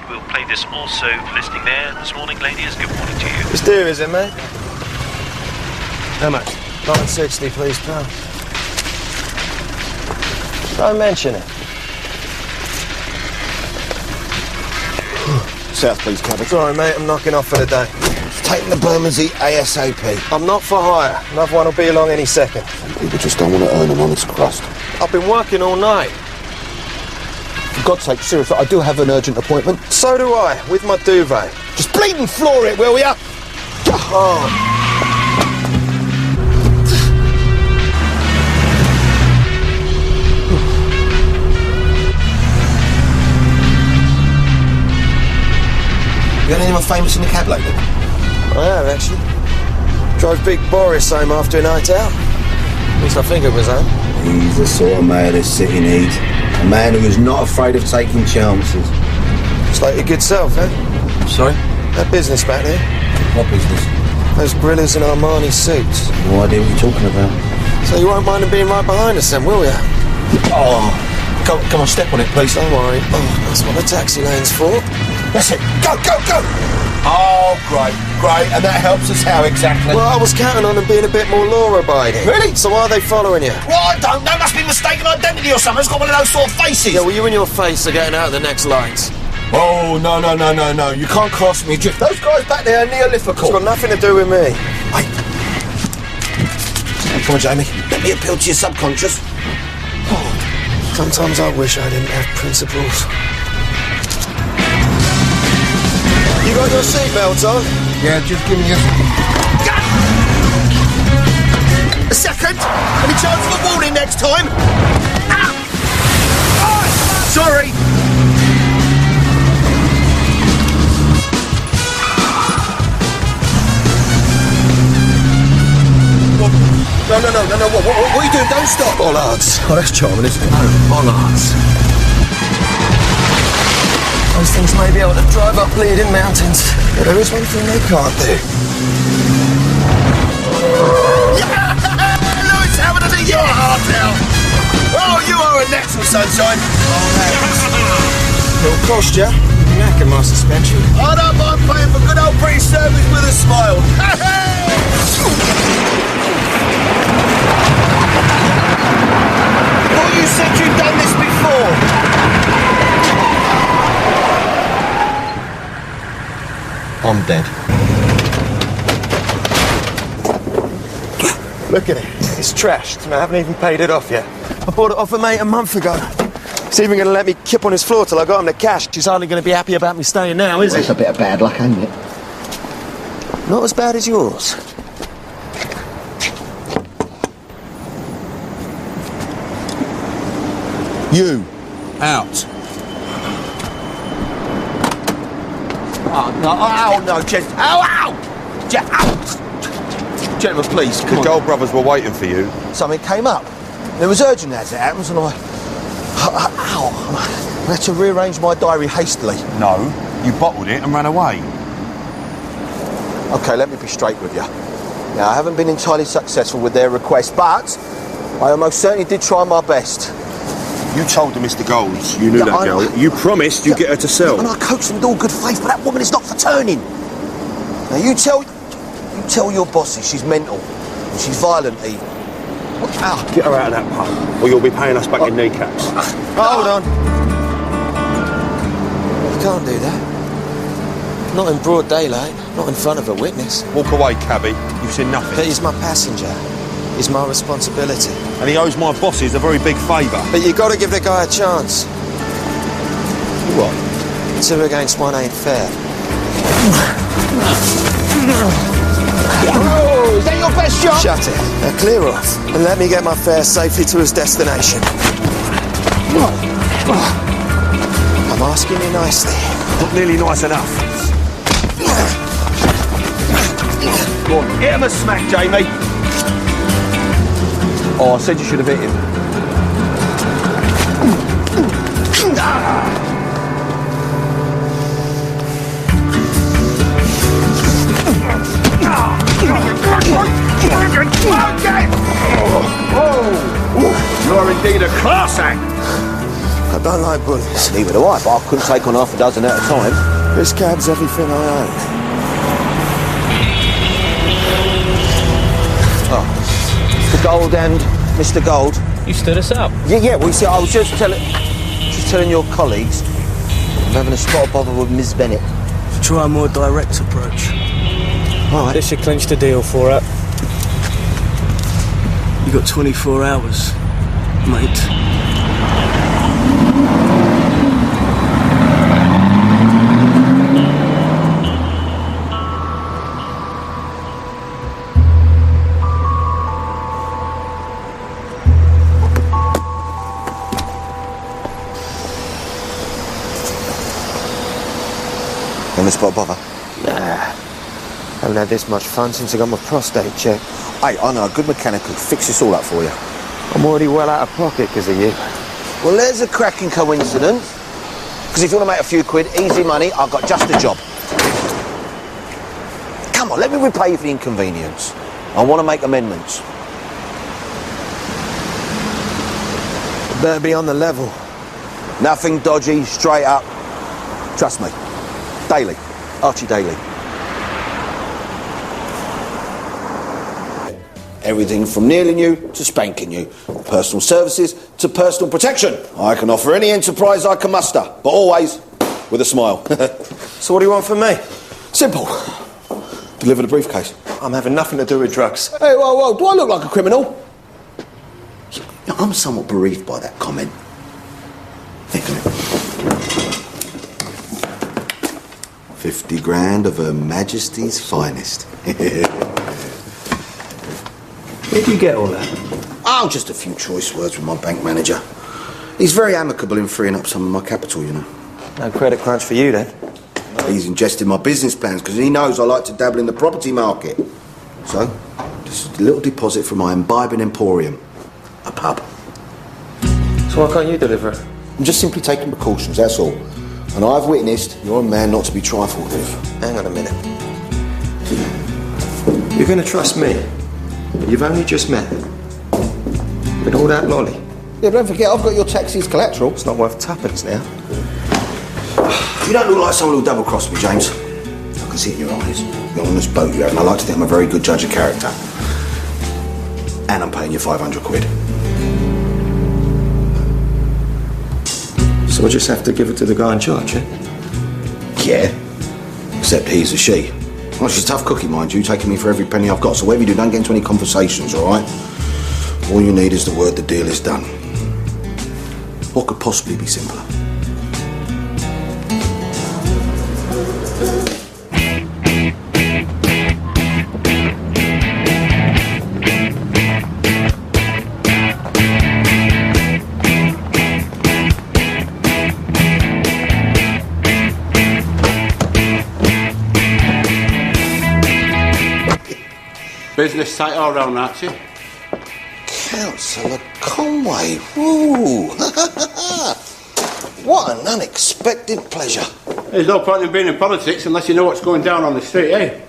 We'll play this also listening there this morning, ladies. Good morning to you. It's dear, is it, mate? How much? 9.60, please, pal. Don't mention it. South, please, Cabby. Sorry, mate, I'm knocking off for the day. Taking the Bermondsey ASAP. I'm not for hire. Another one will be along any second. People just don't want to earn an honest crust. I've been working all night. For God's sake, seriously, I do have an urgent appointment. So do I, with my duvet. Just bleeding floor it, will ya? Oh. You had anyone famous in the cab lately? I have, actually. Drove Big Boris home after a night out. At least I think it was home. He's the sort of man this city needs. A man who is not afraid of taking chances. It's like your good self, eh? I'm sorry? That business back there. What business? Those gorillas in Armani suits. No idea what you're talking about. So you won't mind them being right behind us then, will you? Oh, come on, step on it, please. Don't worry. Oh, that's what the taxi lane's for. That's it. Go, go, go! Oh, great. And that helps us how exactly? Well, I was counting on them being a bit more law-abiding. Really? So why are they following you? Well, I don't know. Must be mistaken identity or something. It's got one of those sort of faces. Yeah, well, you and your face are getting out of the next lines. Oh, no. You can't cross me adrift. Those guys back there are Neolithical. It's got nothing to do with me. Hey. Come on, Jamie. Let me appeal to your subconscious. Oh, sometimes I wish I didn't have principles. You got your seatbelts on? Yeah, just give me a second. Any chance of a warning next time? Ah! Oh, sorry. No. What are you doing? Don't stop. Bollards. Oh, that's charming, isn't it? Bollards. Those things may be able to drive up bleeding mountains, but there is one thing they can't do. Yeah! Lewis Hamilton at your heart now. Oh, you are a natural, sunshine. Oh, thanks. It'll cost you. Knacking my suspension. I don't mind paying for good old British service with a smile. Well, you said you'd done this before. I'm dead. Look at it. It's trashed, and I haven't even paid it off yet. I bought it off a mate a month ago. He's even going to let me kip on his floor till I got him the cash. He's hardly going to be happy about me staying now, is he? It's a bit of bad luck, ain't it? Not as bad as yours. You. Out. Oh, no, just... Ow! Gentlemen, please, come The on. Gold Brothers were waiting for you. Something came up. It was urgent as it happens, and I had to rearrange my diary hastily. No, you bottled it and ran away. OK, let me be straight with you. Now, I haven't been entirely successful with their request, but I almost certainly did try my best. You told the Mr. Golds you knew that girl. You promised you'd get her to sell. And I coaxed them with all good faith, but that woman is not for turning. Now, you tell your bosses she's mental, and she's violent even. Ow. Get her out of that pub, or you'll be paying us back in kneecaps. Hold on. You can't do that. Not in broad daylight, not in front of a witness. Walk away, cabby. You've seen nothing. But he's my passenger. It's my responsibility. And he owes my bosses a very big favour. But you got to give the guy a chance. What? 2 against 1 ain't fair. Oh, is that your best shot? Shut it. Now clear off and let me get my fare safely to his destination. I'm asking you nicely. Not nearly nice enough. Go on, hit him a smack, Jamie. Oh, I said you should have hit him. Oh, you're indeed a class act. I don't like bullies. Neither do I, but I couldn't take on half a dozen at a time. This cab's everything I own. Oh, Mr. Gold and Mr. Gold. You stood us up. Yeah, well, you see, I was just telling your colleagues I'm having a spot of bother with Miss Bennett. Try a more direct approach. All right. This should clinch the deal for her. You got 24 hours, mate. On the spot of bother? Nah. Haven't had this much fun since I got my prostate checked. Hey, I know a good mechanic who'll fix this all up for you. I'm already well out of pocket because of you. Well, there's a cracking coincidence. Because if you want to make a few quid, easy money, I've got just a job. Come on, let me repay you for the inconvenience. I want to make amendments. Better be on the level. Nothing dodgy, straight up. Trust me. Daily. Archie Daly. Everything from kneeling you to spanking you. Personal services to personal protection. I can offer any enterprise I can muster, but always with a smile. So what do you want from me? Simple. Deliver the briefcase. I'm having nothing to do with drugs. Hey, whoa, do I look like a criminal? Yeah, I'm somewhat bereaved by that comment. Think of it. 50 grand of Her Majesty's finest. Where'd you get all that? Oh, just a few choice words with my bank manager. He's very amicable in freeing up some of my capital, you know. No credit crunch for you, then. He's ingested my business plans because he knows I like to dabble in the property market. So, just a little deposit from my imbibing emporium. A pub. So why can't you deliver it? I'm just simply taking precautions, that's all. And I've witnessed you're a man not to be trifled with. Hang on a minute. You're going to trust me? You've only just met. With all that lolly. Yeah, but don't forget, I've got your taxi's collateral. It's not worth tuppence now. You don't look like someone who'll double-cross me, James. I can see it in your eyes. You're on this boat you have, and I like to think I'm a very good judge of character. And I'm paying you 500 quid. So I just have to give it to the guy in charge, eh? Yeah. Except he's a she. Well, she's a tough cookie, mind you, taking me for every penny I've got. So whatever you do, don't get into any conversations, all right? All you need is the word the deal is done. What could possibly be simpler? Business tight all round, Archie. Councillor Conway, woo! What an unexpected pleasure. There's no point in being in politics unless you know what's going down on the street, eh?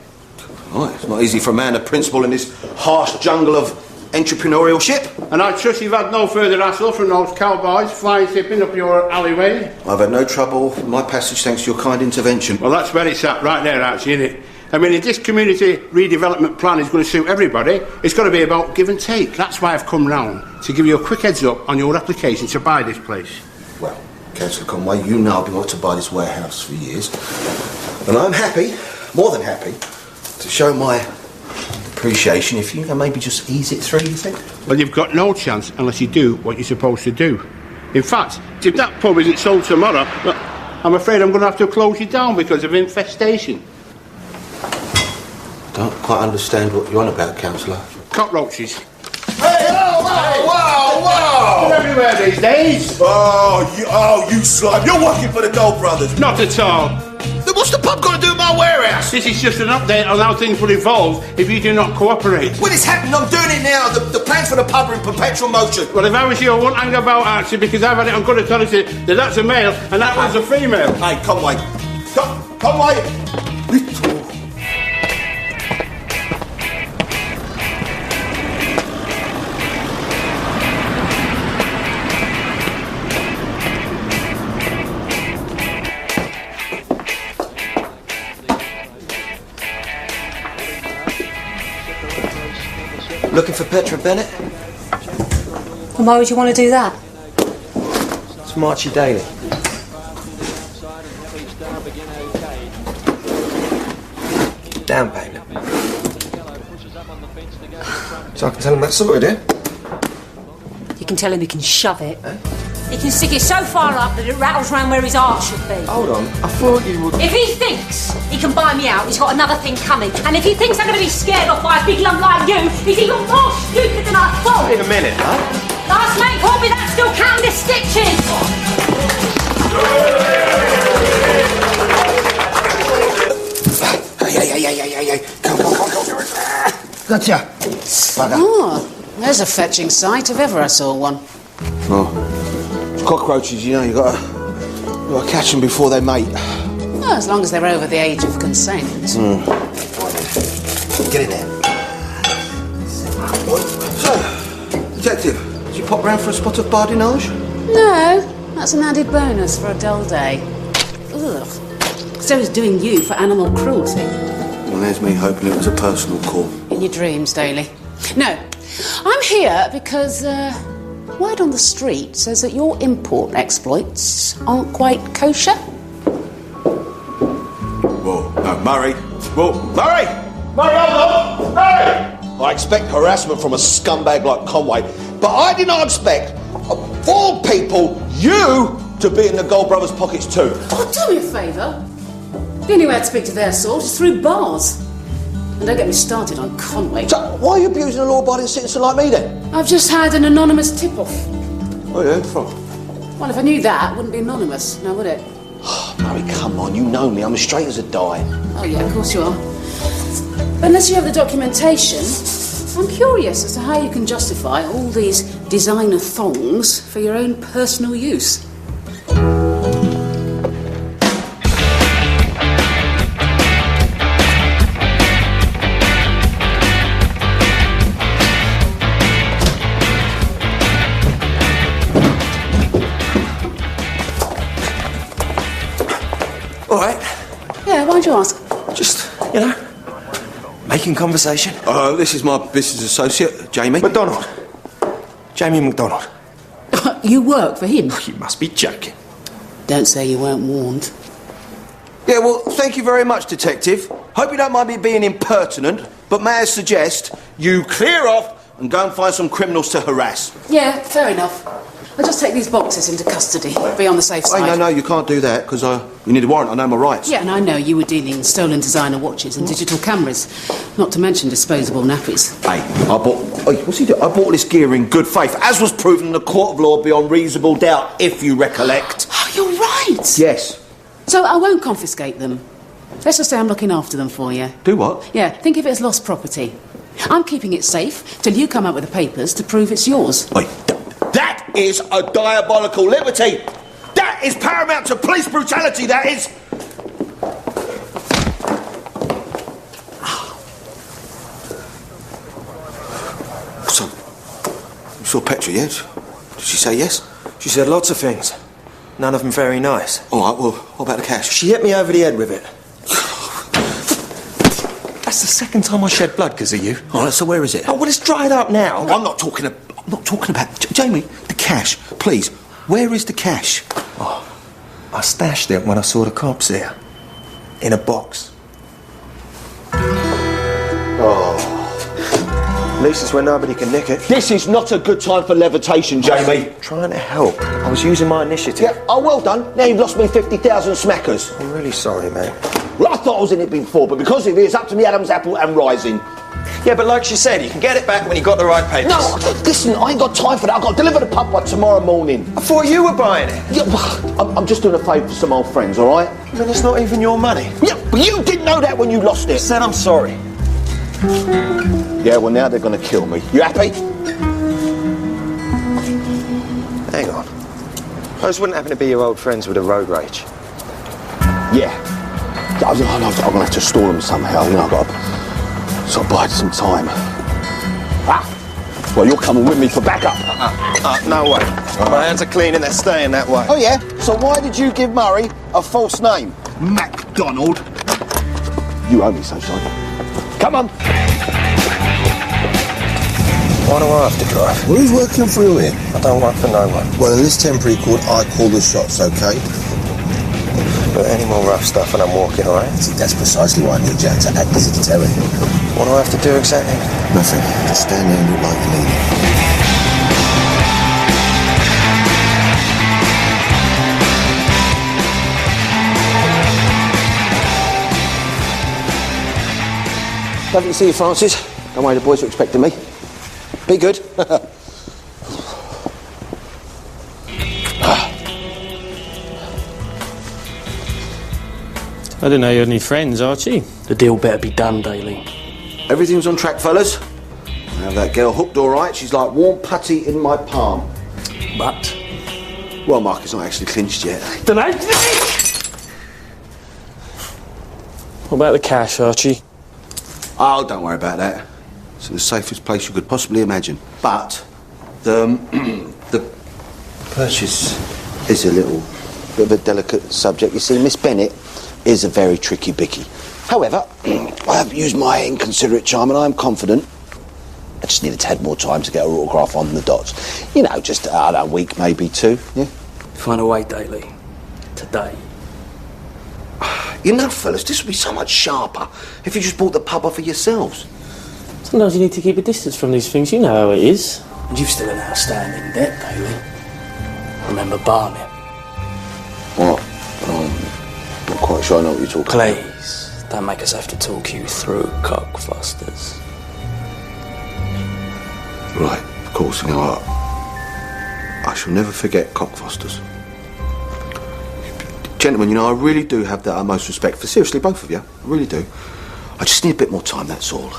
Right, it's not easy for a man of principle in this harsh jungle of entrepreneurship. And I trust you've had no further hassle from those cowboys flying sipping up your alleyway. I've had no trouble with my passage thanks to your kind intervention. Well, that's where it's at, right there, Archie, isn't it? I mean, if this community redevelopment plan is going to suit everybody, it's got to be about give and take. That's why I've come round, to give you a quick heads up on your application to buy this place. Well, Councillor Conway, you know I've been wanting to buy this warehouse for years. And I'm happy, more than happy, to show my appreciation if you can maybe just ease it through, you think? Well, you've got no chance unless you do what you're supposed to do. In fact, if that pub isn't sold tomorrow, well, I'm afraid I'm going to have to close you down because of infestation. Don't quite understand what you're on about, Councillor. Cockroaches. Hey, whoa! They're everywhere these days. Oh, you slime. You're working for the Gold Brothers. Not at all. Then what's the pub got to do with my warehouse? This is just an update on how things will evolve if you do not cooperate. Well, it's happening. I'm doing it now. The plans for the pub are in perpetual motion. Well, if I was you, I wouldn't hang about, Archie, because I've had it on good authority that that's a male and that one's a female. Hey, Conway. Conway! Looking for Petra Bennett? And why would you want to do that? It's Marchie Daly. Down payment. So I can tell him that's sorted, yeah? You can tell him he can shove it. He can stick it so far up that it rattles round where his heart should be. Hold on, I thought you would... If he thinks he can buy me out, he's got another thing coming. And if he thinks I'm going to be scared off by a big lump like you, he's even more stupid than I thought. Wait a minute, huh? Last mate called me that, still counting the stitches. Hey. Come on. Gotcha. Bugger. Oh, there's a fetching sight if ever I saw one. Oh, cockroaches, you know, you gotta catch them before they mate. Well, as long as they're over the age of consent. Get in there. So, Detective, did you pop round for a spot of badinage? No, that's an added bonus for a dull day. Ugh. So is doing you for animal cruelty. Well, there's me hoping it was a personal call. In your dreams, Daly. No, I'm here because word on the street says that your import exploits aren't quite kosher. Whoa, no, Murray. Whoa, Murray! Murray, hold on! Murray! I expect harassment from a scumbag like Conway, but I did not expect, of all people, you to be in the Gold Brothers' pockets too. Oh, do me a favour. The only way I'd speak to their sort is through bars. And don't get me started on Conway. So, why are you abusing a law-abiding citizen like me then? I've just had an anonymous tip-off. Oh, yeah, from? Well, if I knew that, it wouldn't be anonymous, now would it? Oh, Murray, come on, you know me. I'm as straight as a die. Oh, yeah, of course you are. But unless you have the documentation, I'm curious as to how you can justify all these designer thongs for your own personal use. All right. Yeah, why'd you ask? Just, you know, making conversation. This is my business associate, Jamie. McDonald. Jamie McDonald. You work for him? You must be joking. Don't say you weren't warned. Yeah, well, thank you very much, Detective. Hope you don't mind me being impertinent, but may I suggest you clear off and go and find some criminals to harass. Yeah, fair enough. I'll just take these boxes into custody. Be on the safe side. Hey, no, you can't do that, because you need a warrant. I know my rights. Yeah, and I know you were dealing in stolen designer watches and digital cameras, not to mention disposable nappies. Hey, what's he doing? I bought this gear in good faith, as was proven in the court of law beyond reasonable doubt, if you recollect. Oh, you're right. Yes. So I won't confiscate them. Let's just say I'm looking after them for you. Do what? Yeah, think of it as lost property. I'm keeping it safe till you come up with the papers to prove it's yours. Wait, that is a diabolical liberty! That is paramount to police brutality, that is! So, you saw Petra, yes? Did she say yes? She said lots of things. None of them very nice. All right, well, what about the cash? She hit me over the head with it. That's the second time I shed blood because of you. All right, so where is it? Oh, well, it's dried up now. I'm not talking about... Jamie, the cash, please. Where is the cash? Oh, I stashed it when I saw the cops here. In a box. Oh. At least it's where nobody can nick it. This is not a good time for levitation, Jamie. Trying to help. I was using my initiative. Yeah, oh, well done. Now you've lost me 50,000 smackers. I'm really sorry, mate. Well, I thought I was in it before, but because of it, it's up to the Adam's apple and rising. Yeah, but like she said, you can get it back when you got the right papers. No, listen, I ain't got time for that. I've got to deliver the pub by tomorrow morning. I thought you were buying it. Yeah, well, I'm just doing a favour for some old friends, all right? I mean, it's not even your money. Yeah, but you didn't know that when you lost it. I said I'm sorry. Yeah, well, now they're going to kill me. You happy? Hang on. Those wouldn't happen to be your old friends with a road rage. Yeah. I'm going to have to store them somehow. You know, I've got to sort of bide some time. Ah! Well, you're coming with me for backup. No way. My hands are clean and they're staying that way. Oh, yeah? So why did you give Murray a false name? MacDonald. You owe me, sunshine. Come on. Why do I have to drive? Well, who's working for you here? I don't work for no one. Well, in this temporary called I call the shots, okay? But any more rough stuff and I'm walking away. See, that's precisely why I need Jack to act as a deterrent. What do I have to do exactly? Nothing. Just stand there and look like a leader. Lovely to see you, Francis. Don't worry, the boys are expecting me. Be good. I didn't know you had any friends, Archie. The deal better be done, Daly. Everything's on track, fellas. I have that girl hooked all right. She's like warm putty in my palm. But... Well, Mark, it's not actually clinched yet. Dunno. What about the cash, Archie? Oh, don't worry about that. It's in the safest place you could possibly imagine. But the purchase is a little bit of a delicate subject. You see, Miss Bennett is a very tricky bicky. However, I have used my inconsiderate charm and I am confident. I just needed to have more time to get her autograph on the dots. You know, just a week, maybe two, yeah? Find a way, Daly. Today. You know, fellas, this would be so much sharper if you just bought the pub off of yourselves. Sometimes you need to keep a distance from these things. You know how it is. And you've still an outstanding debt, Daly. Remember Barnet? What? Not quite sure I know what you're talking about. Please, don't make us have to talk you through cockfosters. Right, of course, you know, I shall never forget Cockfosters. Gentlemen, you know, I really do have the utmost respect for, seriously, both of you. I really do. I just need a bit more time, that's all.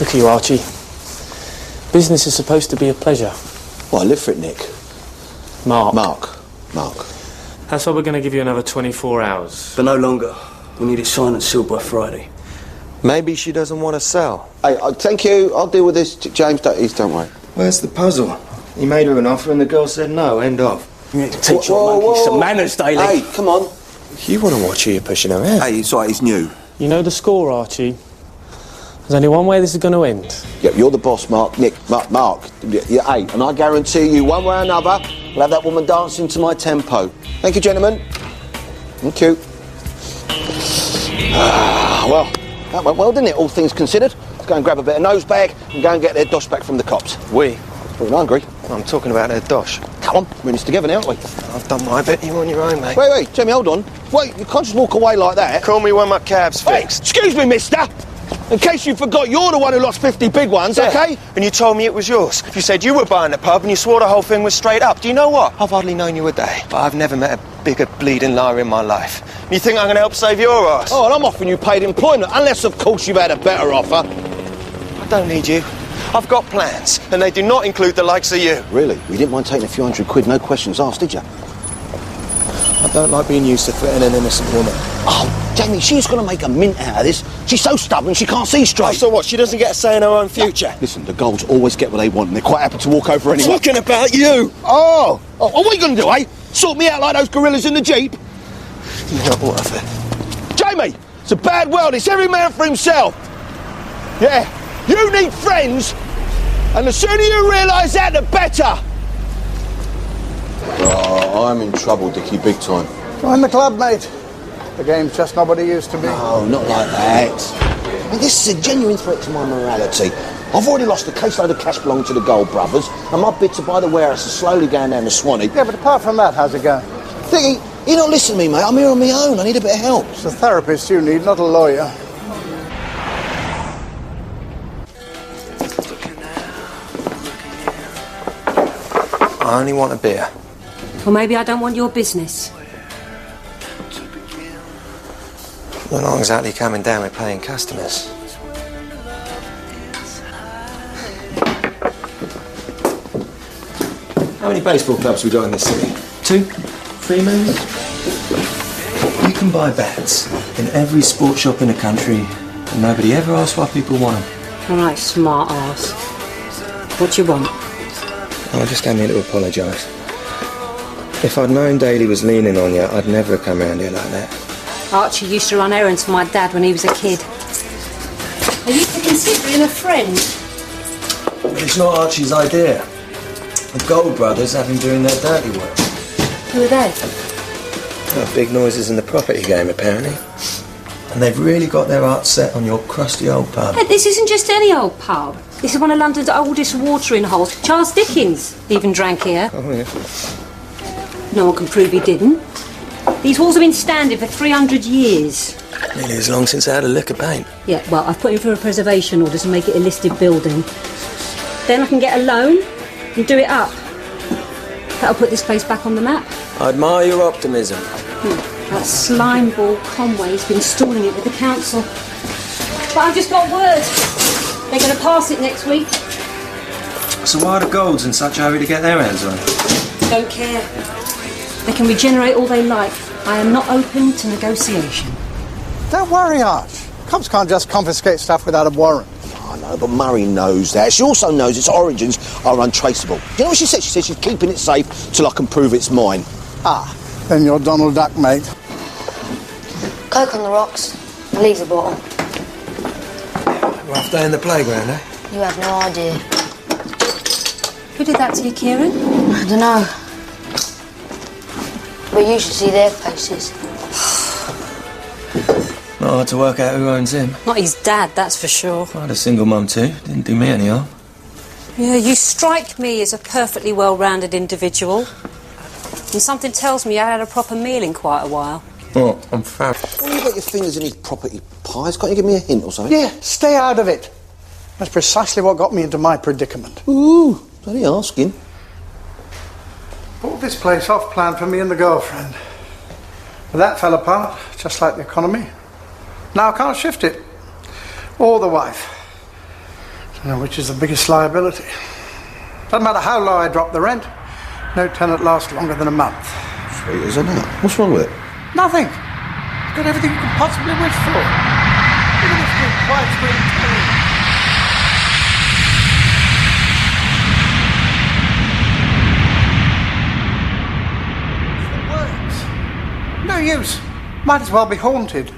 Look at you, Archie. Business is supposed to be a pleasure. Well, I live for it, Nick. Mark. That's why we're going to give you another 24 hours. But no longer. We need it signed and sealed by Friday. Maybe she doesn't want to sell. Hey, thank you. I'll deal with this. James, don't worry. Where's the puzzle? He made her an offer and the girl said no, end of. You need to teach your monkey some manners, Daly. Hey, come on. You want to watch who you're pushing around? Hey, it's all right, he's new. You know the score, Archie. There's only one way this is going to end. Yeah, you're the boss, Mark. Nick, Mark. Yeah, hey, and I guarantee you, one way or another, we'll have that woman dancing to my tempo. Thank you, gentlemen. Thank you. Well, that went well, didn't it, all things considered? Let's go and grab a bit of nose bag and go and get their dosh back from the cops. We? We're hungry. I'm talking about their dosh. Come on, we're in this together now, aren't we? I've done my bit, you on your own, mate. Wait, Jamie, hold on. Wait, you can't just walk away like that. Call me when my cab's Hey, fixed. excuse me, mister. In case you forgot, you're the one who lost 50 big ones, okay? And you told me it was yours. You said you were buying the pub and you swore the whole thing was straight up. Do you know what? I've hardly known you a day, but I've never met a bigger bleeding liar in my life. You think I'm going to help save your ass? Oh, and I'm offering you paid employment, unless, of course, you've had a better offer. I don't need you. I've got plans, and they do not include the likes of you. Really? You didn't mind taking a few £100, no questions asked, did you? I don't like being used to threatening an innocent woman. Oh, Jamie, she's going to make a mint out of this. She's so stubborn she can't see straight. Oh, so what, she doesn't get a say in her own future? Listen, the Golds always get what they want, and they're quite happy to walk over anyway. Talking about you! Oh, what are you going to do, eh? Sort me out like those gorillas in the Jeep? You're not worth it. Jamie, it's a bad world. It's every man for himself. Yeah, you need friends, and the sooner you realise that, the better. Oh, I'm in trouble, Dickie, big time. Join the club, mate. The game's just not what it used to be. Oh, not like that. I mean, this is a genuine threat to my morality. I've already lost a caseload of cash belonging to the Gold brothers, and my bid to buy the warehouse is slowly going down the Swanee. Yeah, but apart from that, how's it going? Dickie, you're not listening to me, mate. I'm here on my own. I need a bit of help. It's a therapist you need, not a lawyer. I only want a beer. Well, maybe I don't want your business. You're not exactly coming down with paying customers. How many baseball clubs we got in this city? 2? 3 maybe? You can buy bats in every sports shop in the country and nobody ever asks why people want them. All right, smart ass. What do you want? I just came here to apologise. If I'd known Daly was leaning on you, I'd never have come round here like that. Archie used to run errands for my dad when he was a kid. Are you considering a friend? It's not Archie's idea. The Gold brothers have him doing their dirty work. Who are they? Big noises in the property game, apparently. And they've really got their hearts set on your crusty old pub. Hey, this isn't just any old pub. This is one of London's oldest watering holes. Charles Dickens even drank here. Oh, yeah. No one can prove he didn't. These walls have been standing for 300 years. Nearly as long since I had a lick of paint. Yeah, well, I've put in for a preservation order to make it a listed building. Then I can get a loan and do it up. That'll put this place back on the map. I admire your optimism. That slimeball Conway's been stalling it with the council. But I've just got word. They're going to pass it next week. So why are the Golds in such a hurry to get their hands on it? Don't care. They can regenerate all they like. I am not open to negotiation. Don't worry, Arch. Cops can't just confiscate stuff without a warrant. I know, but Murray knows that. She also knows its origins are untraceable. Do you know what she said? She said she's keeping it safe till I can prove it's mine. Ah, then you're Donald Duck, mate. Coke on the rocks. Leave the bottle. Rough day in the playground, eh? You have no idea. Who did that to you, Kieran? I don't know. But you should see their faces. Not hard to work out who owns him. Not his dad, that's for sure. I had a single mum too. Didn't do me any harm. Yeah, you strike me as a perfectly well-rounded individual. And something tells me you haven't had a proper meal in quite a while. Oh, I'm fat. Why you got your fingers in these property pies? Can't you give me a hint or something? Yeah, stay out of it. That's precisely what got me into my predicament. Ooh, bloody asking. Bought this place off plan for me and the girlfriend. But that fell apart, just like the economy. Now I can't shift it. Or the wife. I don't know which is the biggest liability. Doesn't matter how low I drop the rent. No tenant lasts longer than a month. Sweet as a nut. What's wrong with it? Nothing. It's got everything you could possibly wish for. Look at this good, quiet screen telly. It works. No use. Might as well be haunted.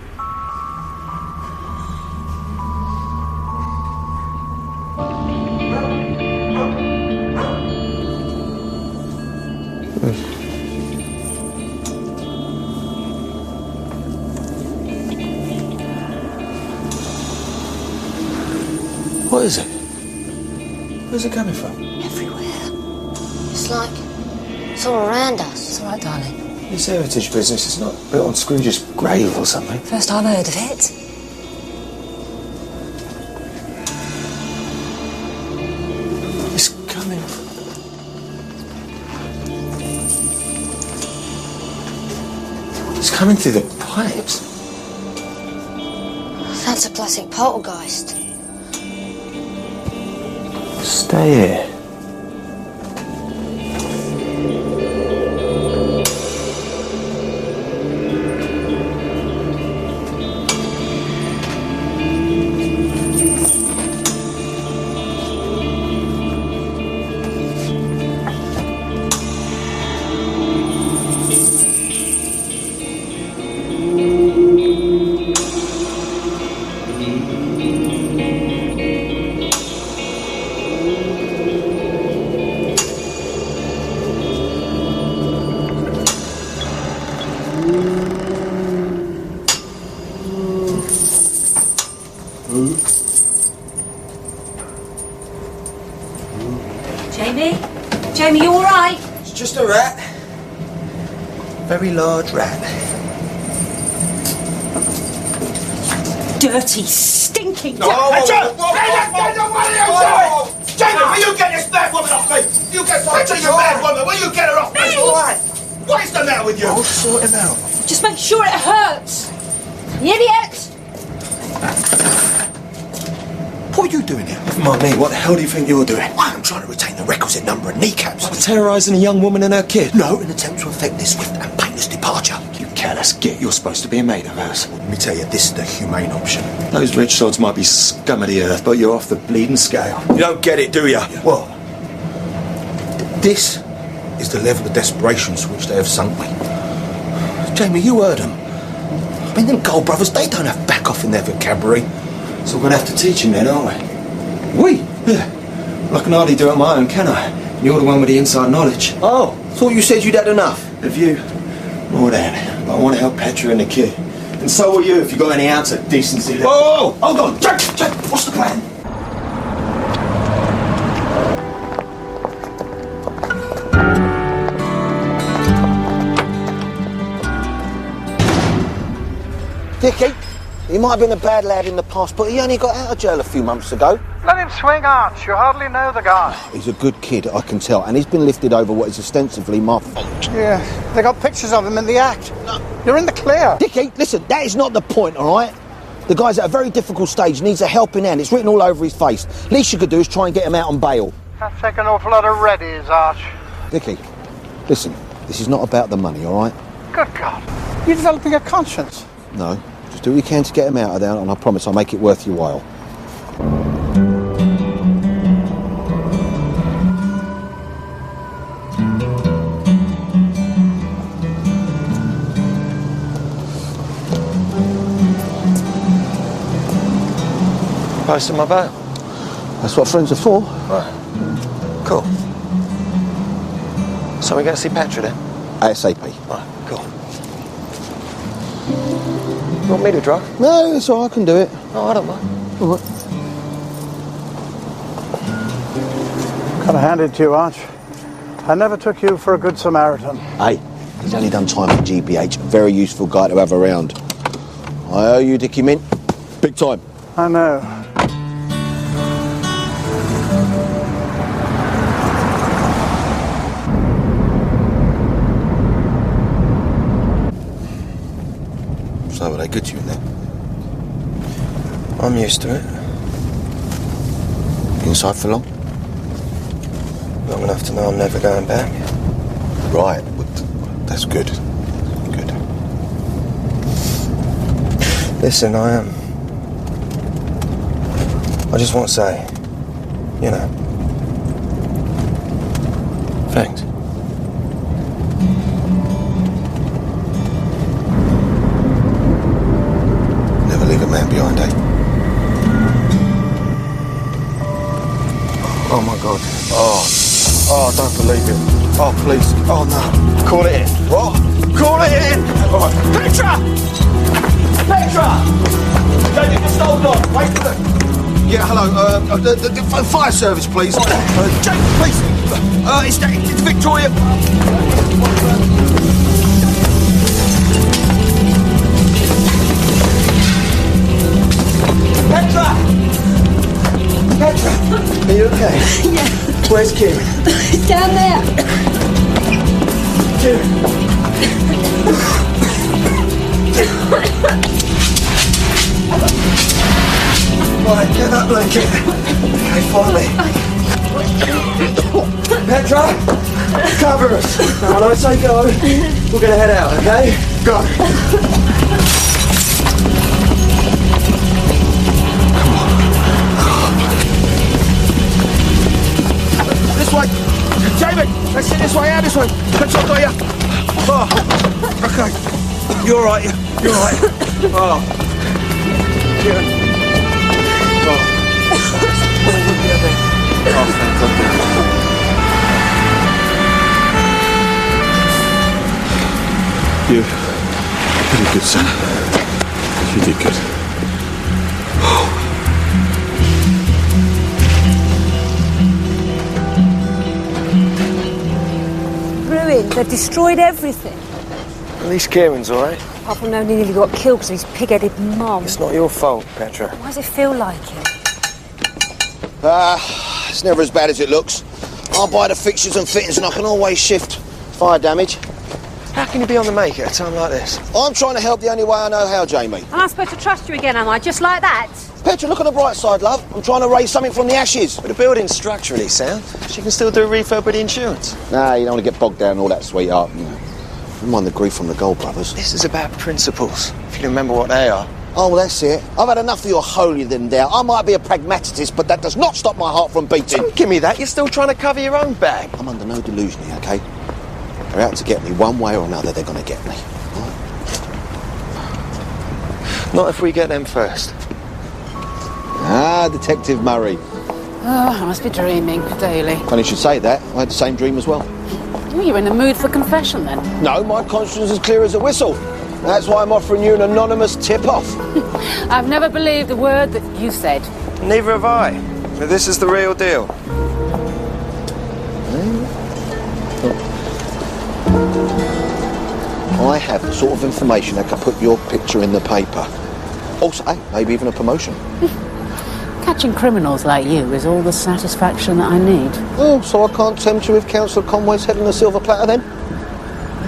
What is it? Where's it coming from? Everywhere. It's like it's all around us. It's all right, darling. This heritage business is not built on Scrooge's grave or something. First I've heard of it. It's coming. It's coming through the pipes. That's a classic poltergeist. Stay here. Jamie, you all right? It's just a rat. Very large rat. Dirty, stinking... Jamie, will you get this mad woman off me? You get picture your mad woman. Will you get her off me? It's all right. What is the matter with you? I'll sort him out. Just make sure it hurts. You idiot! What are you doing here? Never mind me. What the hell do you think you're doing? I'm trying to retain the requisite number of kneecaps. Terrorising a young woman and her kid? No, in an attempt to effect this swift and painless departure. You careless git. You're supposed to be a mate of hers. Let me tell you, this is the humane option. Those rich sods might be scum of the earth, but you're off the bleeding scale. You don't get it, do you? What? This is the level of desperation to which they have sunk me. Jamie, you heard them. I mean, them Gold brothers, they don't have back off in their vocabulary. So we're going to have to teach him then, aren't we? We? Yeah. I can hardly do it on my own, can I? You're the one with the inside knowledge. Oh, thought you said you'd had enough. Have you? More than. I want to help Petra and the kid. And so will you if you got any ounce of decency left. Oh, hold on. Jack, what's the plan? Dickie, he might have been a bad lad in the past, but he only got out of jail a few months ago. Let him swing, Arch. You hardly know the guy. He's a good kid, I can tell, and he's been lifted over what is ostensibly my fault. Yeah, they got pictures of him in the act. You're in the clear. Dickie, listen, that is not the point, all right? The guy's at a very difficult stage, needs a helping hand. It's written all over his face. Least you could do is try and get him out on bail. That take an awful lot of readies, Arch. Dickie, listen, this is not about the money, all right? Good God. You're developing a conscience. No, just do what you can to get him out of there, and I promise I'll make it worth your while. Posting my bail. That's what friends are for. Right. Cool. So we're going to see Petra then? ASAP. Right, cool. You want me to drive? No, it's all right, I can do it. No, I don't mind. All right. Gotta hand it to you, Arch. I never took you for a good Samaritan. Hey, he's only done time at GBH. Very useful guy to have around. I owe you, Dickie Mint. Big time. I know. So were they good to you in there? I'm used to it. Inside for long? Long enough to know I'm never going back. Right, that's good. Good. Listen, I just want to say, you know, thanks. Never leave a man behind, eh? Oh my God. Oh, I don't believe it. Oh, please. Oh no. Call it in. What? Call it in! All right. Petra! Petra! David, just hold on. Wait for the... Yeah, hello. The fire service, please. Jake, please. It's Victoria. Petra! Petra! Are you okay? Yeah. Where's Kieran? It's down there. Kieran. Right, get that blanket. Okay, follow me. Petra, cover us. Now, when I say go, we're going to head out, okay? Go. This way. David, let's sit this way, out this way. Catch up, got you. Oh, okay. You're all right, you're all right. Oh. Kieran. Oh, thank God. You did good, son. You did good. Ruined. They've destroyed everything. At least Kieran's all right. Apart from knowing he nearly got killed because of his pig-headed mum. It's not your fault, Petra. Why does it feel like it? It's never as bad as it looks. I'll buy the fixtures and fittings and I can always shift fire damage. How can you be on the make at a time like this? I'm trying to help the only way I know how, Jamie. And I'm supposed to trust you again, am I? Just like that? Petra, look on the bright side, love. I'm trying to raise something from the ashes. But the building's structurally sound. She can still do a refurb with the insurance. Nah, you don't want to get bogged down in all that, sweetheart. You know. Never mind the grief from the Gold brothers. This is about principles, if you remember what they are. Oh, well, that's it. I've had enough of your holier than thou. I might be a pragmatist, but that does not stop my heart from beating. Don't give me that. You're still trying to cover your own bag. I'm under no delusion here, okay? They're out to get me one way or another. They're going to get me. Right? Not if we get them first. Ah, Detective Murray. Oh, I must be dreaming, Daly. Funny you should say that. I had the same dream as well. Oh, you're in the mood for confession, then? No, my conscience is clear as a whistle. That's why I'm offering you an anonymous tip-off. I've never believed a word that you said. Neither have I. So this is the real deal. I have the sort of information that could put your picture in the paper. Also, maybe even a promotion. Catching criminals like you is all the satisfaction that I need. Oh, so I can't tempt you with Councillor Conway's head on a silver platter, then?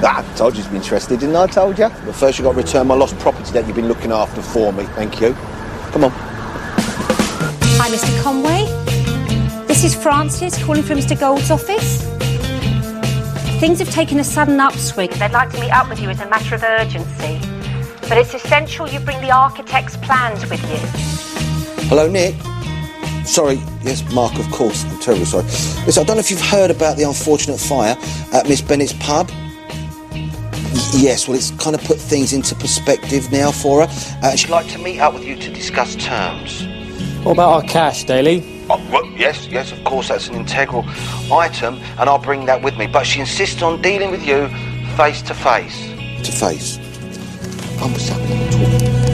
I told you to be interested, didn't I? Told you. But first you've got to return my lost property that you've been looking after for me. Thank you. Come on. Hi, Mr. Conway. This is Frances calling from Mr. Gould's office. Things have taken a sudden upswing. They'd like to meet up with you as a matter of urgency. But it's essential you bring the architect's plans with you. Hello, Nick. Sorry, yes, Mark, of course. I'm terribly sorry. Listen, I don't know if you've heard about the unfortunate fire at Miss Bennett's pub. Yes, well, it's kind of put things into perspective now for her. She'd like to meet up with you to discuss terms. What about our cash, Daly? Oh, well, yes, of course, that's an integral item, and I'll bring that with me. But she insists on dealing with you face to face. To face? Oh, what's happening?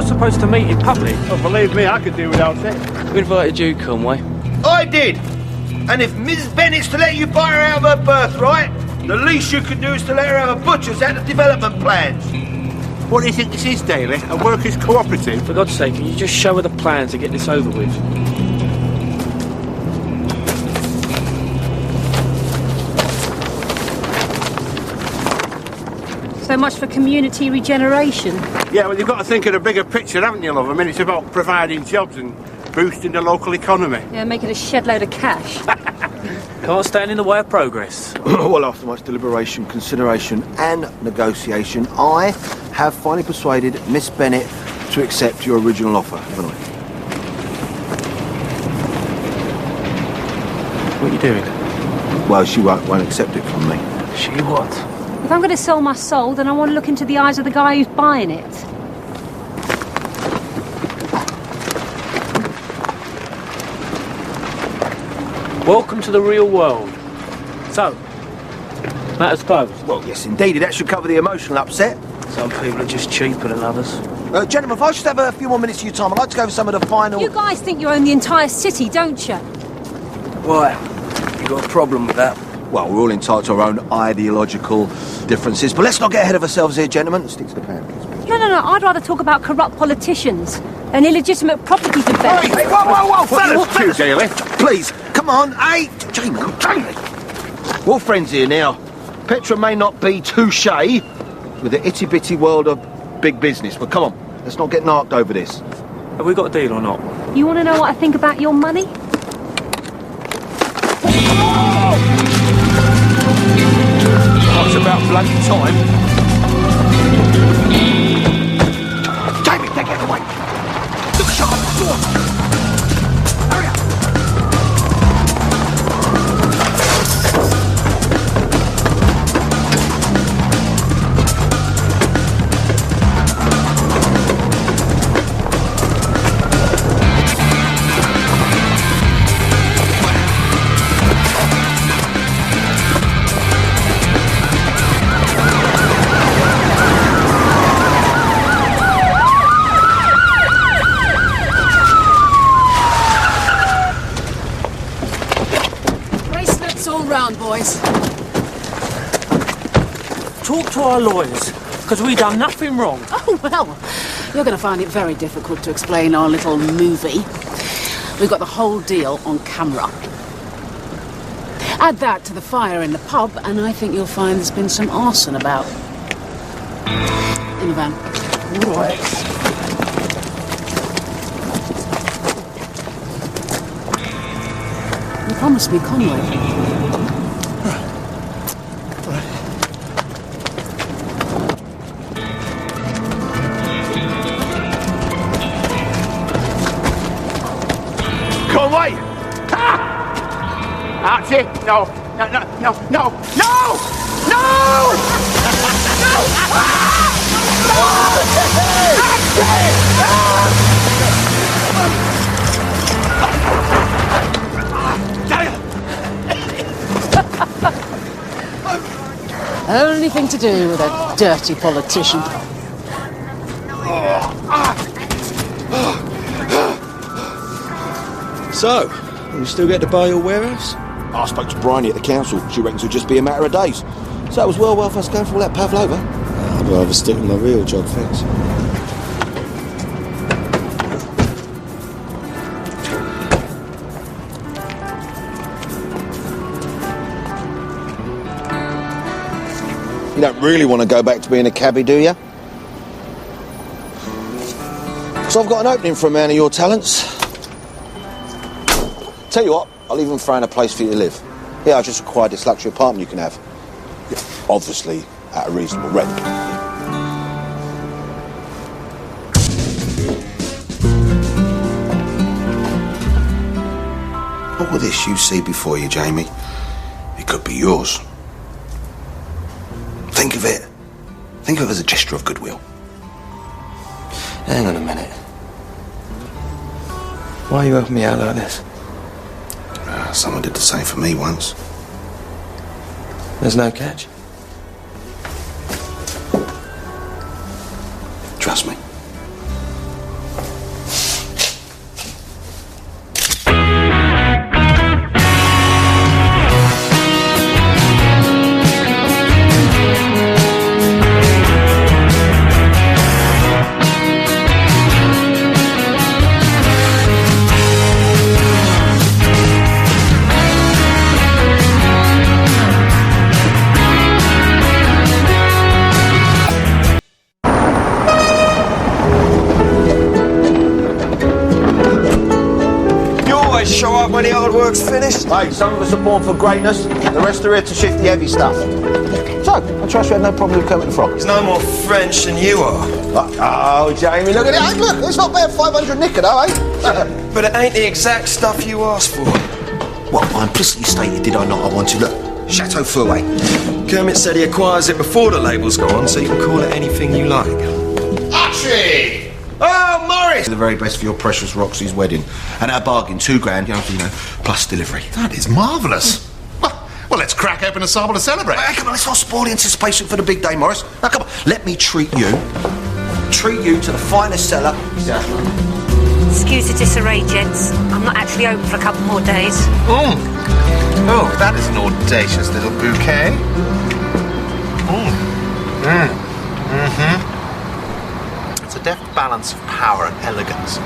Supposed to meet in public. Oh, believe me, I could do without it. Who invited you, Conway? I did. And if Mrs. Bennett's to let you buy her out of her birthright, the least you can do is to let her have a butcher's at the development plans. What do you think this is, Daly? A workers' cooperative? For God's sake, can you just show her the plans and get this over with? So much for community regeneration. Yeah, well, you've got to think of the bigger picture, haven't you, love? I mean, it's about providing jobs and boosting the local economy. Yeah, making a shed load of cash. Can't stand in the way of progress. Well, after much deliberation, consideration and negotiation, I have finally persuaded Miss Bennett to accept your original offer, haven't I? What are you doing? Well, she won't accept it from me. She what? If I'm going to sell my soul, then I want to look into the eyes of the guy who's buying it. Welcome to the real world. So, matters closed. Well, yes, indeed. That should cover the emotional upset. Some people are just cheaper than others. Gentlemen, if I should have a few more minutes of your time, I'd like to go over some of the final... You guys think you own the entire city, don't you? Why? You got a problem with that? Well, we're all entitled to our own ideological differences, but let's not get ahead of ourselves here, gentlemen. Stick to the plan, please. No, I'd rather talk about corrupt politicians and illegitimate property development. Hey, whoa, fellas! What you, Daly? Please, come on. Hey, Jamie. We're all friends here now. Petra may not be touche with the itty-bitty world of big business, but come on, let's not get narked over this. Have we got a deal or not? You want to know what I think about your money? It's about bloody time. Jamie, take it away. Look sharp, sword. Hurry up. Boys. Talk to our lawyers, because we done nothing wrong. Oh, well, you're going to find it very difficult to explain our little movie. We've got the whole deal on camera. Add that to the fire in the pub, and I think you'll find there's been some arson about. In the van. All right. You promised me Conway. Right. Archie, no, no, no, no, no, no! No! No! Only thing to do with a dirty politician. So, you still get to buy your warehouse? I spoke to Bryony at the council. She reckons it'll just be a matter of days. So it was well worth us going for all that pavlova. I'd rather stick with my real job, thanks. You don't really want to go back to being a cabbie, do you? So I've got an opening for a man of your talents. Tell you what, I'll even throw in a place for you to live. Yeah, I just require this luxury apartment you can have. Yeah, obviously, at a reasonable rent. All of this you see before you, Jamie, it could be yours. Think of it. Think of it as a gesture of goodwill. Hang on a minute. Why are you helping me out like this? Someone did the same for me once. There's no catch? Trust me. Show up when the hard work's finished. Hey, some of us are born for greatness, the rest are here to shift the heavy stuff. So, I trust you had no problem with Kermit the Frog. He's no more French than you are. Oh, Jamie, look at it. Hey, look, it's not bad 500 knicker, though, eh? But it ain't the exact stuff you asked for. Well, I implicitly stated, did I not? I wanted, look, Chateau Fouet. Kermit said he acquires it before the labels go on, so you can call it anything you like. Archie! Oh, Morris! The very best for your precious Roxy's wedding. And our bargain, £2,000, you know, plus delivery. That is marvellous. Well, let's crack open a sample to celebrate. Hey, come on, let's not spoil the anticipation for the big day, Morris. Now, come on, let me treat you to the finest cellar. Excuse the disarray, gents. I'm not actually open for a couple more days. Oh, that is an audacious little bouquet. It's a deft balance of power and elegance.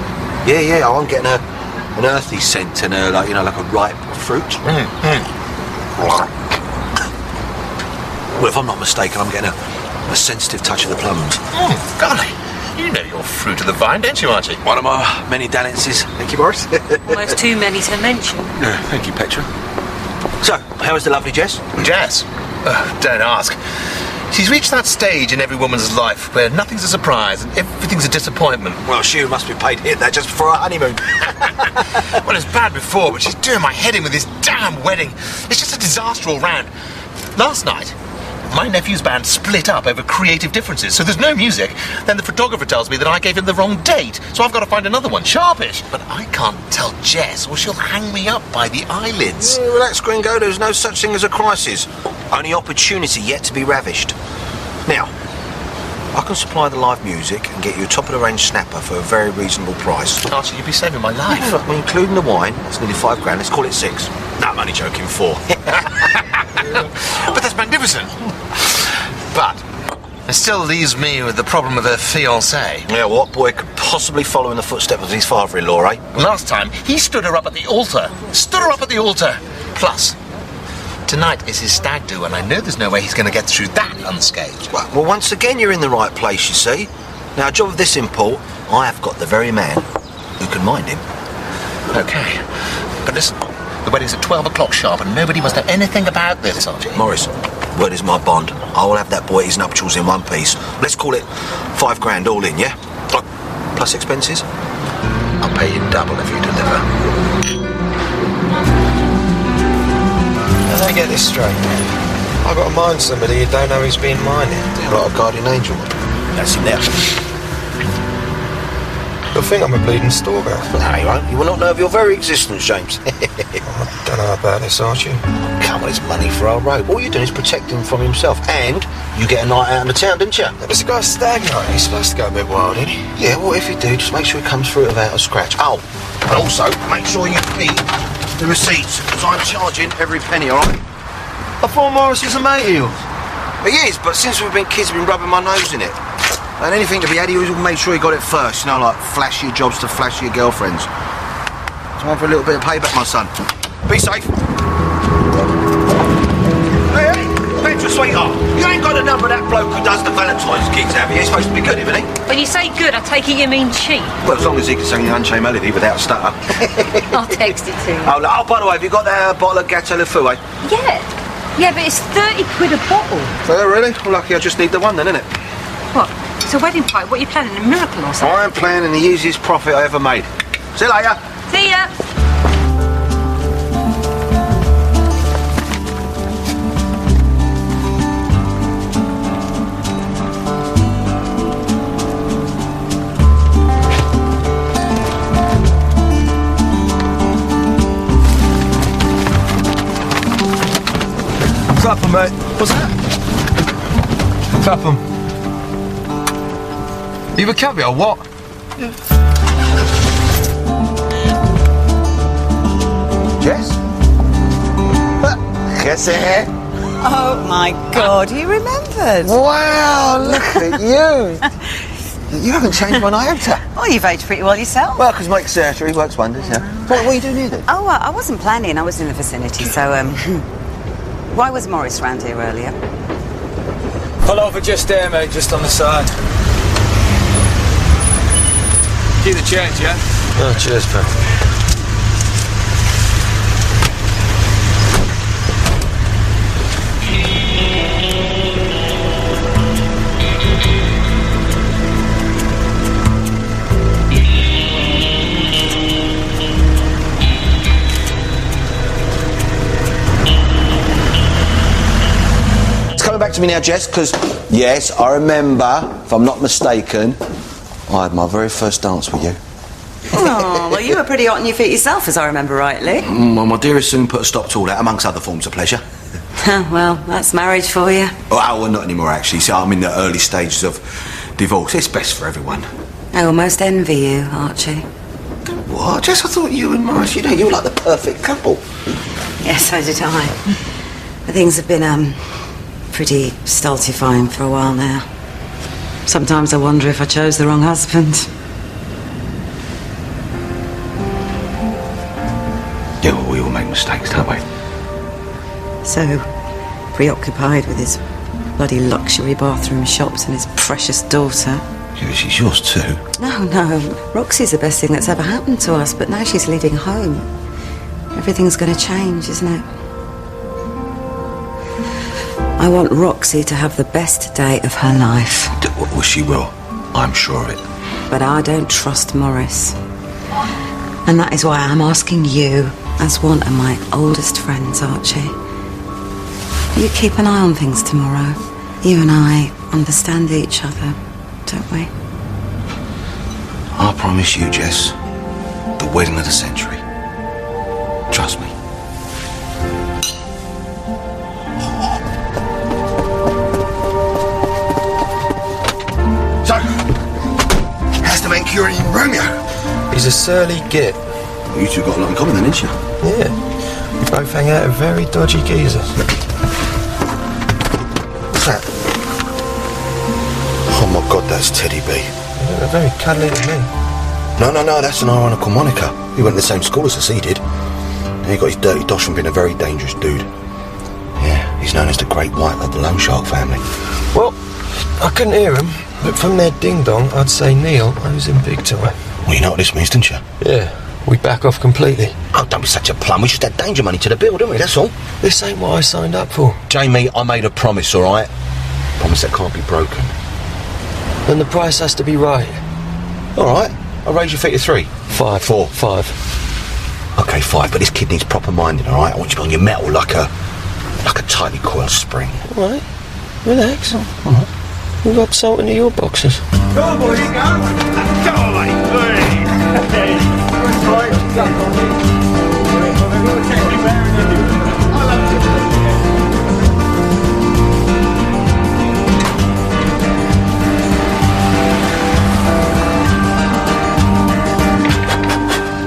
Yeah, I'm getting an earthy scent and like a ripe fruit. Well, if I'm not mistaken, I'm getting a sensitive touch of the plums. Golly, you know your fruit of the vine, don't you, Archie? One of my many dalliances. Thank you, Morris. Almost too many to mention. Thank you, Petra. So, how is the lovely Jess? Jess? Don't ask. She's reached that stage in every woman's life where nothing's a surprise and everything's a disappointment. Well, she must be paid to hit that just before our honeymoon. Well, it's bad before, but she's doing my head in with this damn wedding. It's just a disaster all round. Last night, my nephew's band split up over creative differences, so there's no music. Then the photographer tells me that I gave him the wrong date, so I've got to find another one, sharpish. But I can't tell Jess, or she'll hang me up by the eyelids. Yeah, relax, Gringo, there's no such thing as a crisis. Only opportunity yet to be ravished. Now, I can supply the live music and get you a top-of-the-range snapper for a very reasonable price. Archie, you'd be saving my life. Yeah, look, including the wine, that's nearly £5,000. Let's call it 6. No, I'm only joking, 4. But that's magnificent. But it still leaves me with the problem of a fiancé. Yeah, what boy could possibly follow in the footsteps of his father-in-law, eh? Last time, he stood her up at the altar. Plus, tonight is his stag do, and I know there's no way he's going to get through that unscathed. Well, once again, you're in the right place, you see. Now, a job of this import, I have got the very man who can mind him. OK. But listen, the wedding's at 12 o'clock sharp, and nobody must know anything about this, Archie. Morris, word is my bond. I will have that boy at his nuptials in one piece. Let's call it £5,000 all in, yeah? Plus expenses? I'll pay you double if you deliver. me get this straight. I've got to mind somebody who don't know who's being minded. Like a guardian angel. That's him there. You'll think I'm a bleeding stalker. No, you won't. You will not know of your very existence, James. I don't know about this, Archie. Come on, it's money for our rope. All you're doing is protecting him from himself. And you get a night out in the town, didn't you? But it's a guy's stag night. He's supposed to go a bit wild, isn't he? Yeah, well, if you do, just make sure he comes through without a scratch. Oh, and also, make sure you keep the receipts, because I'm charging every penny, all right? I thought Morris is a mate of yours. He is, but since we've been kids, I've been rubbing my nose in it. And anything to be had, he always make sure he got it first. You know, like flashier jobs to flashier girlfriends. Time for a little bit of payback, my son. Be safe. Hey, Petra, sweetheart, you ain't got the number of that bloke who does the Valentine's gigs, have you? He's supposed to be good, isn't he? When you say good, I take it you mean cheap. Well, as long as he can sing the Unchained Melody without a stutter. I'll text it to you. Oh, by the way, have you got that bottle of Gateau Le Fou, eh? Yeah, but it's 30 quid a bottle. Oh, really? Well, lucky I just need the one then, innit? What? It's a wedding party. What are you planning? A miracle or something? I'm planning the easiest profit I ever made. See you later. See ya. Clap 'em, mate. What's that? Clap 'em. You a cabbie or what? Jess? Yes, Oh my God, you remembered. Wow, look at you. You haven't changed one iota. Oh, you've aged pretty well yourself. Well, because Mike's surgery works wonders, yeah. What are you doing here then? Oh, I wasn't planning. I was in the vicinity, so, Why was Morris round here earlier? Pull over just there, mate, just on the side. Keep the change, yeah? Oh, cheers, pal. Back to me now, Jess, because, yes, I remember, if I'm not mistaken, I had my very first dance with you. Oh, well, you were pretty hot on your feet yourself, as I remember rightly. Well, my dearest soon put a stop to all that, amongst other forms of pleasure. Well, that's marriage for you. Oh, well, not anymore, actually. See, I'm in the early stages of divorce. It's best for everyone. I almost envy you, Archie. What? Jess, I thought you and Morris, you were like the perfect couple. Yes, so did I. But things have been, pretty stultifying for a while now. Sometimes I wonder if I chose the wrong husband. Yeah, well, we all make mistakes, don't we? So preoccupied with his bloody luxury bathroom shops and his precious daughter. Yeah, she's yours too. No, Roxy's the best thing that's ever happened to us, but now she's leaving home. Everything's going to change, isn't it? I want Roxy to have the best day of her life. Well, she will. I'm sure of it. But I don't trust Morris. And that is why I'm asking you, as one of my oldest friends, Archie. You keep an eye on things tomorrow. You and I understand each other, don't we? I promise you, Jess, the wedding of the century. Trust me. So, how's the man curing Romeo? He's a surly git. Well, you two got a lot in common then, didn't you? Yeah. We both hang out with very dodgy geezers. What's that? Oh my God, that's Teddy B. You look very cuddly to me. No, that's an ironical moniker. He went to the same school as us, he did. And he got his dirty dosh from being a very dangerous dude. Yeah, he's known as the Great White of the Loan Shark family. Well, I couldn't hear him, but from their ding-dong, I'd say Neil owes him big time. Well, you know what this means, don't you? Yeah, we back off completely. Oh, don't be such a plum. We just had danger money to the bill, didn't we? That's all. This ain't what I signed up for. Jamie, I made a promise, all right? Promise that can't be broken. Then the price has to be right. All right, I'll raise your fee to 3. 5. 4. 5. OK, 5, but this kid needs proper minding, all right? I want you to be on your mettle like a Like a tightly coiled spring. All right. Relax. We'll rub salt into your boxes. Go on, boy, you go. Go on, mate.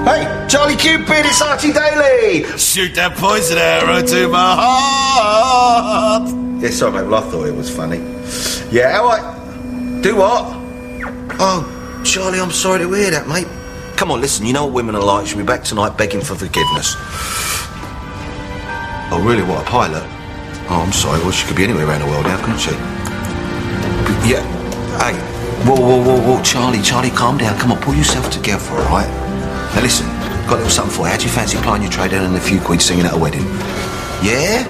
Hey, Charlie Cupid, it's Archie Daly. Shoot that poison arrow to my heart. Yeah, sorry, mate. Well, I thought it was funny. Yeah, how I... Do what? Oh, Charlie, I'm sorry to hear that, mate. Come on, listen, you know what women are like. She'll be back tonight begging for forgiveness. Oh, really? What, a pilot? Oh, I'm sorry. Well, she could be anywhere around the world now, couldn't she? Yeah. Hey, whoa, Charlie, calm down. Come on, pull yourself together, all right? Now, listen, got a little something for you. How do you fancy plying your trade and a few quid singing at a wedding? Yeah?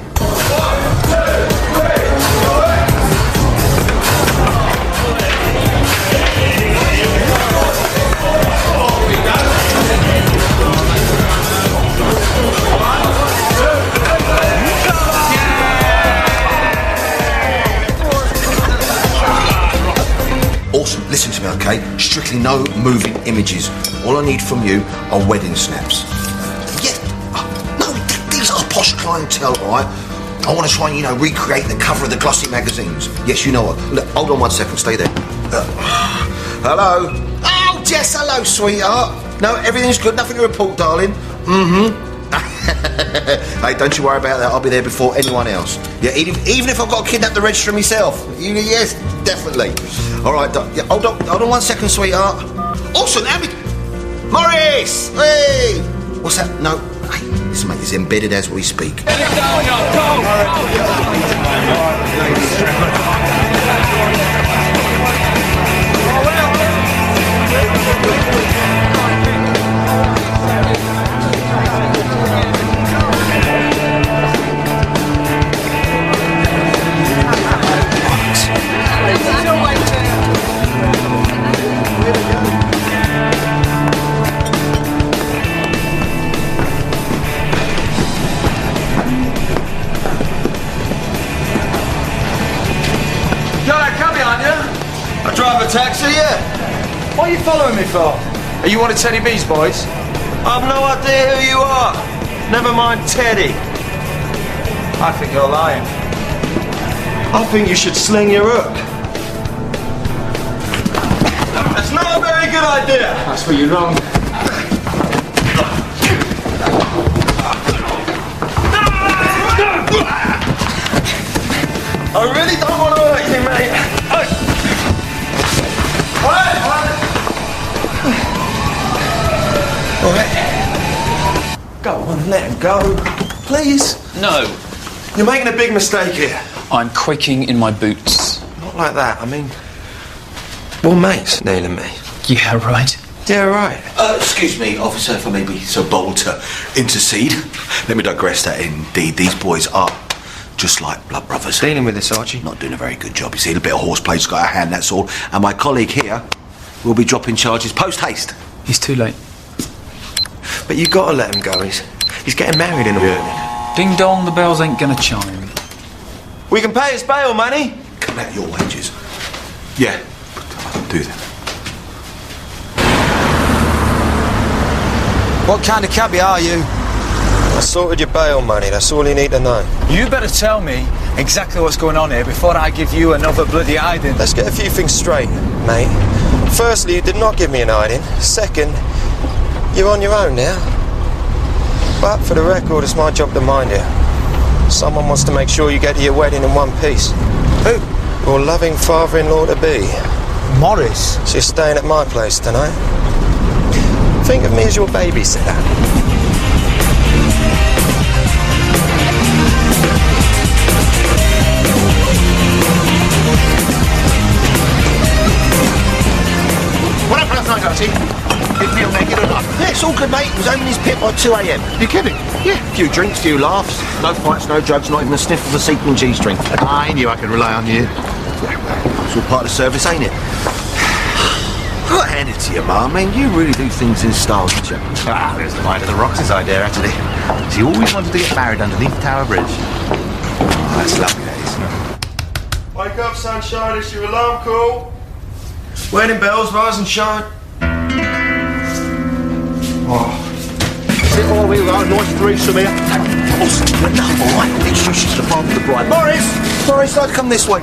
Awesome. Listen to me, okay? Strictly no moving images. All I need from you are wedding snaps. Yeah. No, these are posh clientele, all right? I want to try and, recreate the cover of the glossy magazines. Yes, you know what? Look, hold on 1 second. Stay there. Hello? Oh, Jess, hello, sweetheart. No, everything's good. Nothing to report, darling. Mm-hmm. Hey, don't you worry about that. I'll be there before anyone else. Yeah, even if I've got to kidnap the registrar myself. Yes, definitely. All right, hold on 1 second, sweetheart. Also, now Morris! Hey! What's that? No. Hey, this mate is embedded as we speak. Drive a taxi, yeah. What are you following me for? Are you one of Teddy B's boys? I've no idea who you are. Never mind Teddy. I think you're lying. I think you should sling your hook. That's not a very good idea. That's where you're wrong. I really don't want to hurt you, mate. All right. Go on, let him go. Please. No. You're making a big mistake here. I'm quaking in my boots. Not like that. I mean, we're mates, Neil and me. Yeah, right. Yeah, right. Excuse me, officer, if I may be so bold to intercede. Let me digress that indeed these boys are just like blood brothers. Dealing with this, Archie? Not doing a very good job. You see, a bit of horseplay's got a hand, that's all. And my colleague here will be dropping charges post-haste. He's too late. But you gotta let him go. He's getting married in the morning. Ding dong, the bells ain't gonna chime. We can pay his bail money. Collect your wages. Yeah, do that. What kind of cabbie are you? I sorted your bail money. That's all you need to know. You better tell me exactly what's going on here before I give you another bloody hiding. Let's get a few things straight, mate. Firstly, you did not give me an hiding. Second, you're on your own now. But for the record, it's my job to mind you. Someone wants to make sure you get to your wedding in one piece. Who? Your loving father-in-law to be. Morris? So you're staying at my place tonight. Think of me as your babysitter. What happened last night, Archie? Did Neil make it or not? Yeah, it's all good, mate. He was home in his pit by 2 a.m. You kidding? Yeah. A few drinks, few laughs. No fights, no drugs, not even a sniff of a sequin G-string. I knew I could rely on you. It's all part of the service, ain't it? I've got to hand it to you, Ma. I mean, you really do things in style, don't you? Ah, there's the mind of the Rox's idea, actually. She always wanted to get married underneath Tower Bridge. That's lovely, that is. Wake up, sunshine, it's your alarm call. Wedding bells, rise and shine. Sit all we got a nice threesome here. No, all right. Introduce you to the father of the bride. Morris, I'd come this way.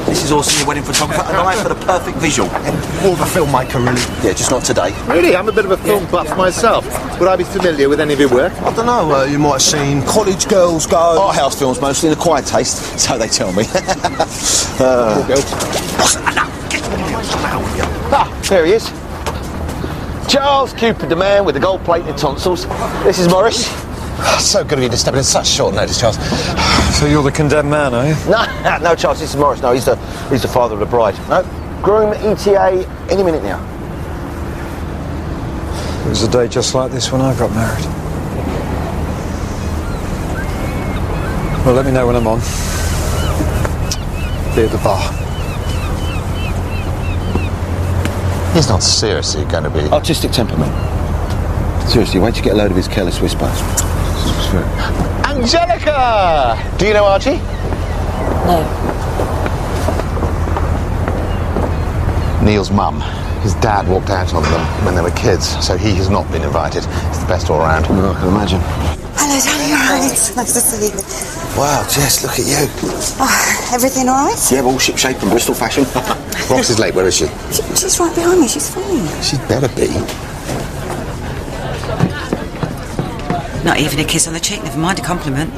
This is also your wedding photographer, and I for the perfect visual. More of a filmmaker, really. Yeah, just not today. Really? I'm a bit of a film buff myself. Would I be familiar with any of your work? I don't know. You might have seen College Girls Go. Art house films mostly, in a quiet taste, so they tell me. There he is. Charles Cupid, the man with the gold-plated tonsils. This is Morris. So good of you to step in at such short notice, Charles. So you're the condemned man, are you? No, Charles, this is Morris. No, he's the father of the bride. No, groom, ETA, any minute now. It was a day just like this when I got married. Well, let me know when I'm on. Be at the bar. He's not seriously going to be... Artistic temperament. Seriously, wait till you get a load of his careless whispers. Angelica! Do you know Archie? No. Neil's mum. His dad walked out on them when they were kids, so he has not been invited. It's the best all round. I can imagine. Hello, darling, you all right? Nice to see you. Wow, Jess, look at you. Oh, everything all right? Yeah, all ship-shape and Bristol fashion. Rox is late, where is she? She's right behind me, she's fine. She'd better be. Not even a kiss on the cheek, never mind a compliment.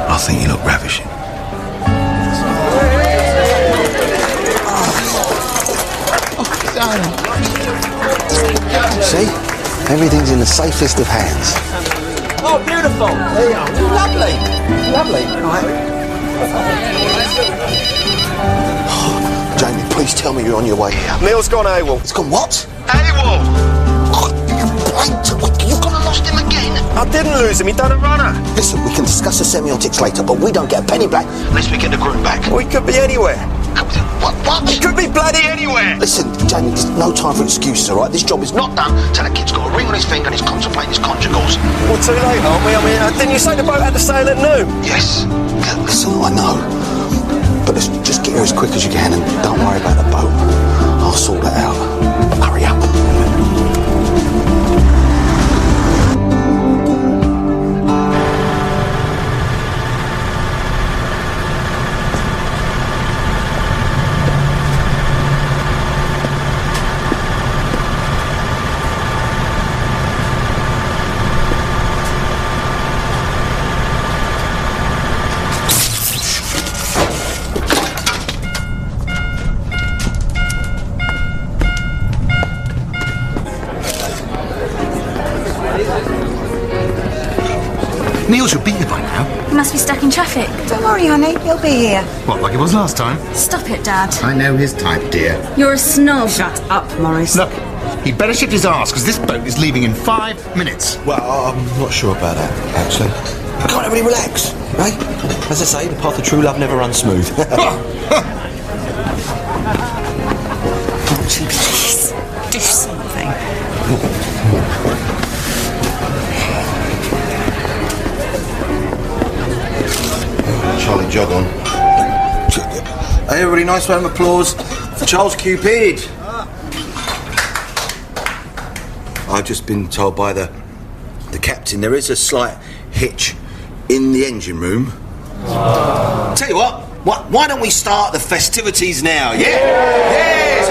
I think you look ravishing. See? Everything's in the safest of hands. Oh, beautiful! There you are. Lovely! Lovely. Oh, Jamie, please tell me you're on your way here. Neil's gone AWOL. It's gone what? AWOL! You got lost him again? I didn't lose him, he done a runner. Listen, we can discuss the semiotics later, but we don't get a penny back unless we get the groom back. We could be anywhere. What? We could be bloody anywhere. Listen, Jamie, there's no time for excuses, all right? This job is not done till that kid's got a ring on his finger and he's contemplating his conjugals. Well, too late, aren't we? I mean, didn't you say the boat had to sail at noon? Yes. Listen, I know. But let's just get here as quick as you can and don't worry about the boat. I'll sort it out. Hurry up. Neil should be here by now. He must be stuck in traffic. Don't worry, honey, he'll be here. What, like it was last time? Stop it, Dad. I know his type, dear. You're a snob. Shut up, Morris. Look, he'd better shift his arse, because this boat is leaving in 5 minutes. Well, I'm not sure about that, actually. Can't everybody relax, right? As I say, the path of true love never runs smooth. Please, do something. Charlie, jog on. Hey, everybody, nice round of applause for Charles Cupid. I've just been told by the captain there is a slight hitch in the engine room. Tell you what, why don't we start the festivities now, yeah? Yes!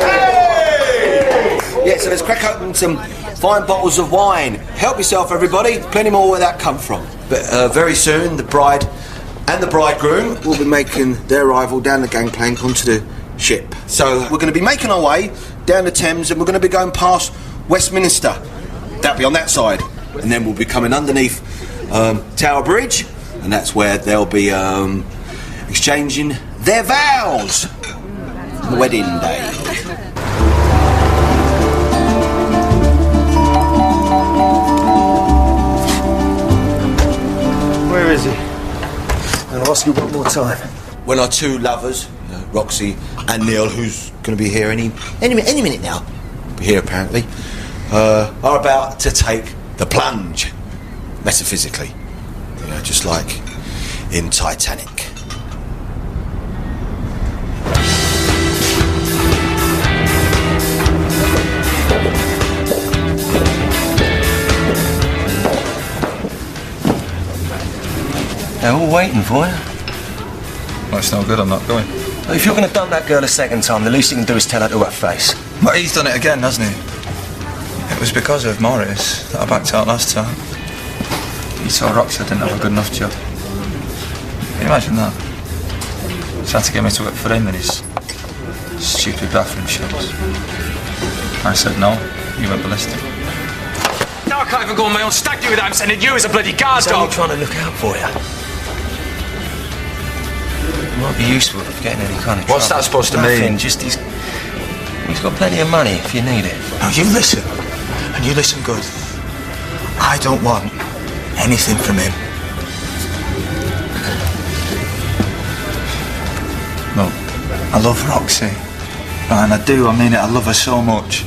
Hey! Yeah, so let's crack open some fine bottles of wine. Help yourself, everybody. Plenty more where that come from. But very soon, the bride and the bridegroom will be making their arrival down the gangplank onto the ship. So we're going to be making our way down the Thames and we're going to be going past Westminster. That'll be on that side. And then we'll be coming underneath Tower Bridge, and that's where they'll be exchanging their vows on the wedding day. Where is he? I'll ask you one more time. When our two lovers, Roxy and Neil, who's going to be here any minute now, be here apparently, are about to take the plunge. metaphysically. You know, just like in Titanic. They're all waiting for you. Well, it's no good, I'm not going. Well, if you're going to dump that girl a second time, the least you can do is tell her to her face. But he's done it again, hasn't he? It was because of Morris that I backed out last time. He saw Roxy didn't have a good enough job. Can you imagine that? He tried to get me to work for him in his stupid bathroom shows. I said no, he went ballistic. Now I can't even go on my own stag do without him sending you as a bloody guard So dog. I'm trying to look out for you. It might be useful if getting any kind of trouble. What's that supposed to Nothing, mean? just he's got plenty of money if you need it. Now you listen, and you listen good. I don't want anything from him. Look, I love Roxy. Right, and I do, I mean it, I love her so much.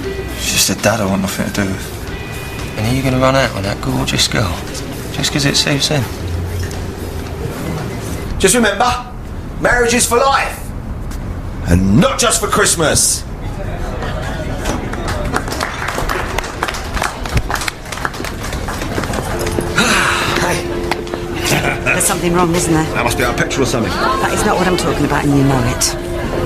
It's just that Dad I want nothing to do with. And are you going to run out on that gorgeous girl? Just because it suits him? Just remember, marriage is for life. And not just for Christmas. There's something wrong, isn't there? That must be our petrol or something. That is not what I'm talking about, and you know it.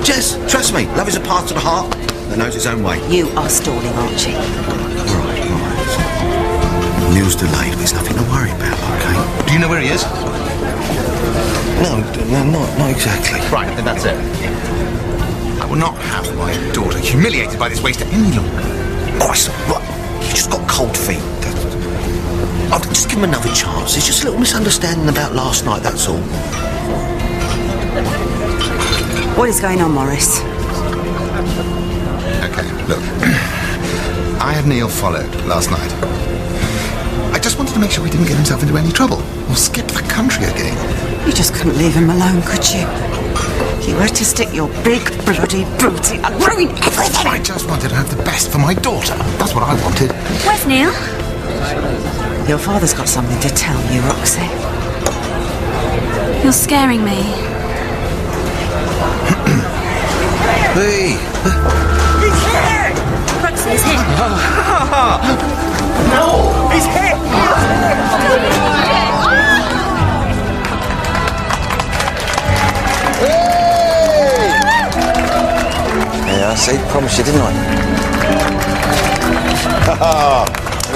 Jess, trust me, love is a path to the heart that knows its own way. You are stalling, Archie. All right. Neil's delayed, but there's nothing to worry about, okay? Do you know where he is? No, not exactly. Right, then that's it. I will not have my daughter humiliated by this waster any longer. Christ, right, you just got cold feet. I'll just give him another chance. It's just a little misunderstanding about last night, that's all. What is going on, Morris? Okay, look. I had Neil followed last night. I just wanted to make sure he didn't get himself into any trouble or skip the country again. You just couldn't leave him alone, could you? You were to stick your big bloody booty and ruin everything. I just wanted to have the best for my daughter. That's what I wanted. Where's Neil? Your father's got something to tell you, Roxy. You're scaring me. Hey! He's here! Roxy, he's here. No! He's here! Yeah, I see. Promised you, didn't I?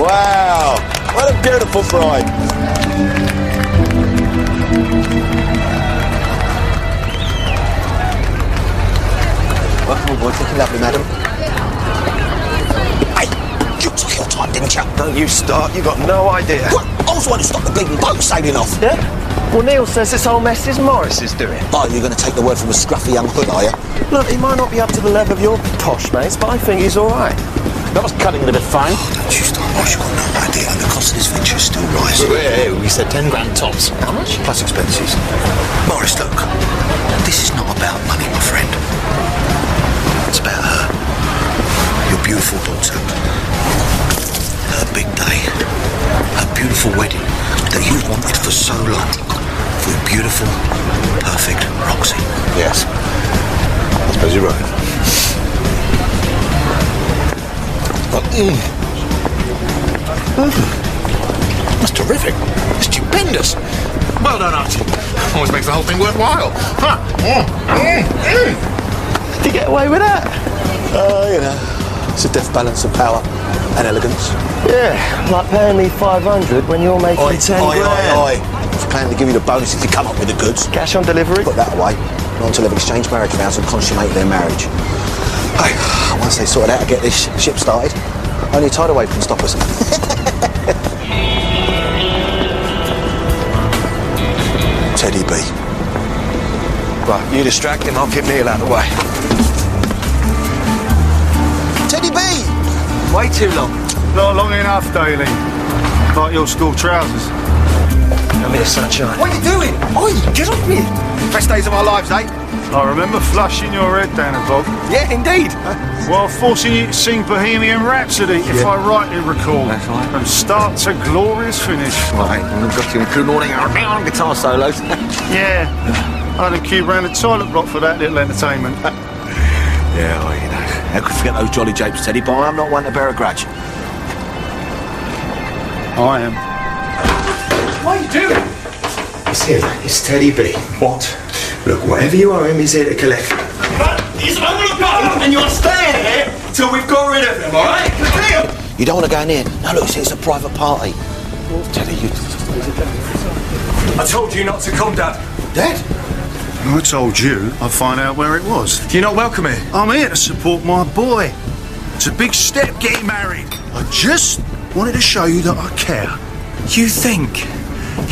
Wow! What a beautiful bride! Welcome aboard, looking lovely, madam. Hey, you took your time, didn't you? Don't you start, you got no idea. What? I was the one who stopped the bleeding boat sailing off. Yeah? Well, Neil says this whole mess is Morris's doing. Oh, you're going to take the word from a scruffy young hood, are you? Look, he might not be up to the level of your posh mates, but I think he's all right. That was cutting it a bit fine. Don't you start, Morris, you've got no idea. The cost of this venture is still rising. We said 10 grand tops. How much? Plus expenses. Morris, look. This is not about money, my friend. It's about her. Your beautiful daughter. Her big day. Her beautiful wedding that you've wanted for so long. For your beautiful, perfect Roxy. Yes. I suppose you're right. That's terrific. That's stupendous. Well done, Archie. Always makes the whole thing worthwhile. Huh. Did you get away with that? You know, it's a deft balance of power and elegance. Yeah, like paying me 500 when you're making 10 grand. I was planning to give you the bonus if you come up with the goods. Cash on delivery? Put that away. Not until they've exchanged marriage vows and consummated their marriage. Hey, once they sorted out to get this ship started, only a tidal wave can stop us. Teddy B. Right, you distract him, I'll keep Neil out of the way. Teddy B! Way too long. Not long enough, Daly. Like your school trousers. Come here, sunshine. What are you doing? Oi, get off me! Best days of our lives, eh? I remember flushing your head down a bog. Yeah, indeed. While forcing you to sing Bohemian Rhapsody, if I rightly recall. That's right. From start to glorious finish. Right, and I've got you including all the guitar solos. Yeah. I had a queue round the toilet block for that little entertainment. Yeah, well, you know. How could you forget those jolly japes, Teddy? But I'm not one to bear a grudge. I am. What are you doing? It's him. It's Teddy B. What? Look, whatever you owe him, he's here to collect. But he's only gone, and you're staying here till we've got rid of him, all right? You don't want to go in here? No, look, it's a private party. Teddy, you... I told you not to come, Dad. Dad? I told you I'd find out where it was. You're not welcome here. I'm here to support my boy. It's a big step getting married. I just wanted to show you that I care. You think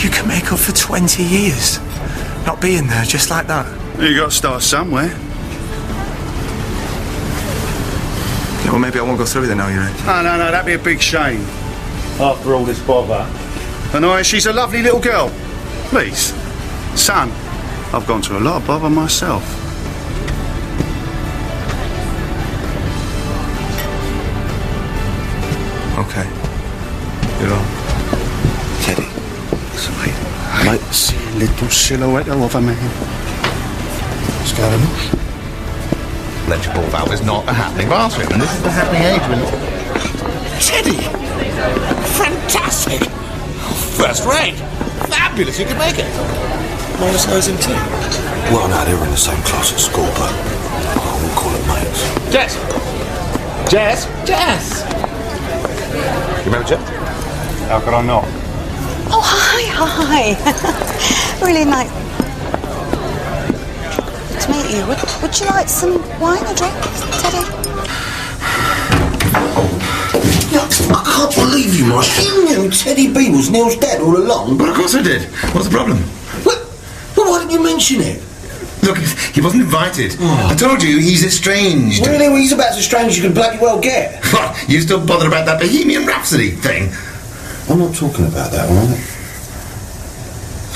you can make up for 20 years? Not being there just like that? You got to start somewhere. Yeah, well, maybe I won't go through with it now, you reckon? No, that'd be a big shame. After all this bother. And she's a lovely little girl. Please, son, I've gone to a lot of bother myself. Okay. You're on. Teddy. Listen, mate. See a little silhouette of a man. What's going on? Electric ball valve is not a happening bathroom, and this is the happening age when... Teddy! Fantastic! First rate! Fabulous, you could make it! Morris knows him too. Well, no, they were in the same class at school, but I wouldn't call it mates. Jess! Jess! Jess! You remember Jess? How could I not? Oh, hi. Really nice to meet you. Would you like some wine or drink, Teddy? Yeah, I can't believe you, Morris. You knew Teddy B was Neil's dad all along. But of course I did. What's the problem? Well, why didn't you mention it? Look, he wasn't invited. Oh. I told you, he's estranged. Really? Well, he's about as estranged as you can bloody well get. What? You still bothered about that Bohemian Rhapsody thing? I'm not talking about that, all right?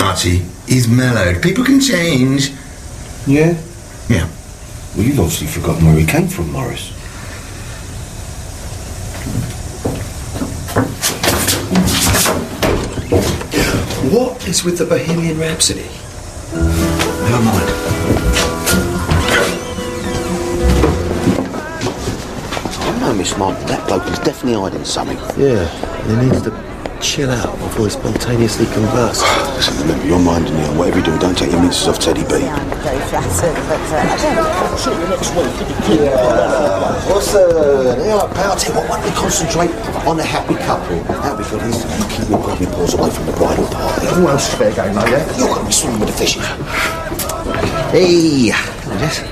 Archie, he's mellowed. People can change. Yeah? Yeah. Well, you've obviously forgotten where he came from, Morris. What is with the Bohemian Rhapsody? Never mind. I know, Miss Martin, that bloke is definitely hiding something. Yeah, he needs to chill out before he spontaneously converts. Listen, remember, you're minding you. Whatever you do, don't take your minces off Teddy B. I'm very flattered, but I don't... See you next week. What's yeah, pal, I'll tell you what, why don't we concentrate on the happy couple? That'll be good. You keep your grubby paws away from the bridal party. Who else is fair game, though, yeah? You're going to be swimming with the fishes. Hey, Jess.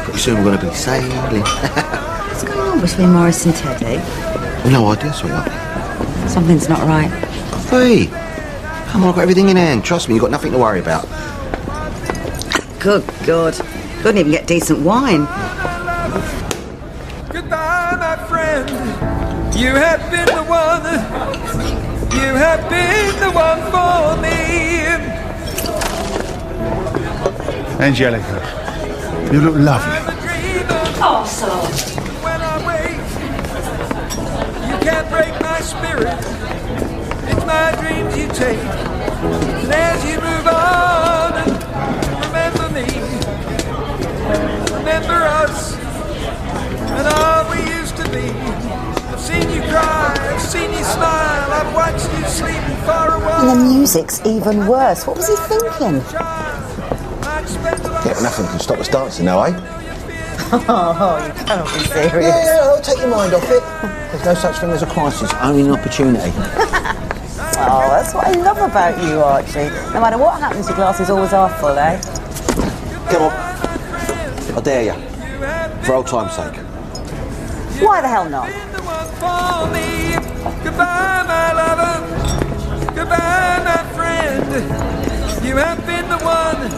Pretty soon we're going to be sailing. What's going on between Morris and Teddy? No idea, sweetheart. Something's not right. Hey, come on, I've got everything in hand. Trust me, you've got nothing to worry about. Good God. Couldn't even get decent wine. Goodbye, my friend. You have been the one. You have been the one for me. Angelica, you look lovely. Oh, so. When I wait, you can't break my spirit. It's my dreams you take. And as you move on, remember me. Remember us and all we used to be. I've seen you cry, I've seen you smile, I've watched you sleeping far away. And the music's even worse. What was he thinking? Yeah, nothing can stop us dancing now, eh? Oh, you cannot be serious. Yeah, I'll take your mind off it. There's no such thing as a crisis, only an opportunity. Oh, that's what I love about you, Archie. No matter what happens, your glass is always half full, eh? Come on. I dare you. For old time's sake. Why the hell not? Goodbye, my lover. Goodbye, my friend. You have been the one.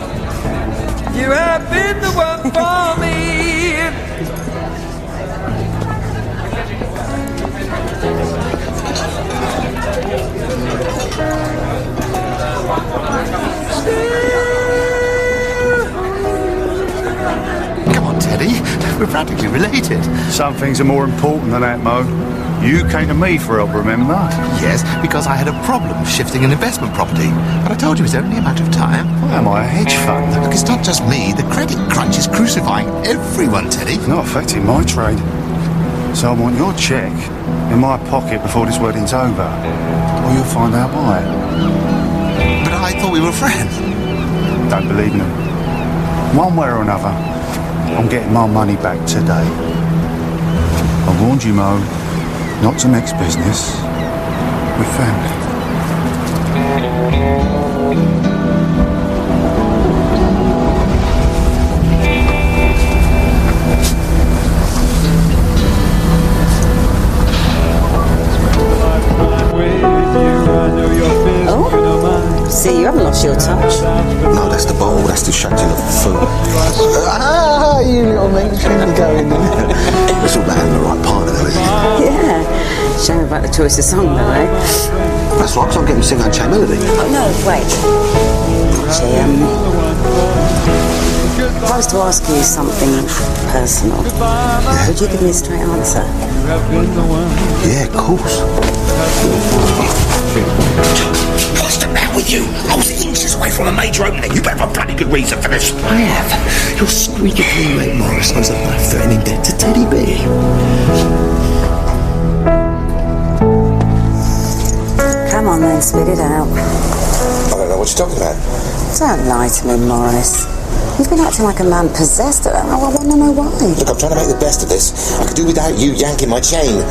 You have been the one for me. We're practically related. Some things are more important than that, Mo. You came to me for help, remember? Yes, because I had a problem shifting an investment property. But I told you it's only a matter of time. Why am I a hedge fund? Look, it's not just me. The credit crunch is crucifying everyone, Teddy. It's not affecting my trade. So I want your cheque in my pocket before this wedding's over. Or you'll find out why. But I thought we were friends. Don't believe in them. One way or another, I'm getting my money back today. I warned you, Mo, not to mix business with family. Oh, see, you haven't lost your touch. No, that's the bowl. That's the shutting of food. Ah, you little mate, trying to go in there. It's all about having the right partner, though, isn't it? Yeah. Shame about the choice of song, though, eh? That's right, because I'm getting to sing Unchained Melody. Oh, no, wait. Actually, if I was to ask you something personal, would you give me a straight answer? Yeah, of course. What's the matter with you? I was inches away from a major opening. You better have a bloody good reason for this. I have. Your squeaky clean mate Morris owes a life-threatening debt to Teddy B. Come on then, spit it out. I don't know what you're talking about. Don't lie to me, Morris. You've been acting like a man possessed. I want to know why. Look, I'm trying to make the best of this. I could do without you yanking my chain.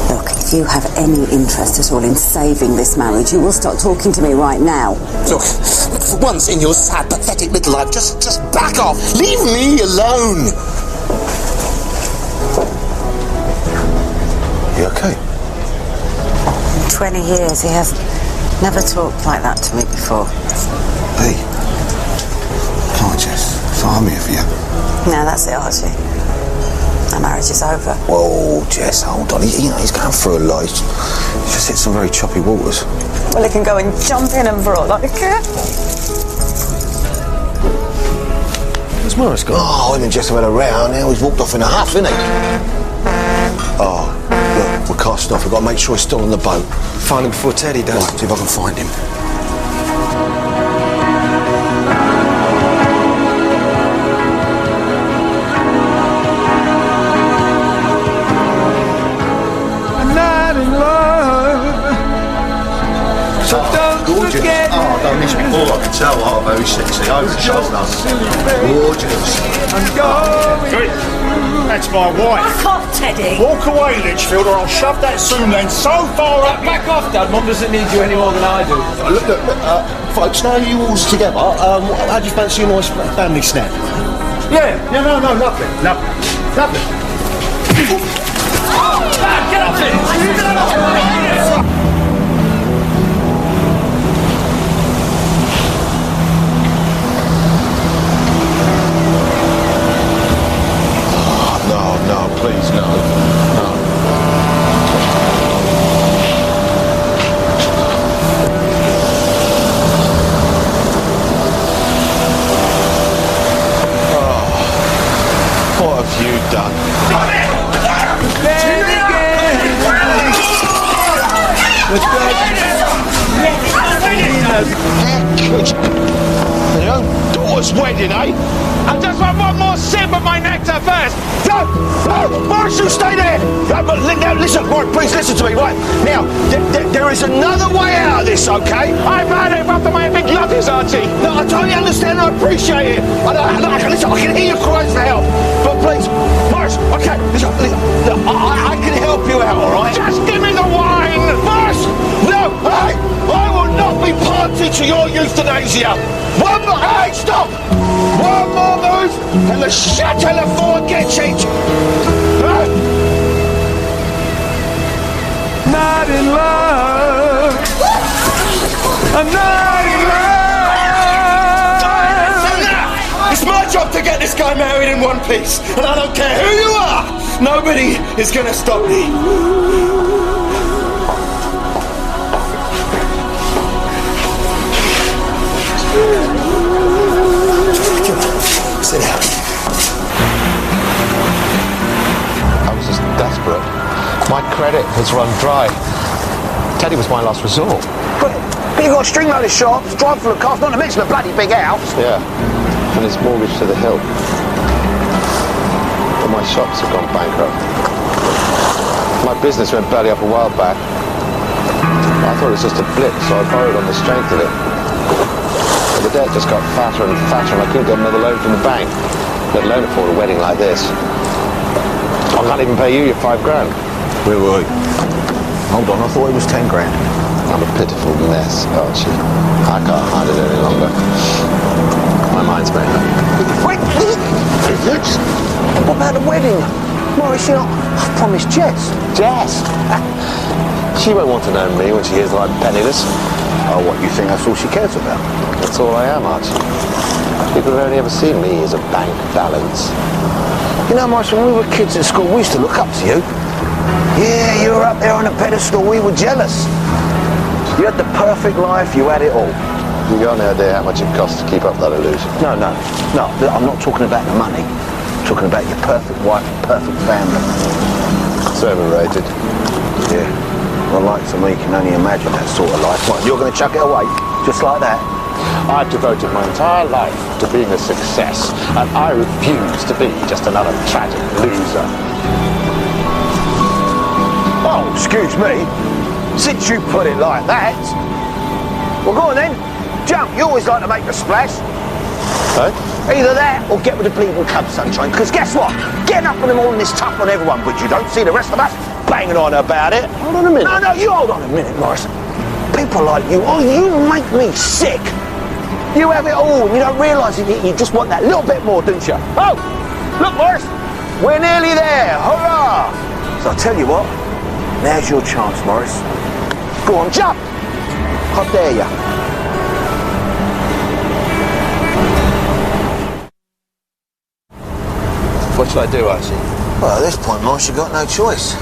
Look, if you have any interest at all in saving this marriage, you will start talking to me right now. Look, for once in your sad, pathetic midlife, just back off. Leave me alone. You okay? 20 years, he has never talked like that to me before. Hey, can't just farm me of you. No, that's it, Archie. Our marriage is over. Whoa, Jess, hold on. He's going through a lot. He's just hit some very choppy waters. Well, he can go and jump in and for all I care. Where's Morris gone? Oh, him and Jess have had a row. Now he's walked off in a huff, isn't he? Oh, look, we're cast off. We've got to make sure he's still on the boat. Find him before Teddy does. Right, see if I can find him. So don't forget. Oh, I've done this before, I can tell. Oh, very sexy. Over the shoulder. Gorgeous. I'm going. That's my wife. Back off, Teddy. Walk away, Litchfield, or I'll shove that zoom lens so far up. Back off, Dad. Mum doesn't need you any more than I do. Look, folks, now you all's together, how do you fancy a nice family snack? Yeah, no, lovely. Lovely. Dad, get off it! No, please, no. Oh, what have you done? Your own daughter's wedding, eh? I just want one more sip of my nectar first. No, Morris, you stay there. Now, listen, Warren, please listen to me, right? Now, there is another way out of this, okay? I've had it after my big love Archie. No, I totally understand and I appreciate it. Listen, I can hear your cries for help. But please, Morris, okay, listen, I can help you out, all right? Just give me the wine. Morris, no, hey, I will not be party to your euthanasia. One more, hey, stop! One more move, and the Chateau Lafort gets it! Not in love. I'm not in love. It's my job to get this guy married in one piece, and I don't care who you are. Nobody is going to stop me. Sit down. pockets run dry. Teddy was my last resort. But you got a string load of shops, drive full of cars, not to mention a bloody big house. Yeah, and it's mortgaged to the hilt. But my shops have gone bankrupt. My business went belly up a while back. I thought it was just a blip, so I borrowed on the strength of it. But the debt just got fatter and fatter, and I couldn't get another loan from the bank, let alone afford a wedding like this. I can't even pay you your £5 grand. Wait. Hold on, I thought it was 10 grand. I'm a pitiful mess, Archie. I can't hide it any longer. My mind's made up. Wait! What about the wedding? Maurice, you know, I promised Jess. Jess? She won't want to know me when she hears that I'm penniless. Oh, what, you think that's all she cares about? That's all I am, Archie. People have only ever seen me as a bank balance. You know, Maurice, when we were kids at school, we used to look up to you. Yeah, you were up there on a pedestal, we were jealous. You had the perfect life, you had it all. You got no idea how much it costs to keep up that illusion? No, I'm not talking about the money. I'm talking about your perfect wife, perfect family. It's overrated. Yeah. Well, like to me, can only imagine that sort of life. What, you're going to chuck it away, just like that? I've devoted my entire life to being a success, and I refuse to be just another tragic loser. Oh, excuse me. Since you put it like that. Well, go on then. Jump. You always like to make a splash. Hey? Either that or get with the bleeding cub, sunshine. Because guess what? Getting up in the morning is tough on everyone, but you don't see the rest of us banging on about it. Hold on a minute. No, you hold on a minute, Maurice. People like you, you make me sick. You have it all, and you don't realise it. You just want that little bit more, don't you? Oh, look, Maurice. We're nearly there. Hurrah! So I'll tell you what. Now's your chance, Maurice. Go on, jump! How dare you? What should I do, Archie? Well, at this point, Maurice, you've got no choice.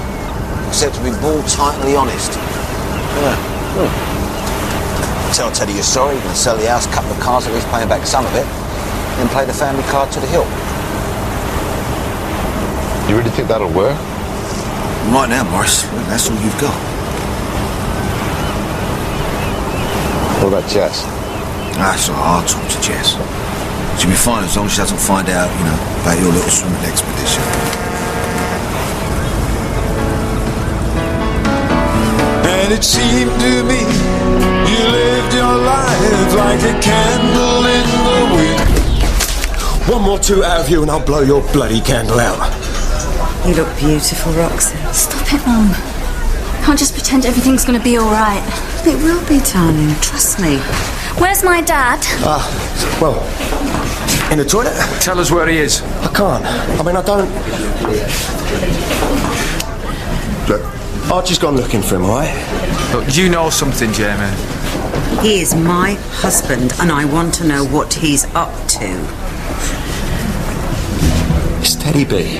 Except to be ball-tightly honest. Yeah. Tell Teddy you're sorry, you're going to sell the house, couple of cars, at least paying back some of it, then play the family card to the hilt. You really think that'll work? Right now, Maurice, that's all you've got. What about Jess? That's all right, I'll talk to Jess. She'll be fine as long as she doesn't find out, about your little swimming expedition. And it seemed to me you lived your life like a candle in the wind. One more toot out of you and I'll blow your bloody candle out. You look beautiful, Roxy. Stop it, Mum. Can't just pretend everything's going to be all right. It will be, darling. Trust me. Where's my dad? Well, in the toilet. Tell us where he is. I can't. I don't... Look, Archie's gone looking for him, all right? Look, you know something, Jamie. He is my husband, and I want to know what he's up to. It's Teddy B.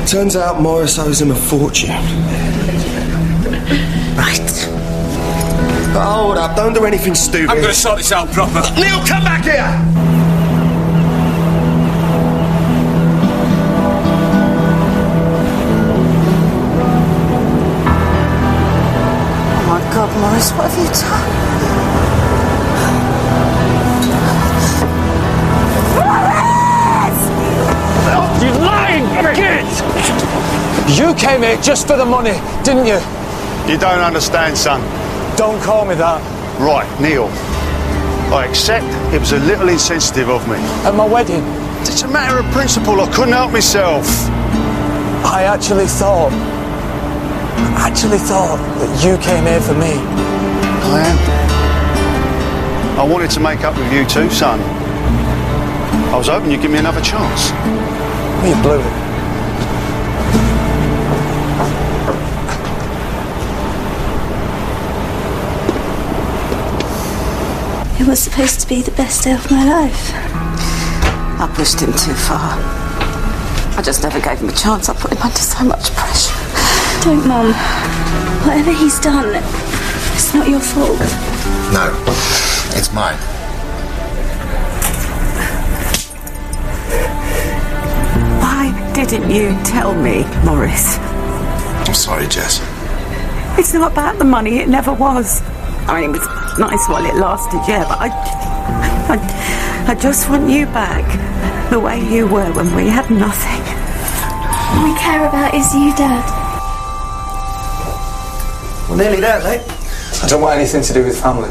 Turns out Maurice owes him a fortune. Right. Hold up, don't do anything stupid. I'm going to sort this out proper. Neil, come back here! Oh my God, Maurice, what have you done? You lying git! You came here just for the money, didn't you? You don't understand, son. Don't call me that. Right, Neil. I accept it was a little insensitive of me. At my wedding? It's a matter of principle. I couldn't help myself. I actually thought that you came here for me. I am. I wanted to make up with you too, son. I was hoping you'd give me another chance. You blew it. It was supposed to be the best day of my life. I pushed him too far. I just never gave him a chance. I put him under so much pressure. Don't, Mum. Whatever he's done, it's not your fault. No, it's mine. Why didn't you tell me, Maurice? I'm sorry, Jess. It's not about the money, it never was. I mean, it was nice while it lasted, yeah, but I just want you back the way you were when we had nothing. All we care about is you, Dad. Well, nearly there, mate. I don't want anything to do with family.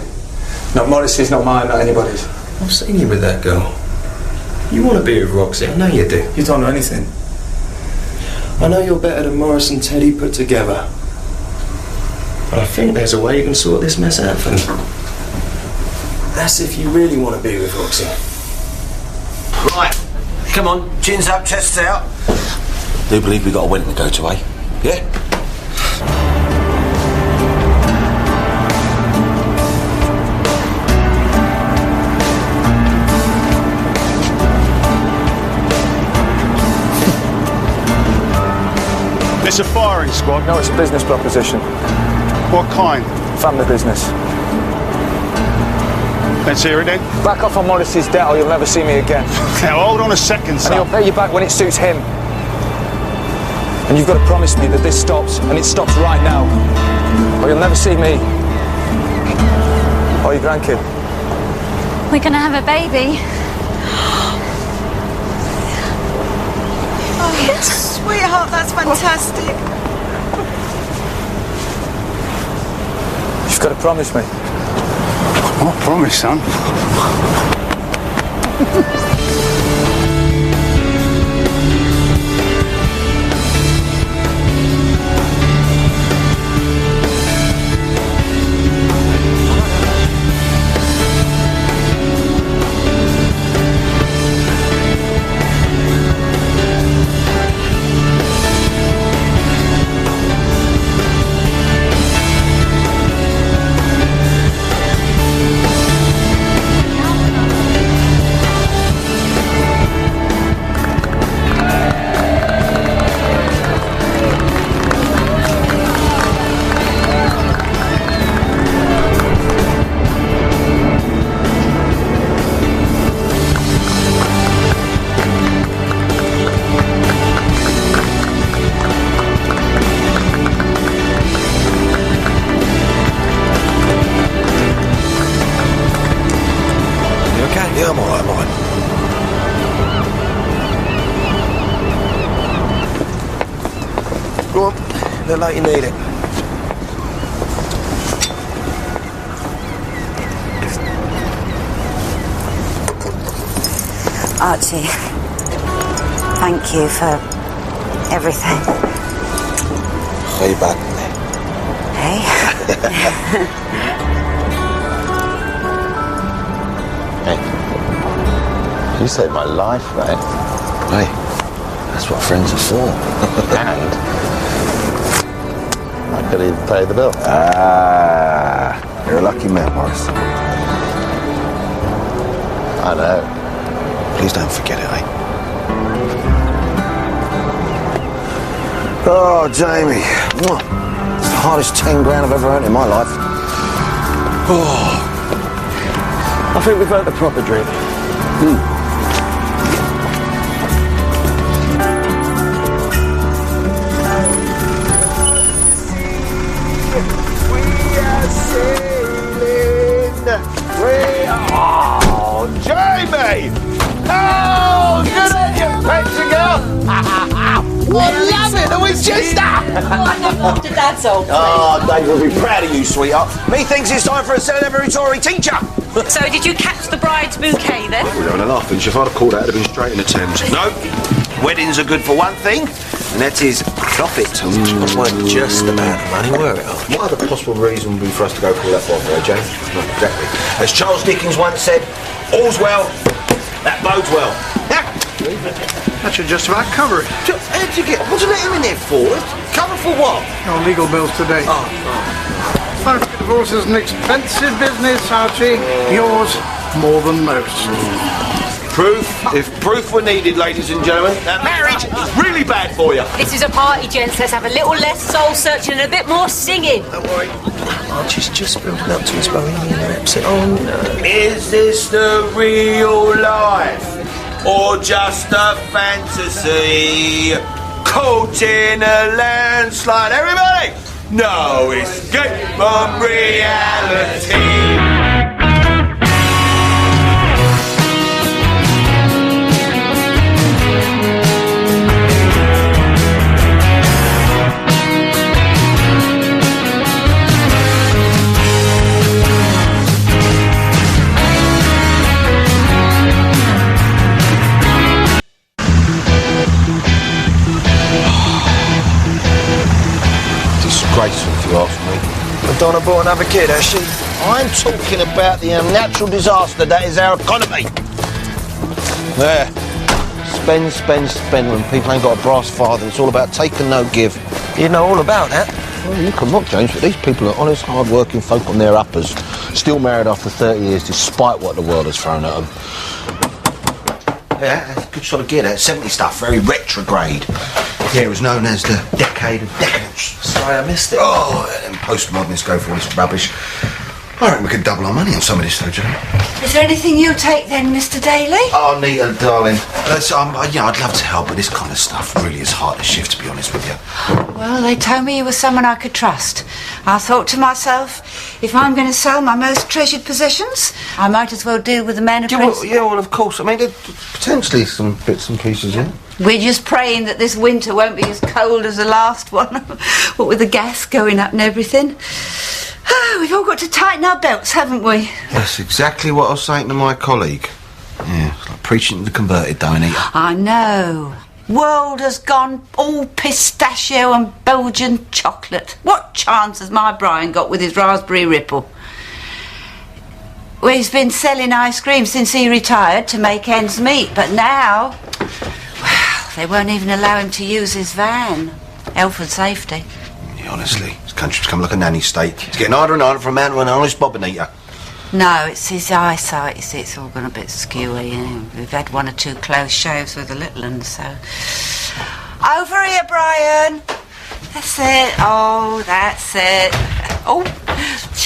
Not Morrissey's, not mine, not anybody's. I've seen you with that girl. You want to be with Roxy, I know you do. You don't know anything. I know you're better than Morris and Teddy put together. But I think there's a way you can sort this mess out for me. That's if you really want to be with Roxy. Right, come on, chins up, chests out. Do believe we got a wedding to go to, eh? Yeah? It's a firing squad. No, it's a business proposition. What kind? Family business. Let's hear it then. Back off on Morrissey's debt or you'll never see me again. Now hold on a second, son. And he'll pay you back when it suits him. And you've got to promise me that this stops, and it stops right now. Or you'll never see me. Or your grandkid. We're gonna have a baby. Oh, sweetheart, that's fantastic. You've got to promise me. What promise, son? Yeah, I'm alright, I'm alright. Go on, look like you need it. Archie, thank you for everything. Way back, Hey? Hey, you saved my life, mate. Hey, that's what friends are for. And I could even pay the bill. Ah, you're a lucky man, Morris. I know. Please don't forget it, eh? Oh, Jamie. Mwah. It's the hardest 10 grand I've ever earned in my life. Oh. I think we've earned the proper drink. Oh, Jamie! Oh, good on you, Patsy girl! I love it! It was just that! After Dad's old place. Oh, Dave will be proud of you, sweetheart. Methinks it's time for a celebratory teacher. So, did you catch the bride's bouquet then? We're having a laugh, and if I'd have called out, it'd have been straight in the Thames. No, weddings are good for one thing, and that is profit. It weren't just about money, were it? What other possible reason would be for us to go call that bar for her, Jane? No, exactly. As Charles Dickens once said, all's well, that bodes well. That should just about cover it. How'd you get? What did you let him in there for? Cover for what? Your legal bills today. Phone divorce is an expensive business, Archie. Yours more than most. Proof, if proof were needed, ladies and gentlemen, that marriage is really bad for you. This is a party, gents. Let's have a little less soul searching and a bit more singing. Don't worry. Archie's just building up to his Bohemian Rhapsody. Oh no. Is this the real life? Or just a fantasy? Caught in a landslide. Everybody, No escape from reality. Disgraceful, if you ask me. Madonna bought another kid, has she? I'm talking about the natural disaster that is our economy. There. Spend when people ain't got a brass farthing. It's all about take and no give. You know all about that. Well, you can mock, James, but these people are honest, hard-working folk on their uppers, still married after 30 years despite what the world has thrown at them. Yeah, that's good sort of gear, that 70s stuff, very retrograde. Yeah, it was known as the decade of decadence. Sorry, I missed it. Oh, and postmodernists go for all this rubbish. I reckon we could double our money on some of this, though, Jane. Is there anything you'll take then, Mr. Daly? Oh, Nita, darling. Yeah, I'd love to help, but this kind of stuff really is hard to shift, to be honest with you. Well, they told me you were someone I could trust. I thought to myself, if I'm going to sell my most treasured possessions, I might as well deal with the man of principle. Yeah, well, of course. I mean, there's potentially some bits and pieces, yeah? We're just praying that this winter won't be as cold as the last one. What with the gas going up and everything. We've all got to tighten our belts, haven't we? That's exactly what I was saying to my colleague. Yeah, it's like preaching to the converted, don't it? I know. World has gone all pistachio and Belgian chocolate. What chance has my Brian got with his raspberry ripple? Well, he's been selling ice cream since he retired to make ends meet, but now, well, they won't even allow him to use his van. Health and safety. Yeah, honestly, this country's become like a nanny state. It's getting harder and harder for a man to an honest bobbin eater. No, it's his eyesight, you see, it's all gone a bit skewy. We've had one or two close shaves with the little ones, so... Over here, Brian! That's it. Oh, that's it. Oh,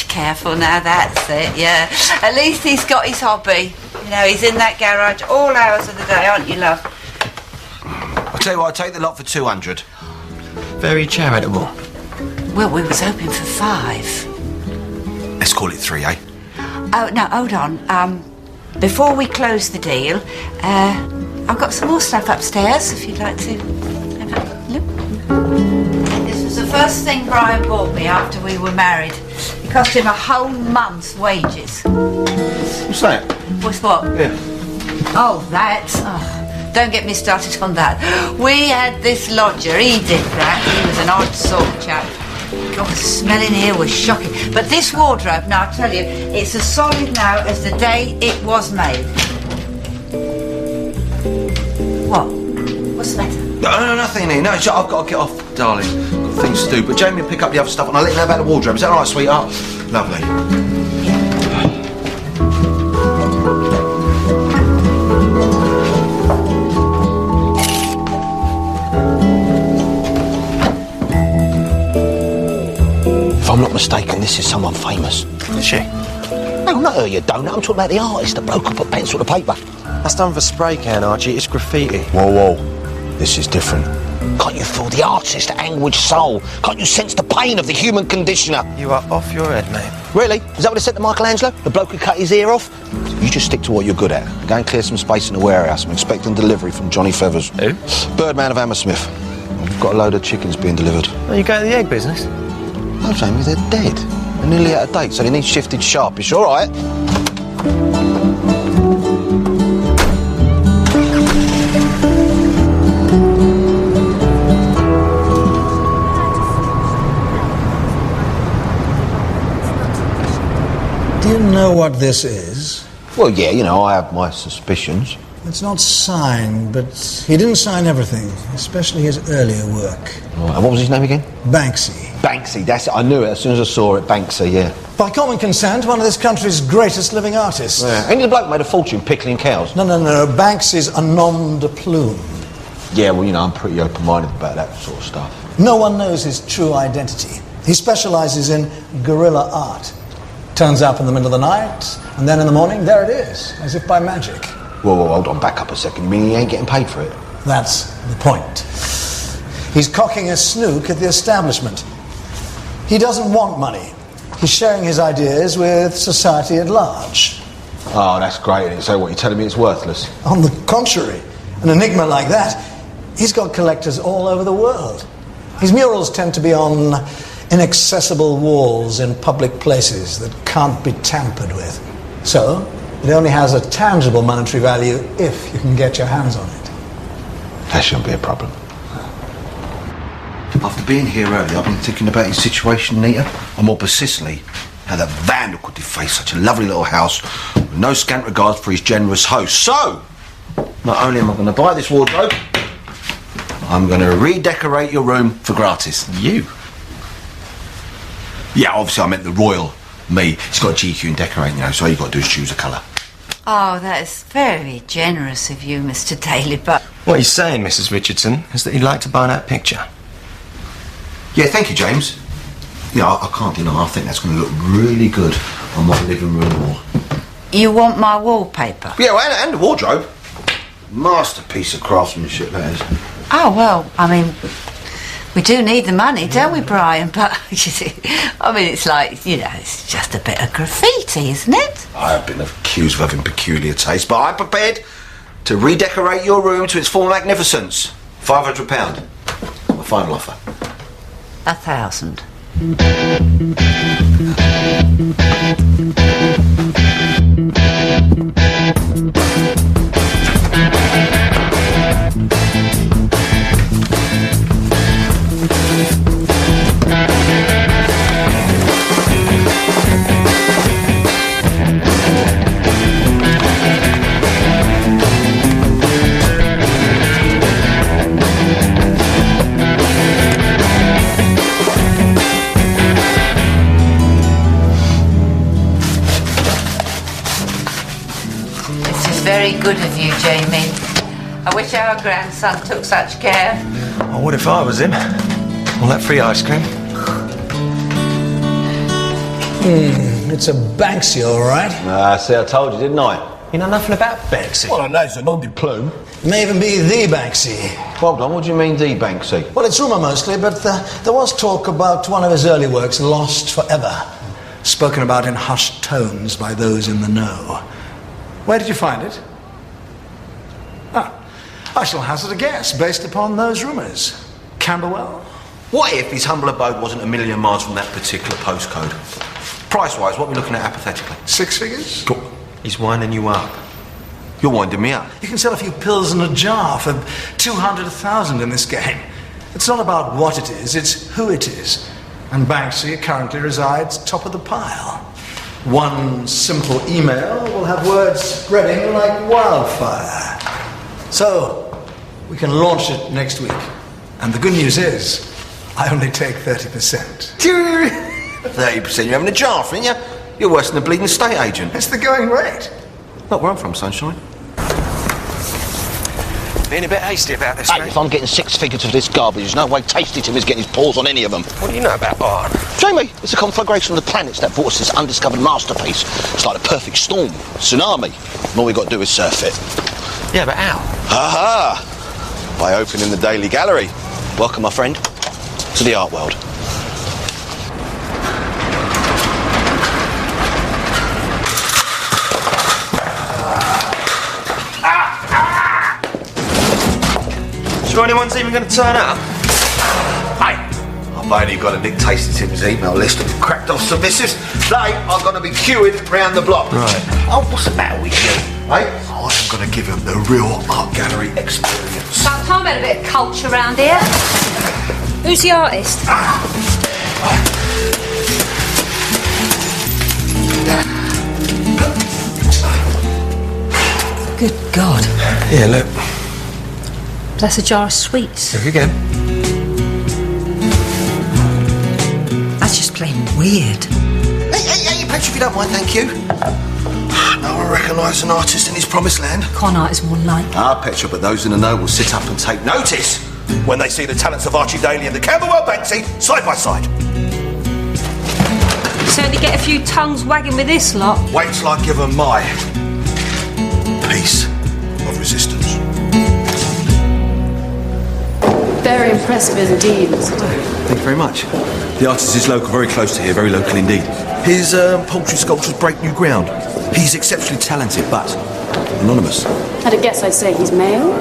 careful now, that's it, yeah. At least he's got his hobby. You know, he's in that garage all hours of the day, aren't you, love? I'll tell you what, I'll take the lot for 200. Very charitable. Well, we was hoping for 5. Let's call it 3, eh? Oh, no, hold on. Before we close the deal, I've got some more stuff upstairs, if you'd like to have a look. This was the first thing Brian bought me after we were married. It cost him a whole month's wages. What's that? What's what? Yeah. Oh, that. Oh, don't get me started on that. We had this lodger, he did that. He was an odd sort of chap. God, the smell in here was shocking. But this wardrobe, now I tell you, it's as solid now as the day it was made. What? What's the matter? No, nothing here. No, I've got to get off, darling. Got things to do. But Jamie will pick up the other stuff and I'll let you know about the wardrobe. Is that all right, sweetheart? Lovely. If I'm not mistaken, this is someone famous. Is she? No, not her, you don't. I'm talking about the artist, the bloke who put pencil to paper. That's done for spray can, Archie. It's graffiti. Whoa. This is different. Can't you feel the artist's anguished soul? Can't you sense the pain of the human conditioner? You are off your head, mate. Really? Is that what they said to Michelangelo? The bloke who cut his ear off? You just stick to what you're good at. Go and clear some space in the warehouse. I'm expecting delivery from Johnny Feathers. Who? Birdman of Hammersmith. We've got a load of chickens being delivered. Are you going to the egg business? No, Jamie, they're dead. They're nearly out of date, so they need shifted sharpish. All right? Do you know what this is? Well, yeah, you know, I have my suspicions. It's not signed, but he didn't sign everything, especially his earlier work. Right, and what was his name again? Banksy. Banksy, that's it. I knew it as soon as I saw it. Banksy, yeah. By common consent, one of this country's greatest living artists. Yeah. Ain't the bloke made a fortune pickling cows? No. Banksy's a nom de plume. Yeah, well, you know, I'm pretty open-minded about that sort of stuff. No one knows his true identity. He specialises in guerrilla art. Turns up in the middle of the night, and then in the morning, there it is, as if by magic. Whoa, hold on, back up a second. You mean he ain't getting paid for it? That's the point. He's cocking a snook at the establishment. He doesn't want money. He's sharing his ideas with society at large. Oh, that's great, isn't it? So what, you're telling me it's worthless? On the contrary, an enigma like that, he's got collectors all over the world. His murals tend to be on inaccessible walls in public places that can't be tampered with. So, it only has a tangible monetary value if you can get your hands on it. That shouldn't be a problem. After being here earlier, I've been thinking about his situation, Nita, and more persistently, how that vandal could deface such a lovely little house with no scant regard for his generous host. So, not only am I going to buy this wardrobe, I'm going to redecorate your room for gratis. You? Yeah, obviously I meant the royal me. It's got GQ in decorating, you know, so all you've got to do is choose a colour. Oh, that is very generous of you, Mr. Daly, but... What he's saying, Mrs. Richardson, is that he'd like to buy that picture. Yeah, thank you, James. Yeah, I can't deny, I think that's going to look really good on my living room wall. You want my wallpaper? Yeah, well, and the wardrobe. Masterpiece of craftsmanship, that is. Oh, well, I mean, we do need the money, don't we, Brian? But, you see, I mean, it's like, you know, it's just a bit of graffiti, isn't it? I have been accused of having peculiar taste, but I'm prepared to redecorate your room to its full magnificence. £500. My final offer. 1,000. Very good of you, Jamie. I wish our grandson took such care. Oh, what if I was him? All that free ice cream. It's a Banksy, all right. See, I told you, didn't I? You know nothing about Banksy. Well, I know it's a non-diplôme. It may even be the Banksy. Well done, what do you mean, the Banksy? Well, it's rumour mostly, but there was talk about one of his early works lost forever. Spoken about in hushed tones by those in the know. Where did you find it? I shall hazard a guess based upon those rumours. Camberwell? What if his humble abode wasn't a million miles from that particular postcode? Price-wise, what are we looking at hypothetically? 6 figures? Cool. He's winding you up. You're winding me up. You can sell a few pills in a jar for 200,000 in this game. It's not about what it is, it's who it is. And Banksy currently resides top of the pile. One simple email will have words spreading like wildfire. So, we can launch it next week. And the good news is, I only take 30%. 30%? You're having a jar, aren't you? You're worse than a bleeding estate agent. It's the going rate. Not where I'm from, sunshine. Being a bit hasty about this, Hey, mate. if I'm getting 6 figures for this garbage, there's no way Tasty Tim is getting his paws on any of them. What do you know about art? Jamie, it's a conflagration of the planets that brought us this undiscovered masterpiece. It's like a perfect storm, tsunami. And all we got to do is surf it. Yeah, but how? Ha-ha! By opening the Daily Gallery. Welcome, my friend, to the art world. Sure anyone's even going to turn up? Hey, I've only got to nick Tasty Tim's email list of cracked off submissives. They are going to be queuing round the block. Right. Oh, what's the matter with you? Hey, I am going to give them the real art gallery experience. About time we had a bit of culture around here. Who's the artist? Good God. Yeah, look. That's a jar of sweets. Look again. That's just plain weird. Hey, Petra, if you don't mind, thank you. No one recognises an artist in his promised land. Con art is more like. Ah, Petra, but those in the know will sit up and take notice when they see the talents of Archie Daly and the Camberwell Banksy side by side. Certainly get a few tongues wagging with this lot. Wait till I give them my piece of resistance. Very impressive indeed, Mr. Daly. Thank you very much. The artist is local, very close to here, very local indeed. His poultry sculptures break new ground. He's exceptionally talented, but anonymous. Had a guess, I'd say he's male.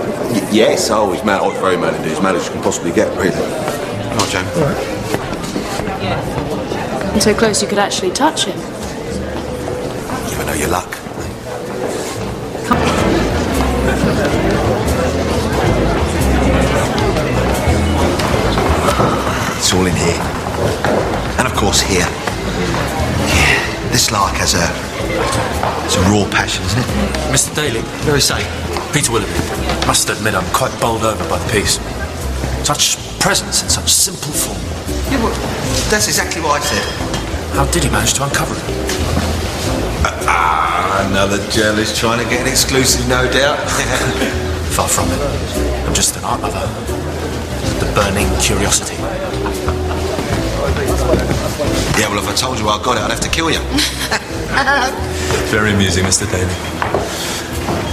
Yes, oh, he's male. Oh, very male indeed. As male as you can possibly get, really. Oh, Jane. All right. And so close you could actually touch him. You never know your luck. It's all in here. And of course here. Yeah, this lark has it's a raw passion, isn't it? Mr. Daly? Very say. Peter Willoughby. Must admit I'm quite bowled over by the piece. Such presence in such simple form. Yeah, well, that's exactly what I said. How did he manage to uncover it? Another journalist trying to get an exclusive, no doubt. Far from it. I'm just an art lover. The burning curiosity. Yeah, well, if I told you I got it, I'd have to kill you. Very amusing, Mr. Daly.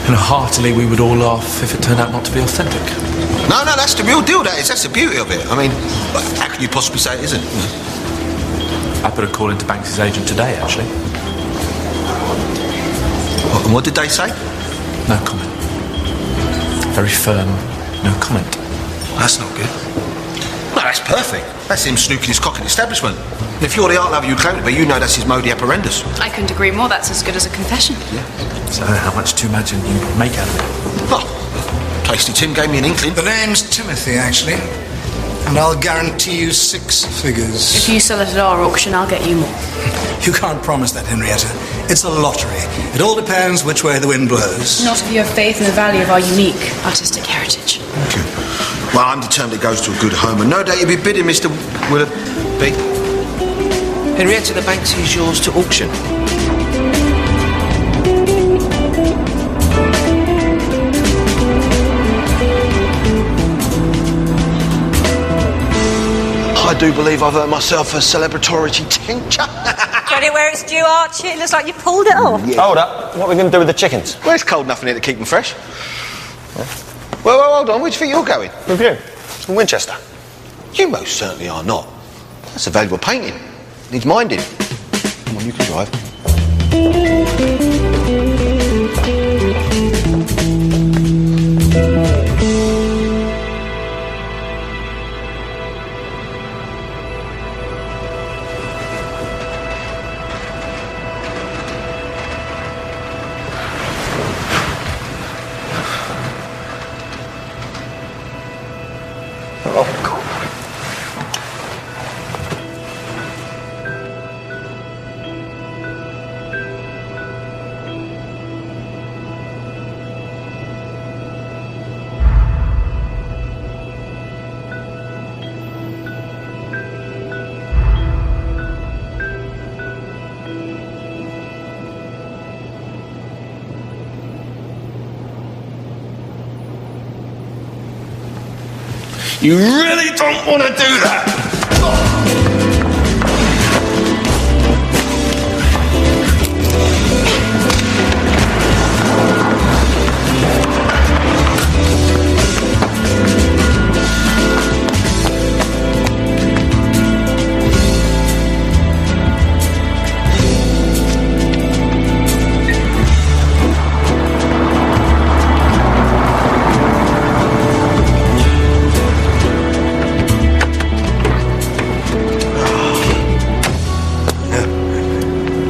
And heartily we would all laugh if it turned out not to be authentic. No, that's the real deal, that is. That's the beauty of it. I mean, how can you possibly say it isn't? I put a call into Banks' agent today, actually. And what did they say? No comment. Very firm, no comment. That's not good. No, that's perfect. That's him snooking his cock in establishment. And if you're the art lover you claim to be, you know that's his modi operandus. I couldn't agree more. That's as good as a confession. Yeah. So how much to imagine you make out of it? Oh, Tasty Tim gave me an inkling. The name's Timothy, actually. And I'll guarantee you 6 figures. If you sell it at our auction, I'll get you more. You can't promise that, Henrietta. It's a lottery. It all depends which way the wind blows. Not if you have faith in the value of our unique artistic heritage. Thank you. Well, I'm determined it goes to a good home, and no doubt you'll be bidding, Mr. Willoughby. Henrietta, the Banks is yours to auction. I do believe I've earned myself a celebratory tincture. Credit where it's due, Archie. It looks like you pulled it off. Yeah. Hold up. What are we going to do with the chickens? Well, it's cold enough in here to keep them fresh. Well, hold on. Where do you think you're going? Review. It's from Winchester. You most certainly are not. That's a valuable painting. Needs minding. Come on, you can drive. You really don't want to do that!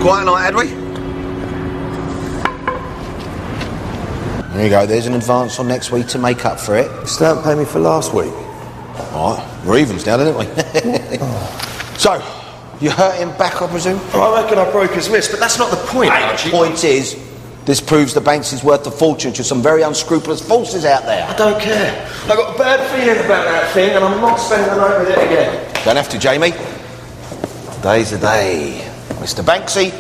Quiet night, had we? There you go, there's an advance on next week to make up for it. Still haven't paid me for last week. All right, we're evens now, didn't we? So, you hurt him back, I presume? Oh, I reckon I broke his wrist, but that's not the point, Archie. The point is, this proves the Banks is worth a fortune to some very unscrupulous forces out there. I don't care. I've got a bad feeling about that thing, and I'm not spending the night with it again. Don't have to, Jamie. Today's the day. Mr. Banksy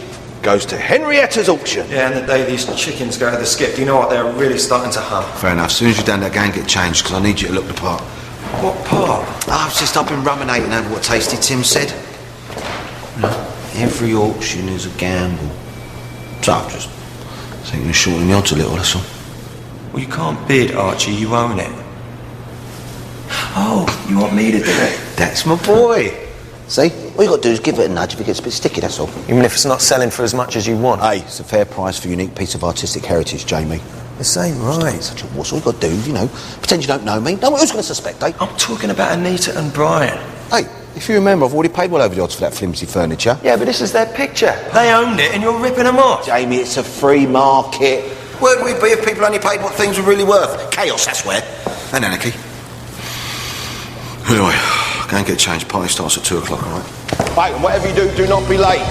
goes to Henrietta's auction. Yeah, and the day these chickens go to the skip, do you know what? They're really starting to hum. Fair enough. As soon as you're done that, go and get changed, because I need you to look the part. What part? I've been ruminating over what Tasty Tim said. You know, every auction is a gamble. So I'm just thinking of shortening the odds a little, that's all. Well, you can't bid, Archie. You own it. Oh, you want me to do it? That's my boy. See? All you got to do is give it a nudge if it gets a bit sticky, that's all. Even if it's not selling for as much as you want? Hey, it's a fair price for a unique piece of artistic heritage, Jamie. This ain't right. Such a wuss. All you got to do, you know, pretend you don't know me. No one who's going to suspect, eh? I'm talking about Anita and Brian. Hey, if you remember, I've already paid well over the odds for that flimsy furniture. Yeah, but this is their picture. They owned it and you're ripping them off. Jamie, it's a free market. Where'd we be if people only paid what things were really worth? Chaos, that's where. And anarchy. Anyway, go and get changed. Party starts at 2 o'clock, all right? Right, and whatever you do, do not be late.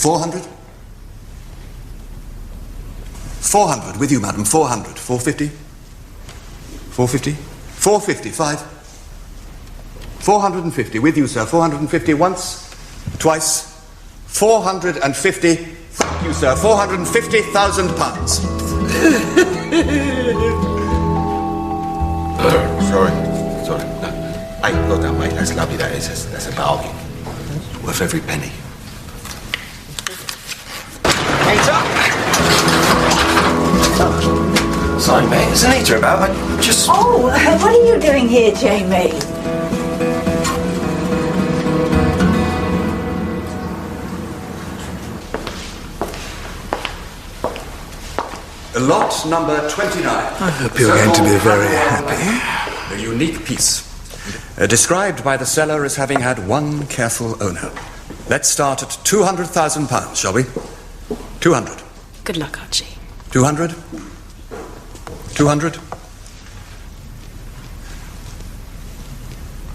$400? 400, with you, madam. 400. 450? 450? 455. 450, with you, sir. 450 once, twice, 450. Thank you, sir. £450,000. Sorry. No. Hey, look down, mate. That's lovely, that is. That's a bargain. Worth every penny. Sorry, mate. Is Anita about? I just... Oh, what are you doing here, Jamie? Lot number 29. I hope you're going to be very happy. A unique piece. Described by the seller as having had one careful owner. Let's start at £200,000, shall we? 200. Good luck, Archie. 200? 200?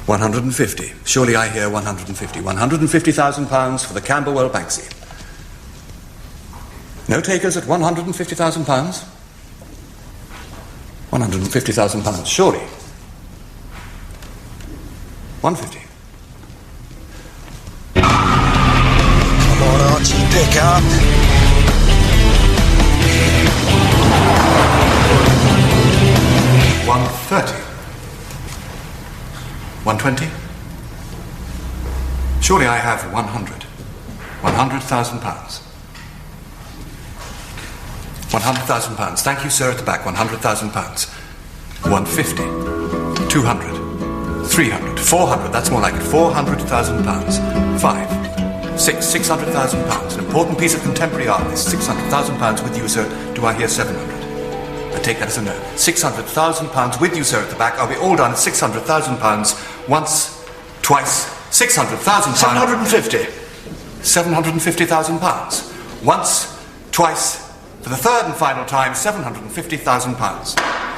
150. Surely I hear 150. £150,000 for the Camberwell Banksy. No takers at £150,000? £150,000, surely. 150. Come on, Archie, pick up. 130. 120. Surely I have 100. £100,000. £100,000. Thank you, sir, at the back. £100,000. 150. 200. 300. 400. That's more like it. £400,000. 5. 6. £600,000. An important piece of contemporary art. This £600,000 with you, sir. Do I hear 700? I take that as a no. £600,000 with you, sir, at the back. Are we all done? £600,000. Once, twice. £600,000. 750. £750,000. Once, twice. For the third and final time, £750,000.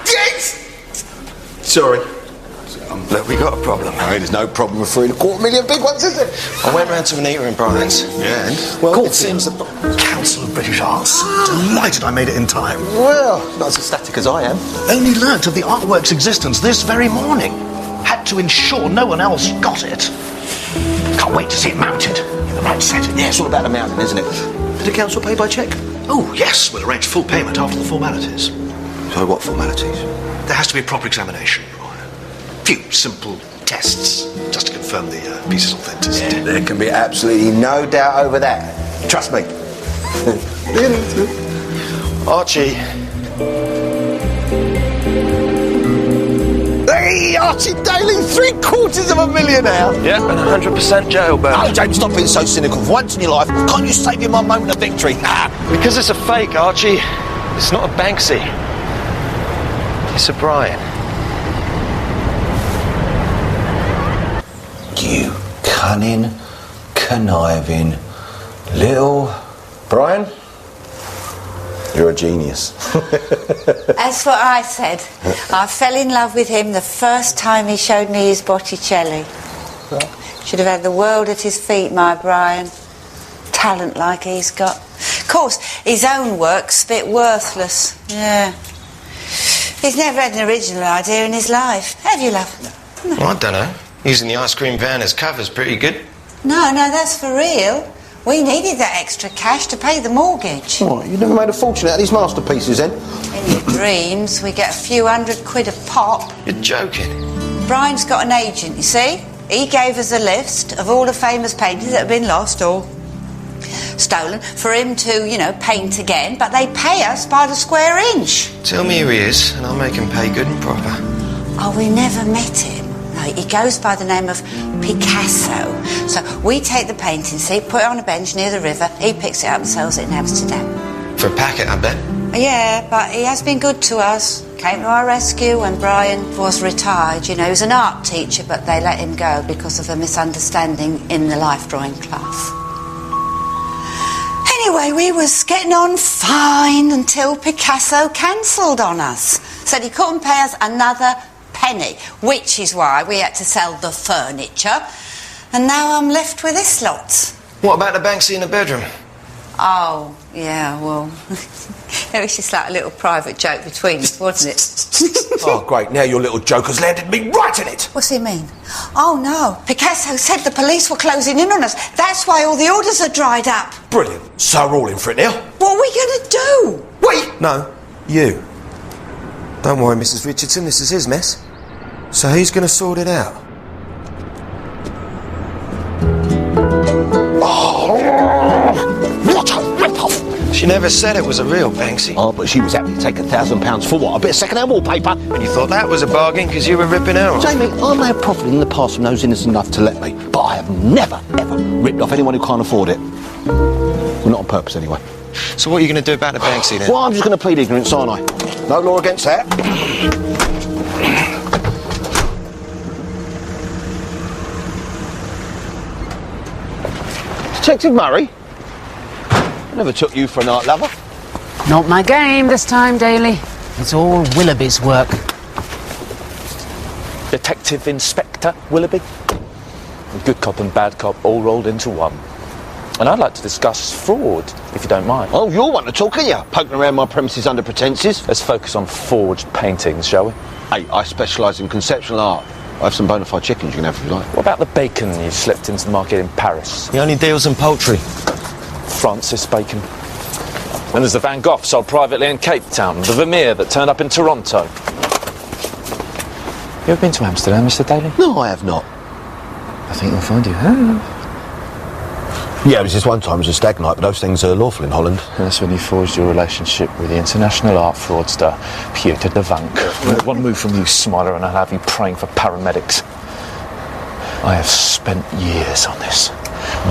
Yes! Sorry. Look, we got a problem. No, there's no problem with $750,000 big ones, is there? I went round to Anita and Brian's. Yeah, and? Well, it seems that the Council of British Arts delighted I made it in time. Well, not as ecstatic as I am. Only learnt of the artwork's existence this very morning. Had to ensure no one else got it. Can't wait to see it mounted in the right setting. Yeah, it's all about the mountain, isn't it? Did the council pay by cheque? Oh, yes, we'll arrange full payment after the formalities. So what formalities? There has to be a proper examination. A few simple tests, just to confirm the piece's authenticity. Yeah, there can be absolutely no doubt over that. Trust me. Archie. There Hey, Archie Daly, 750,000 millionaire. Yeah, and 100% jailbird. Oh, James, stop being so cynical. For once in your life, can't you savour my moment of victory? Because it's a fake, Archie. It's not a Banksy. It's a Brian. You cunning, conniving, little... Brian? You're a genius. That's what I said. I fell in love with him the first time he showed me his Botticelli. Should have had the world at his feet, my Brian. Talent like he's got. Of course, his own work's a bit worthless. Yeah. He's never had an original idea in his life. Have you, love? Well, I don't know. Using the ice cream van as cover's pretty good. No, that's for real. We needed that extra cash to pay the mortgage. What, you never made a fortune out of these masterpieces, then? In your dreams, we get a few £100 a pop. You're joking. Brian's got an agent, you see? He gave us a list of all the famous paintings that have been lost or stolen for him to, paint again, but they pay us by the square inch. Tell me who he is, and I'll make him pay good and proper. Oh, we never met him. No, he goes by the name of Picasso. So we take the painting, see, put it on a bench near the river, he picks it up and sells it in Amsterdam. For a packet, I bet. Yeah, but he has been good to us. Came to our rescue when Brian was retired. He was an art teacher, but they let him go because of a misunderstanding in the life drawing class. Anyway, we was getting on fine until Picasso cancelled on us. Said he couldn't pay us another penny, which is why we had to sell the furniture. And now I'm left with this lot. What about the Banksy in the bedroom? Oh, yeah, well, it was just like a little private joke between us, wasn't it? Oh, great, now your little joker's landed me right in it. What's he mean? Oh, no, Picasso said the police were closing in on us. That's why all the orders are dried up. Brilliant. So we're all in for it now. What are we going to do? Wait! No, you. Don't worry, Mrs. Richardson, this is his mess. So who's going to sort it out? What a rip-off! She never said it was a real Banksy. Oh, but she was happy to take £1,000 for what? A bit of second-hand wallpaper? And you thought that was a bargain because you were ripping her off? Jamie, I may have profited in the past from those innocent enough to let me, but I have never, ever ripped off anyone who can't afford it. Well, not on purpose, anyway. So what are you going to do about the Banksy, then? Well, I'm just going to plead ignorance, aren't I? No law against that. Detective Murray? I never took you for an art lover. Not my game this time, Daly. It's all Willoughby's work. Detective Inspector Willoughby. Good cop and bad cop all rolled into one. And I'd like to discuss fraud, if you don't mind. Oh, you're one to talk, are you? Poking around my premises under pretences. Let's focus on forged paintings, shall we? Hey, I specialise in conceptual art. I have some bona fide chickens you can have if you like. What about the bacon you slipped into the market in Paris? He only deals in poultry. Francis Bacon. And there's the Van Gogh sold privately in Cape Town. The Vermeer that turned up in Toronto. You ever been to Amsterdam, Mr. Daly? No, I have not. I think you'll find you have. Yeah, it was just one time, it was a stag night, but those things are lawful in Holland. And that's when you forged your relationship with the international art fraudster, Pieter de Vank. One move from you, Smiler, and I'll have you praying for paramedics. I have spent years on this.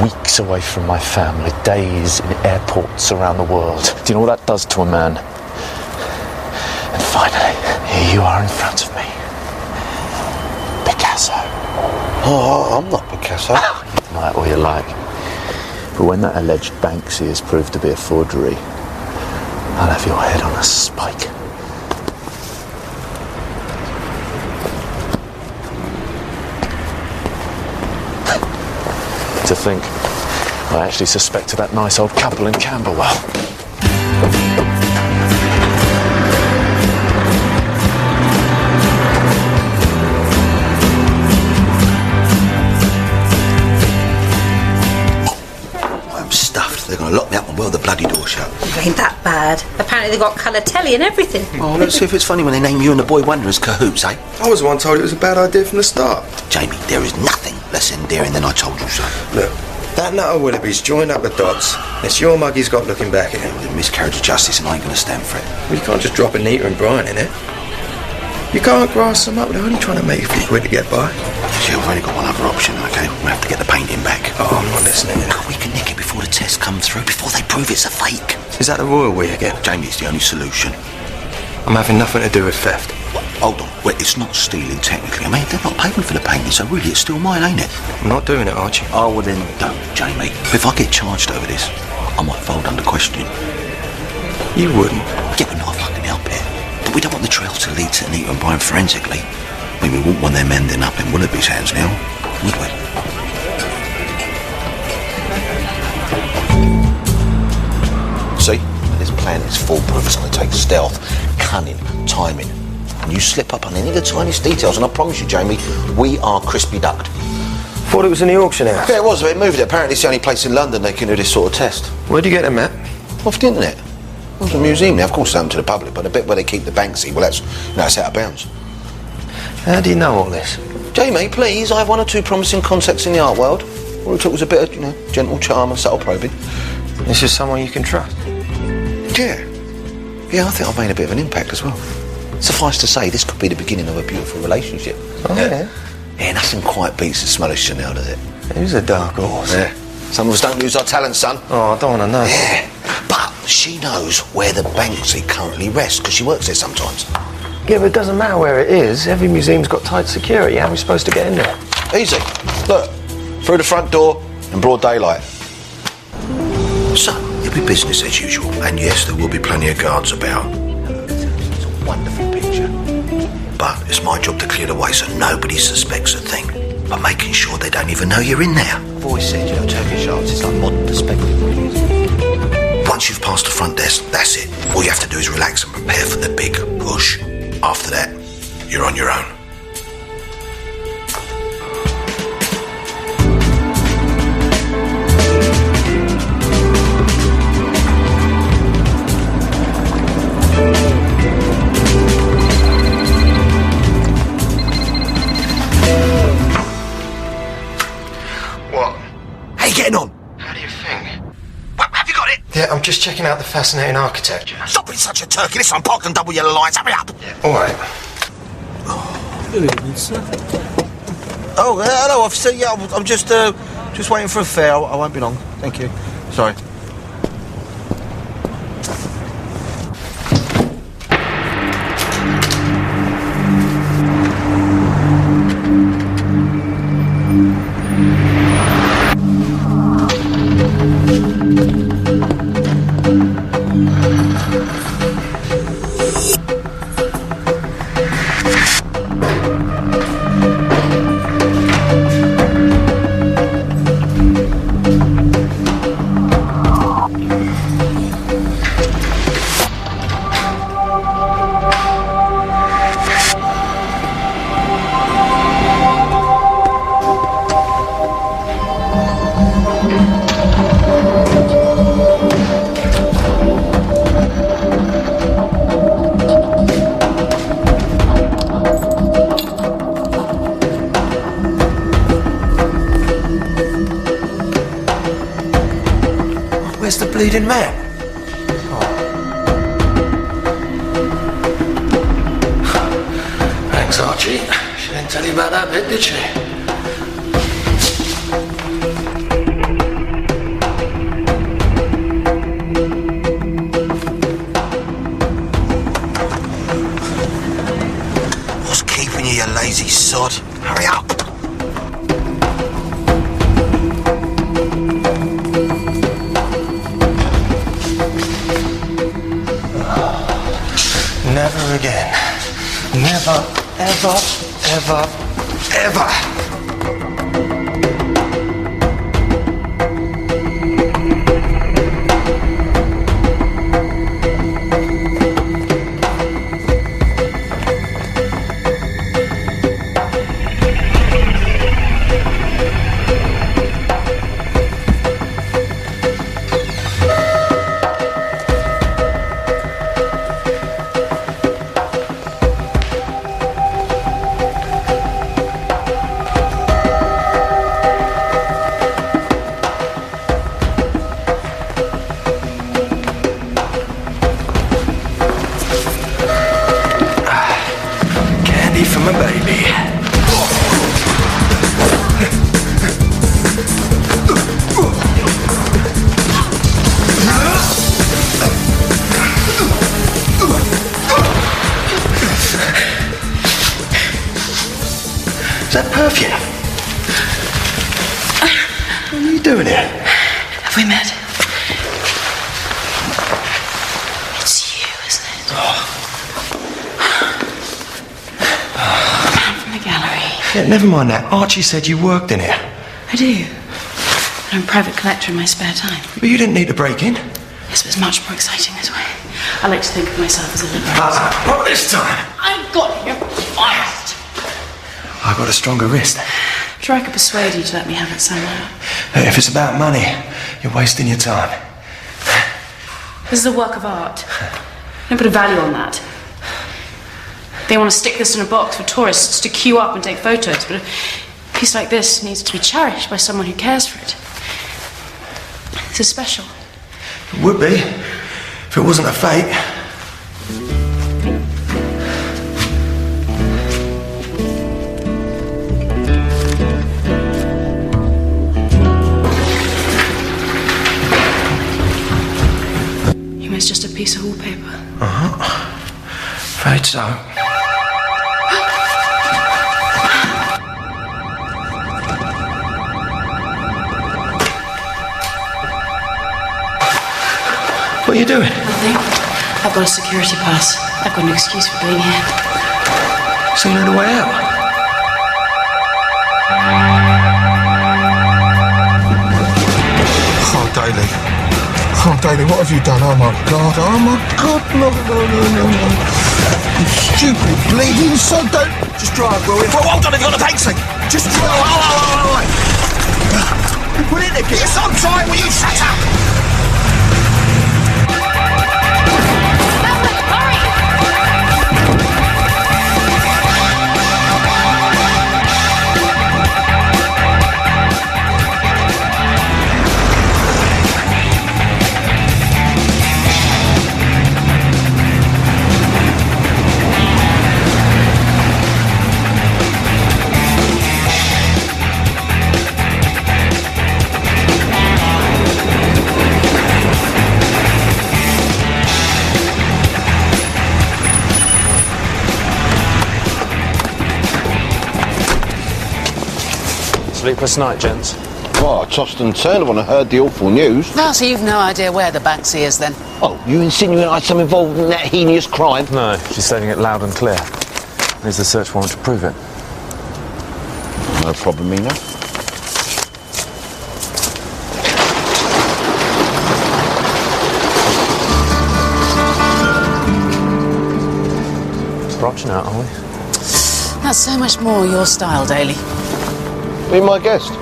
Weeks away from my family, days in airports around the world. Do you know what that does to a man? And finally, here you are in front of me. Picasso. Oh, I'm not Picasso. You might or you like. But when that alleged Banksy is proved to be a forgery, I'll have your head on a spike. To think, I actually suspected that nice old couple in Camberwell. They're going to lock me up and weld the bloody door shut. It ain't that bad. Apparently they've got colour telly and everything. Oh, let's see if it's funny when they name you and the boy wonder as cahoots, eh? I was the one told it was a bad idea from the start. Jamie, there is nothing less endearing than I told you so. Look, that nut of Willoughby's joined up the dots. It's your mug he's got looking back at him. With a miscarriage of justice, and I ain't going to stand for it. Well, you can't just drop Anita and Brian in it. You can't grass them up. They're only trying to make a few quid to get by. See, I've only got one other option, okay? We'll have to get the painting back. Oh, I'm not listening. We can nick it before the tests come through, before they prove it's a fake. Is that the royal we again? Jamie, it's the only solution. I'm having nothing to do with theft. Well, hold on. Well, it's not stealing, technically. I mean, they're not paying for the painting, so really it's still mine, ain't it? I'm not doing it, Archie. Oh, well then, don't, Jamie. If I get charged over this, I might fold under questioning. You wouldn't. Yeah, but no, I fucking help it. But we don't want the trail to lead to Anita and Brian forensically. I mean, we wouldn't want them ending up in Willoughby's hands now, would we? See? This plan is foolproof. It's going to take stealth, cunning, timing. And you slip up on any of the tiniest details, and I promise you, Jamie, we are crispy ducked. Thought it was in the auction house. Yeah, it was. They moved it. Apparently it's the only place in London they can do this sort of test. Where'd you get them at? Off the internet. It was a museum now. Of course, it's open to the public, but the bit where they keep the Banksy, well, that's out of bounds. How do you know all this? Jamie, please, I have one or two promising contacts in the art world. All it took was a bit of, gentle charm and subtle probing. This is someone you can trust? Yeah. Yeah, I think I've made a bit of an impact as well. Suffice to say, this could be the beginning of a beautiful relationship. Oh, yeah? Yeah, nothing quite beats the smell of Chanel, does it? Who's a dark horse? Yeah. Some of us don't lose our talent, son. Oh, I don't want to know. Yeah. But she knows where the Banksy currently rests, because she works there sometimes. Yeah, but it doesn't matter where it is. Every museum's got tight security. How are we supposed to get in there? Easy. Look, through the front door in broad daylight. So, it'll be business as usual. And yes, there will be plenty of guards about. It's a wonderful picture. But it's my job to clear the way so nobody suspects a thing. By making sure they don't even know you're in there. I've always said, Turkish arts is like modern perspective. Once you've passed the front desk, that's it. All you have to do is relax and prepare for the big push. After that, you're on your own. What? How you getting on? How do you think? Well, have you got it? Yeah, I'm just checking out the fascinating architecture. Stop being such a turkey. Listen, I'm parked on double yellow lines. Hurry up. Yeah, all right. Good evening, sir. Oh, hello, officer. Yeah, I'm just waiting for a fare. I won't be long. Thank you. Sorry. Where's the bleeding map? Thanks, Archie. She didn't tell you about that bit, did she? What's keeping you, you lazy sod? Hurry up. Never again. Never, ever, ever, ever. that perfume? What are you doing here? Have we met? It's you, isn't it? From the gallery. Yeah, never mind that. Archie said you worked in here. I do. I'm a private collector in my spare time. But you didn't need to break in. This was much more exciting this way. I like to think of myself as a liberator. Not this time. I got you fast. I got a stronger wrist. I'm sure I could persuade you to let me have it somehow. If it's about money, you're wasting your time. This is a work of art. Don't put a value on that. They want to stick this in a box for tourists to queue up and take photos, but a piece like this needs to be cherished by someone who cares for it. This is special. It would be, if it wasn't a fake. You mean it's just a piece of wallpaper? Uh-huh. Afraid so. What are you doing? Nothing. I've got a security pass. I've got an excuse for being here. So you know the way out? Oh, Daly. Oh, Daly, what have you done? Oh, my God. Oh, my God. No. You stupid bleeding son. Don't... Just drive, will you? Well, hold on, have you got a taxi? Just drive. Oh. Put it in there. Get some time. Will you shut up? Sleepless night, gents. Well, I tossed and turned when I heard the awful news. Now, so you've no idea where the Banksy is, then? Oh, you insinuate I had some involvement in that heinous crime? No, she's stating it loud and clear. There's the search warrant to prove it. No problem, Mina. Branching out, are we? That's so much more your style, Daly. Be my guest.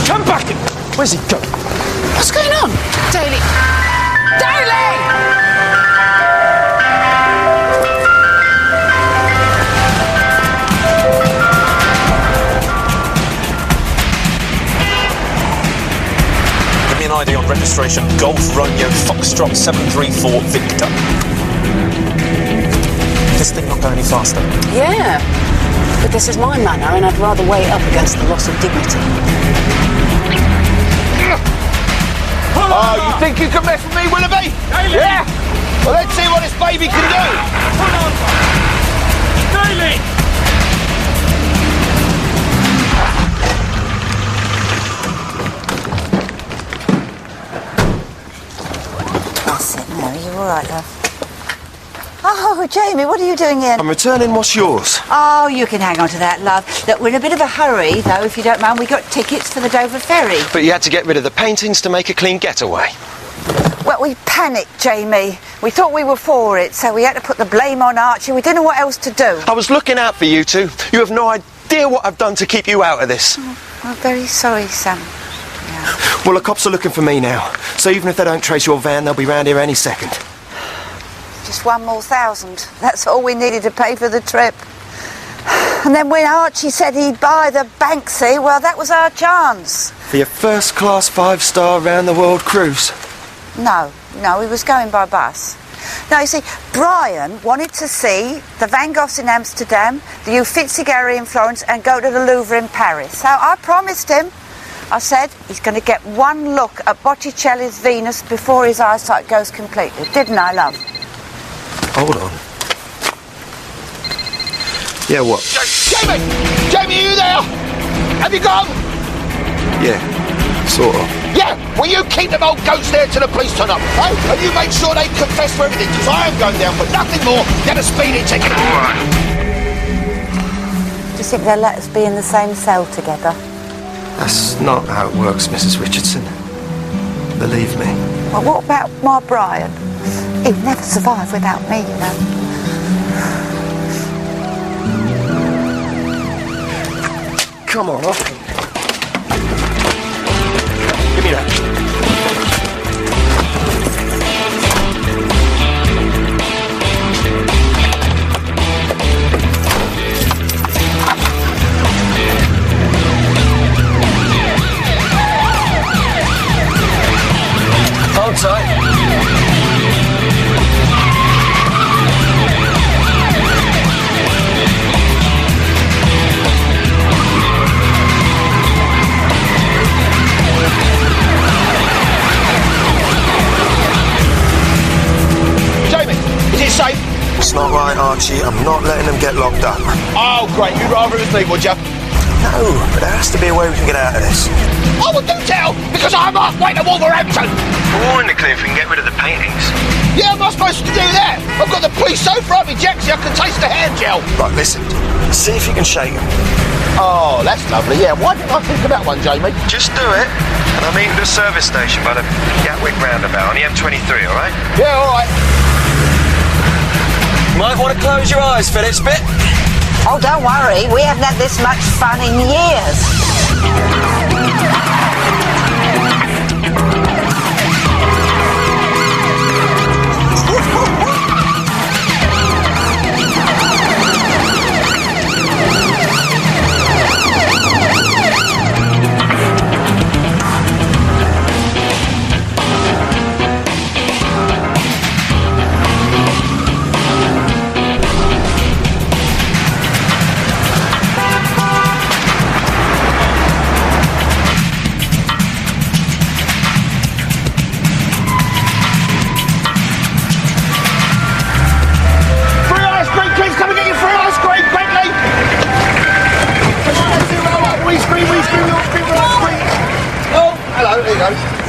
Come back! Where's he going? What's going on? Daly! Daly! Give me an ID on registration. Golf Romeo Foxtrot 734 Victor. This thing not go any faster? Yeah. But this is my manor, and I'd rather weigh it up against the loss of dignity. Oh, you think you can mess with me, Willoughby? Yeah? Well, let's see what this baby can do. Daly! That's it, Mary. You all right, love? Oh, Jamie, what are you doing here? I'm returning what's yours. Oh, you can hang on to that, love. Look, we're in a bit of a hurry, though, if you don't mind. We got tickets for the Dover Ferry. But you had to get rid of the paintings to make a clean getaway. Well, we panicked, Jamie. We thought we were for it, so we had to put the blame on Archie. We didn't know what else to do. I was looking out for you two. You have no idea what I've done to keep you out of this. I'm very sorry, Sam. Well, the cops are looking for me now. So even if they don't trace your van, they'll be round here any second. Just 1,000 more. That's all we needed to pay for the trip. And then when Archie said he'd buy the Banksy, well, that was our chance. For your first-class 5-star round-the-world cruise. No, he was going by bus. Now, you see, Brian wanted to see the Van Goghs in Amsterdam, the Uffizi Gallery in Florence, and go to the Louvre in Paris. So I promised him, I said, he's going to get one look at Botticelli's Venus before his eyesight goes completely. Didn't I, love? Hold on. Yeah, what? Jamie! Jamie, are you there? Have you gone? Yeah, sort of. Yeah, will you keep them old goats there till the police turn up? Oh, and you make sure they confess for everything, because I am going down for nothing more than a speeding ticket. Do you think they'll let us be in the same cell together? That's not how it works, Mrs. Richardson. Believe me. Well, what about my Brian? He'd never survive without me, you know. Come on, off. Give me that. Hold tight. Safe? It's not right, Archie. I'm not letting them get locked up. Oh, great. You'd rather it was me, would you? No, but there has to be a way we can get out of this. Oh, well, do tell, because I'm halfway to Wolverhampton. We're in the clear if we can get rid of the paintings. Yeah, I'm not supposed to do that. I've got the police so far me Jaxie I can taste the hand gel. Right, listen. See if you can shake them. Oh, that's lovely, yeah. Why didn't I think about one, Jamie? Just do it, and I'll meet at the service station by the Gatwick roundabout on the M23, all right? Yeah, all right. Might want to close your eyes for this bit. Oh, don't worry. We haven't had this much fun in years.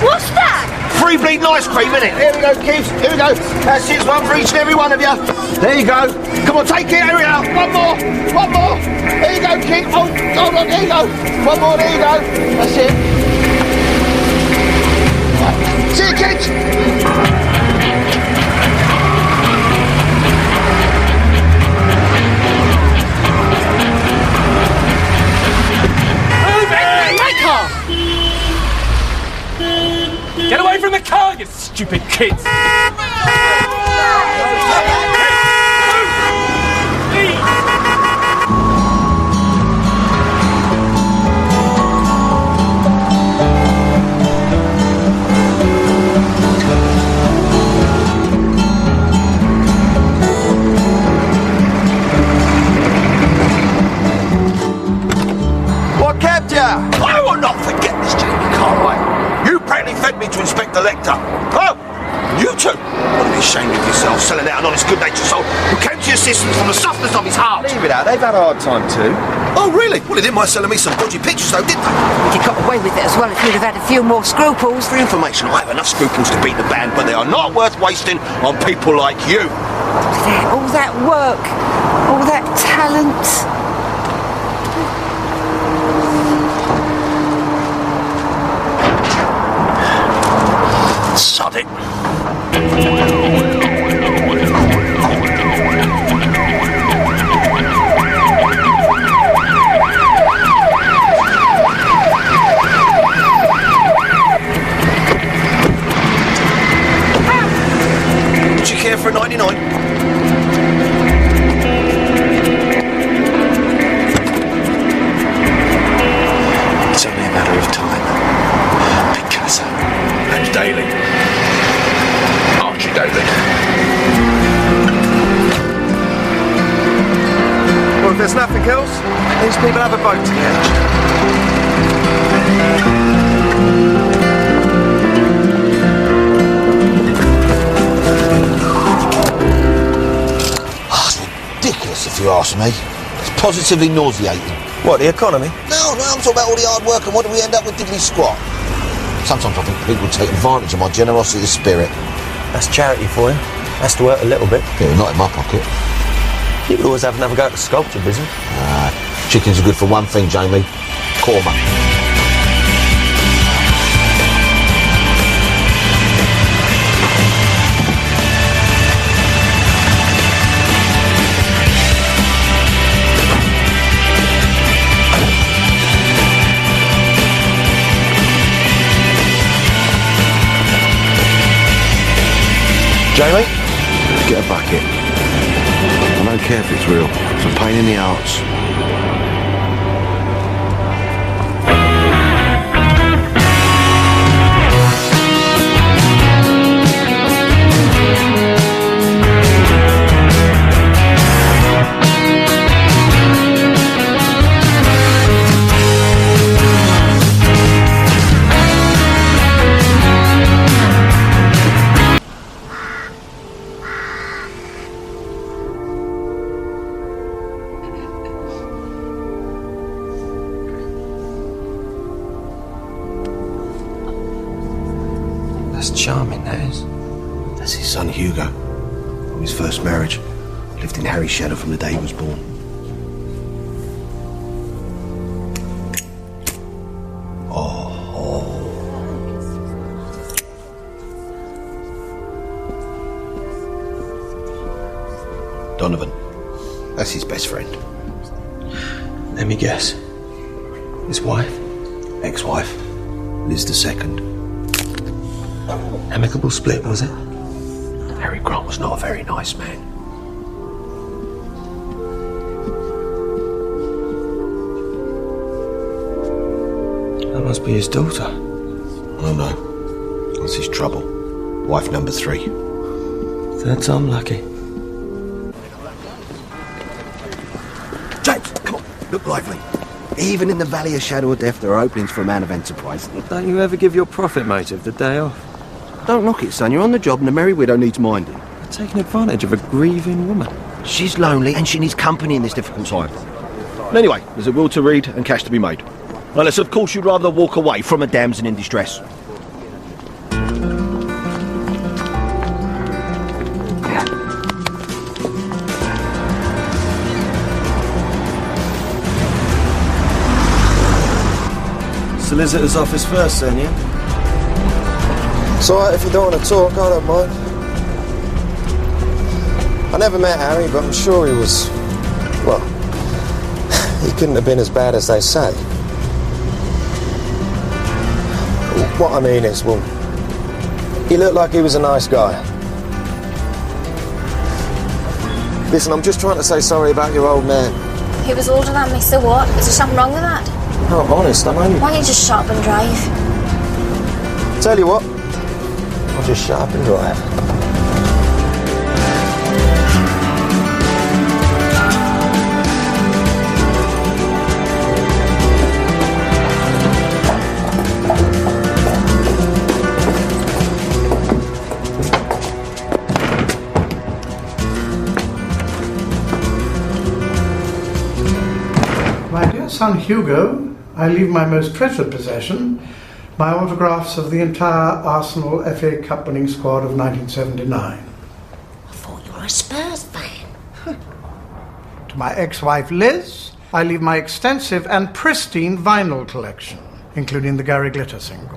What's that? Free bleeding ice cream, innit? Here we go, kids. Here we go. That's it. One for each and every one of you. There you go. Come on, take it. Here we go. One more. One more. There you go, kid. Oh, hold on. There you go. One more. There you go. That's it. Right. See you, kids. Get away from the car, you stupid kids! What kept ya? I will not forget this, Jamie Cartwright. You practically fed me to Inspector Lecter. Oh, you two ought to be ashamed of yourself, selling out an honest, good-natured soul who came to your assistance from the softness of his heart. Leave it out. They've had a hard time too. Oh, really? Well, they didn't mind selling me some dodgy pictures, though, did they? You got away with it as well if you'd have had a few more scruples. For information, I have enough scruples to beat the band, but they are not worth wasting on people like you. All that work, all that talent. Sod it. Would you care for a 99? These people have a boat together. Ridiculous, if you ask me. It's positively nauseating. What, the economy? No, I'm talking about all the hard work and what do we end up with diddly squat. Sometimes I think people take advantage of my generosity of spirit. That's charity for you. Has to work a little bit. Yeah, not in my pocket. You could always have another go at the sculpture business. Chickens are good for one thing, Jamie. Korma. Jamie? Get a bucket. I don't care if it's real. It's a pain in the arse. Charming, that is. That's his son Hugo, from his first marriage. Lived in Harry's shadow from the day he was born. Donovan. That's his best friend. Let me guess. His wife? Ex-wife. Liz II. Amicable split, was it? Harry Grant was not a very nice man. That must be his daughter. Oh no. That's his trouble. Wife number 3. Third time lucky. James, come on. Look lively. Even in the Valley of Shadow of Death, there are openings for a man of enterprise. Don't you ever give your profit motive the day off? Don't knock it, son. You're on the job and the merry widow needs minding. You're taking advantage of a grieving woman. She's lonely and she needs company in this difficult time. And anyway, there's a will to read and cash to be made. Unless, of course, you'd rather walk away from a damsel in distress. Solicitor's office first, then, yeah? It's alright if you don't want to talk, I don't mind. I never met Harry, but I'm sure he was... well, he couldn't have been as bad as they say. What I mean is, well, he looked like he was a nice guy. Listen, I'm just trying to say sorry about your old man. He was older than me, so what? Is there something wrong with that? No, I'm honest, I'm only... Why don't you just shut up and drive? Tell you what, I'll just shut up and drive. My dear son Hugo, I leave my most treasured possession, my autographs of the entire Arsenal FA Cup winning squad of 1979. I thought you were a Spurs fan. To my ex-wife Liz, I leave my extensive and pristine vinyl collection, including the Gary Glitter singles.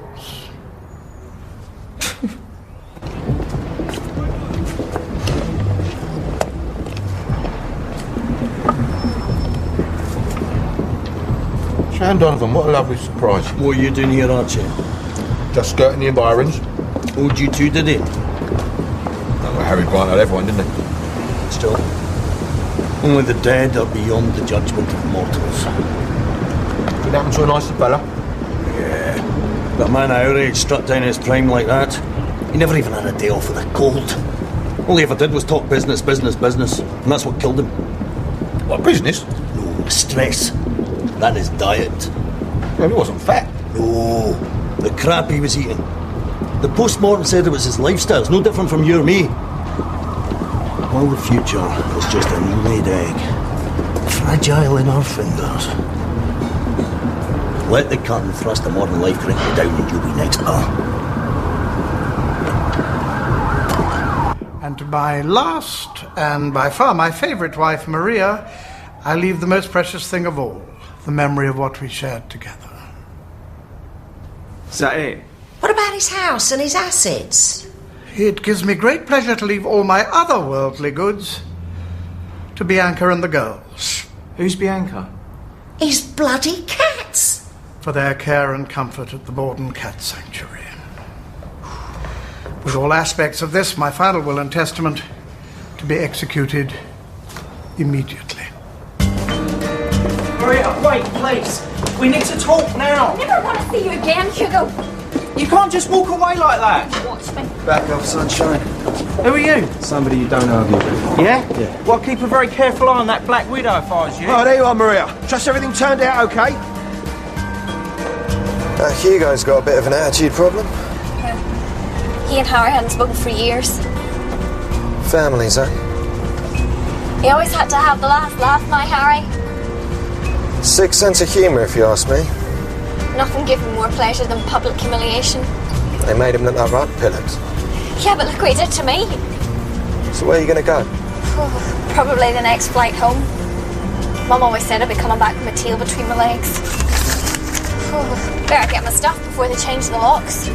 Sharon Donovan, what a lovely surprise. What are you doing here, Archie? Just skirting the environs. Owed you two, did he? No, well, Harry Grant had everyone, didn't he? Still, only the dead are beyond the judgment of mortals. Could happen to a nicer fella. Yeah, but a man our age struck down his prime like that. He never even had a day off with a cold. All he ever did was talk business, business, business. And that's what killed him. What, business? No, Stress. That is diet. Well, he wasn't fat. No, the crap he was eating. The post-mortem said it was his lifestyle. It's no different from you or me. All the future is just a new-laid egg. Fragile in our fingers. Let the cut and thrust of modern life crank you down and you'll be next, pal. And to my last, and by far my favourite wife, Maria, I leave the most precious thing of all, the memory of what we shared together. Is that it? What about his house and his assets? It gives me great pleasure to leave all my other worldly goods to Bianca and the girls. Who's Bianca? His bloody cats. For their care and comfort at the Borden Cat Sanctuary. With all aspects of this, my final will and testament to be executed immediately. Maria, wait, please. We need to talk now. I never want to see you again, Hugo. You can't just walk away like that. Watch me. Back off, sunshine. Who are you? Somebody you don't argue with. Yeah? Yeah. Well, keep a very careful eye on that Black Widow if I was you. Oh, there you are, Maria. Trust everything turned out okay? Hugo's got a bit of an attitude problem. He and Harry hadn't spoken for years. Families, huh? He always had to have the last laugh, my Harry. Sick sense of humour, if you ask me. Nothing gave him more pleasure than public humiliation. They made him look like rug pillars. Yeah, but look what he did to me. So where are you going to go? Probably the next flight home. Mum always said I'd be coming back with my tail between my legs. Better get my stuff before they change the locks.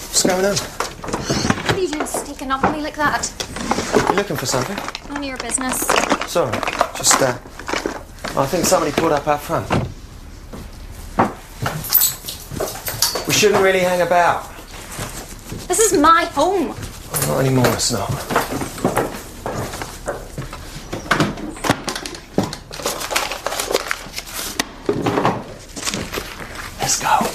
What's going on? What are you doing sneaking up on me like that? You looking for something? None of your business. Sorry, just I think somebody pulled up out front. We shouldn't really hang about. This is my home. Oh, not anymore, it's not. Let's go.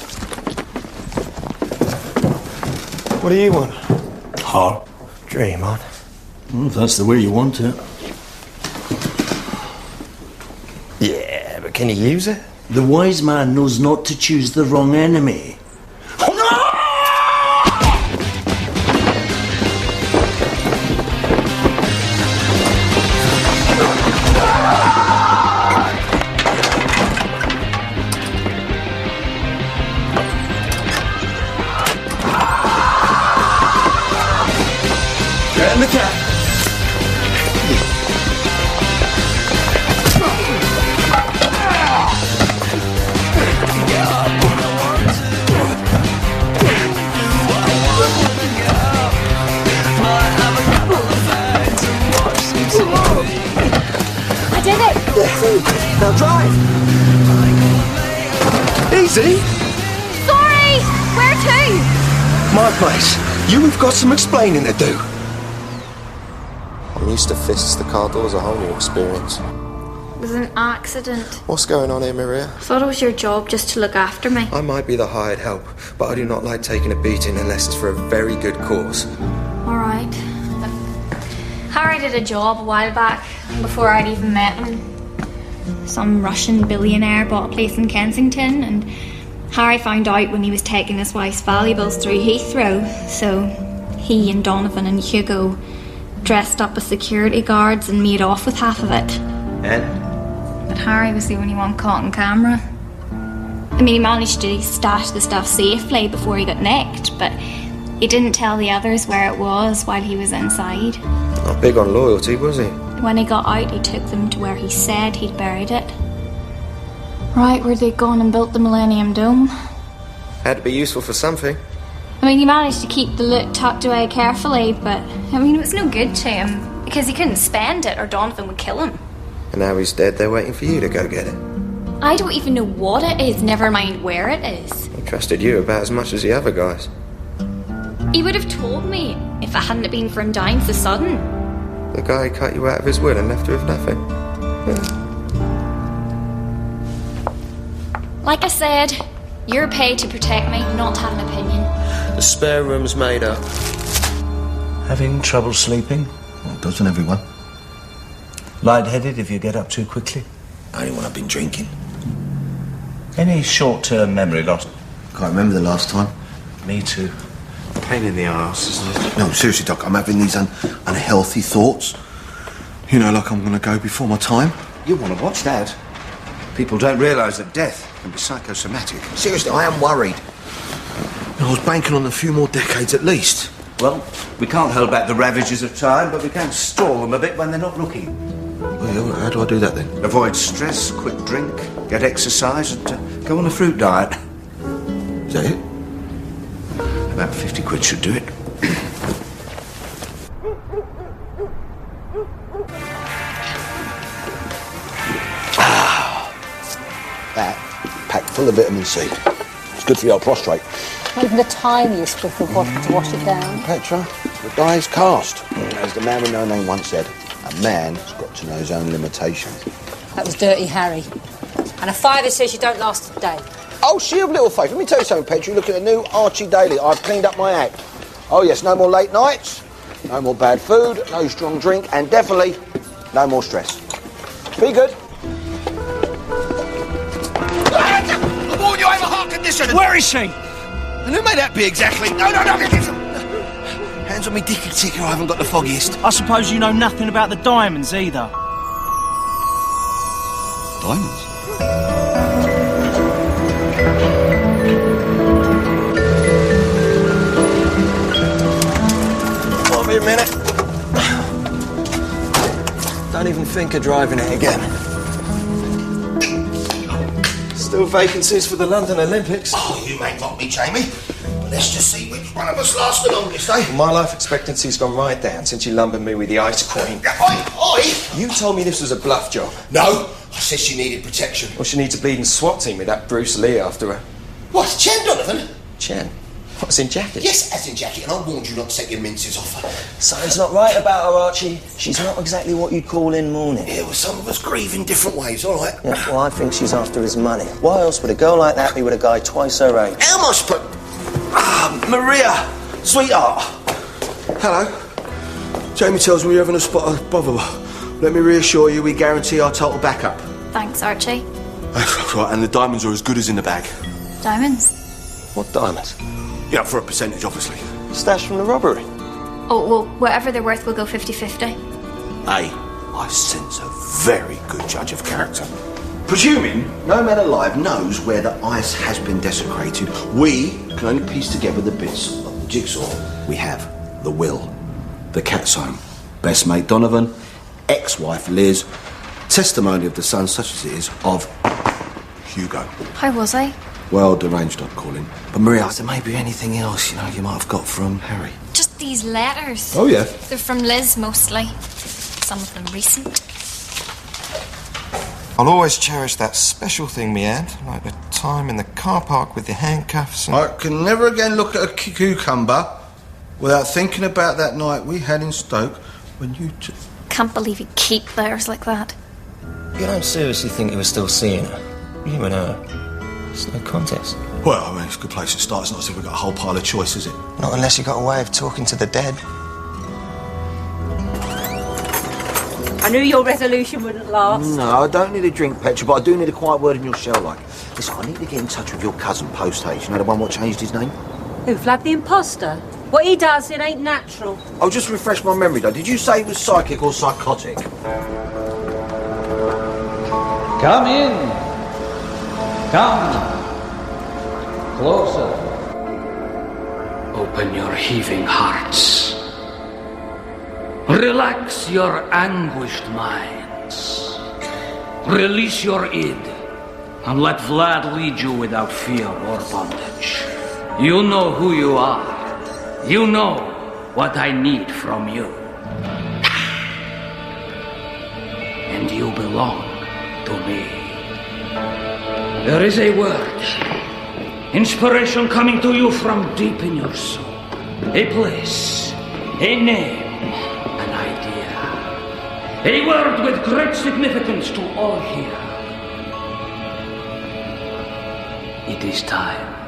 What do you want? Heart. Dream on. Well, if that's the way you want it. Yeah, but can you use it? The wise man knows not to choose the wrong enemy. Get in the cat. I did it. Now drive. Easy. Sorry. Where to? My place. You have got some explaining to do. I'm used to fists. The car door's a whole new experience. It was an accident. What's going on here, Maria? I thought it was your job just to look after me. I might be the hired help, but I do not like taking a beating unless it's for a very good cause. All right. Harry did a job a while back, before I'd even met him. Some Russian billionaire bought a place in Kensington, and Harry found out when he was taking his wife's valuables through Heathrow, so he and Donovan and Hugo dressed up as security guards and made off with half of it. And? But Harry was the only one caught on camera. I mean, he managed to stash the stuff safely before he got nicked, but he didn't tell the others where it was while he was inside. Not big on loyalty, was he? When he got out, he took them to where he said he'd buried it. Right where they'd gone and built the Millennium Dome. Had to be useful for something. I mean, he managed to keep the loot tucked away carefully, but, I mean, it was no good to him, because he couldn't spend it or Donovan would kill him. And now he's dead, they're waiting for you to go get it. I don't even know what it is, never mind where it is. He trusted you about as much as the other guys. He would have told me if it hadn't been for him dying so sudden. The guy who cut you out of his will and left her with nothing. Like I said, you're paid to protect me, not to have an opinion. The spare room's made up. Having trouble sleeping? Well, doesn't everyone? Lightheaded if you get up too quickly? Only when I've been drinking. Any short-term memory loss? Can't remember the last time. Me too. Pain in the arse, isn't it? No, seriously, Doc, I'm having these unhealthy thoughts. You know, like I'm going to go before my time. You want to watch that? People don't realise that death can be psychosomatic. Seriously, I am worried. I was banking on a few more decades at least. Well, we can't hold back the ravages of time, but we can stall them a bit when they're not looking. Well, how do I do that then? Avoid stress, quit drink, get exercise, and go on a fruit diet. Is that it? About 50 quid should do it. That, packed full of vitamin C. It's good for your prostrate. Not even the tiniest whiff of water to wash it down. Petra, the die is cast. As the man with no name once said, a man's got to know his own limitations. That was Dirty Harry. And a fiver says you don't last a day. Oh, she of little faith. Let me tell you something, Petra. You look at the new Archie Daily. I've cleaned up my act. Oh, yes, no more late nights, no more bad food, no strong drink, and definitely no more stress. Be good. I warn you, I have a heart condition. Where is she? And who may that be exactly? No. Hands on me dick and ticker, I haven't got the foggiest. I suppose you know nothing about the diamonds either. Diamonds? Won't be a minute. Don't even think of driving it again. Still vacancies for the London Olympics. Oh, you may mock me, Jamie. But let's just see which one of us lasts the longest, eh? Well, my life expectancy's gone right down since you lumbered me with the Ice Queen. Oi! You told me this was a bluff job. No, I said she needed protection. Well, she needs a bleeding SWAT team with that Bruce Lee after her. What, Chen Donovan? Chen? What's in jacket? Yes, as in jacket, and I warned you not to set your minces off her. Something's not right about her, Archie. She's not exactly what you'd call in mourning. Yeah, well, some of us grieve in different ways, all right? Yeah, well, I think she's after his money. Why else would a girl like that be with a guy twice her age? How much, but... Maria, sweetheart. Hello. Jamie tells me you're having a spot of bother. Let me reassure you, we guarantee our total backup. Thanks, Archie. Right, and the diamonds are as good as in the bag. Diamonds? What diamonds? Yeah, for a percentage, obviously. Stashed from the robbery. Oh, well, whatever they're worth, we'll go 50-50. Hey, I sense a very good judge of character. Presuming no man alive knows where the ice has been desecrated, we can only piece together the bits of the jigsaw. We have the will, the cat's home, best mate Donovan, ex-wife Liz, testimony of the son, such as it is, of Hugo. How was I? Well, deranged, I'd call him. But Maria, there may be anything else, you might have got from Harry. Just these letters. Oh, yeah? They're from Liz, mostly. Some of them recent. I'll always cherish that special thing we had, like the time in the car park with the handcuffs and... I can never again look at a cucumber without thinking about that night we had in Stoke when you Can't believe you keep letters like that. You don't seriously think you were still seeing her? You and her. It's no contest. Well, I mean, it's a good place to start. It's not as if we've got a whole pile of choice, is it? Not unless you got a way of talking to the dead. I knew your resolution wouldn't last. No, I don't need a drink, Petra, but I do need a quiet word in your shell, like. Listen, I need to get in touch with your cousin post-haste. You know, the one what changed his name? Who, Vlad the imposter? What he does, it ain't natural. Oh, just refresh my memory, though. Did you say he was psychic or psychotic? Come in. Come. Closer. Open your heaving hearts. Relax your anguished minds. Release your id, and let Vlad lead you without fear or bondage. You know who you are. You know what I need from you. And you belong to me. There is a word. Inspiration coming to you from deep in your soul. A place. A name. An idea. A word with great significance to all here. It is time.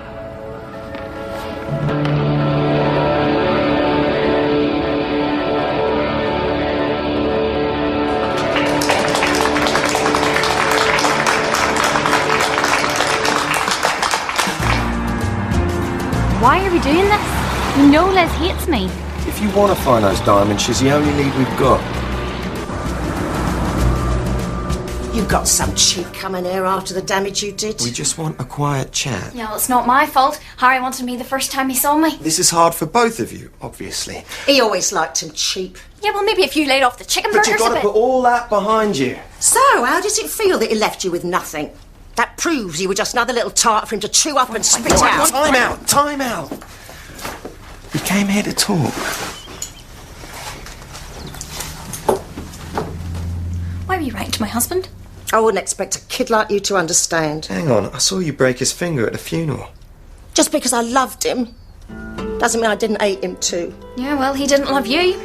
Why are we doing this? You know Liz hates me. If you want to find those diamonds, she's the only lead we've got. You got some cheek coming here after the damage you did. We just want a quiet chat. Yeah, well, it's not my fault. Harry wanted me the first time he saw me. This is hard for both of you, obviously. He always liked him cheap. Yeah, well, maybe if you laid off the chicken burgers But you've got a to bit. put all that behind you. So, how does it feel that he left you with nothing? That proves you were just another little tart for him to chew up and spit out. Time out! Time out! We came here to talk. Why were you writing to my husband? I wouldn't expect a kid like you to understand. Hang on, I saw you break his finger at the funeral. Just because I loved him doesn't mean I didn't hate him too. Yeah, well, he didn't love you.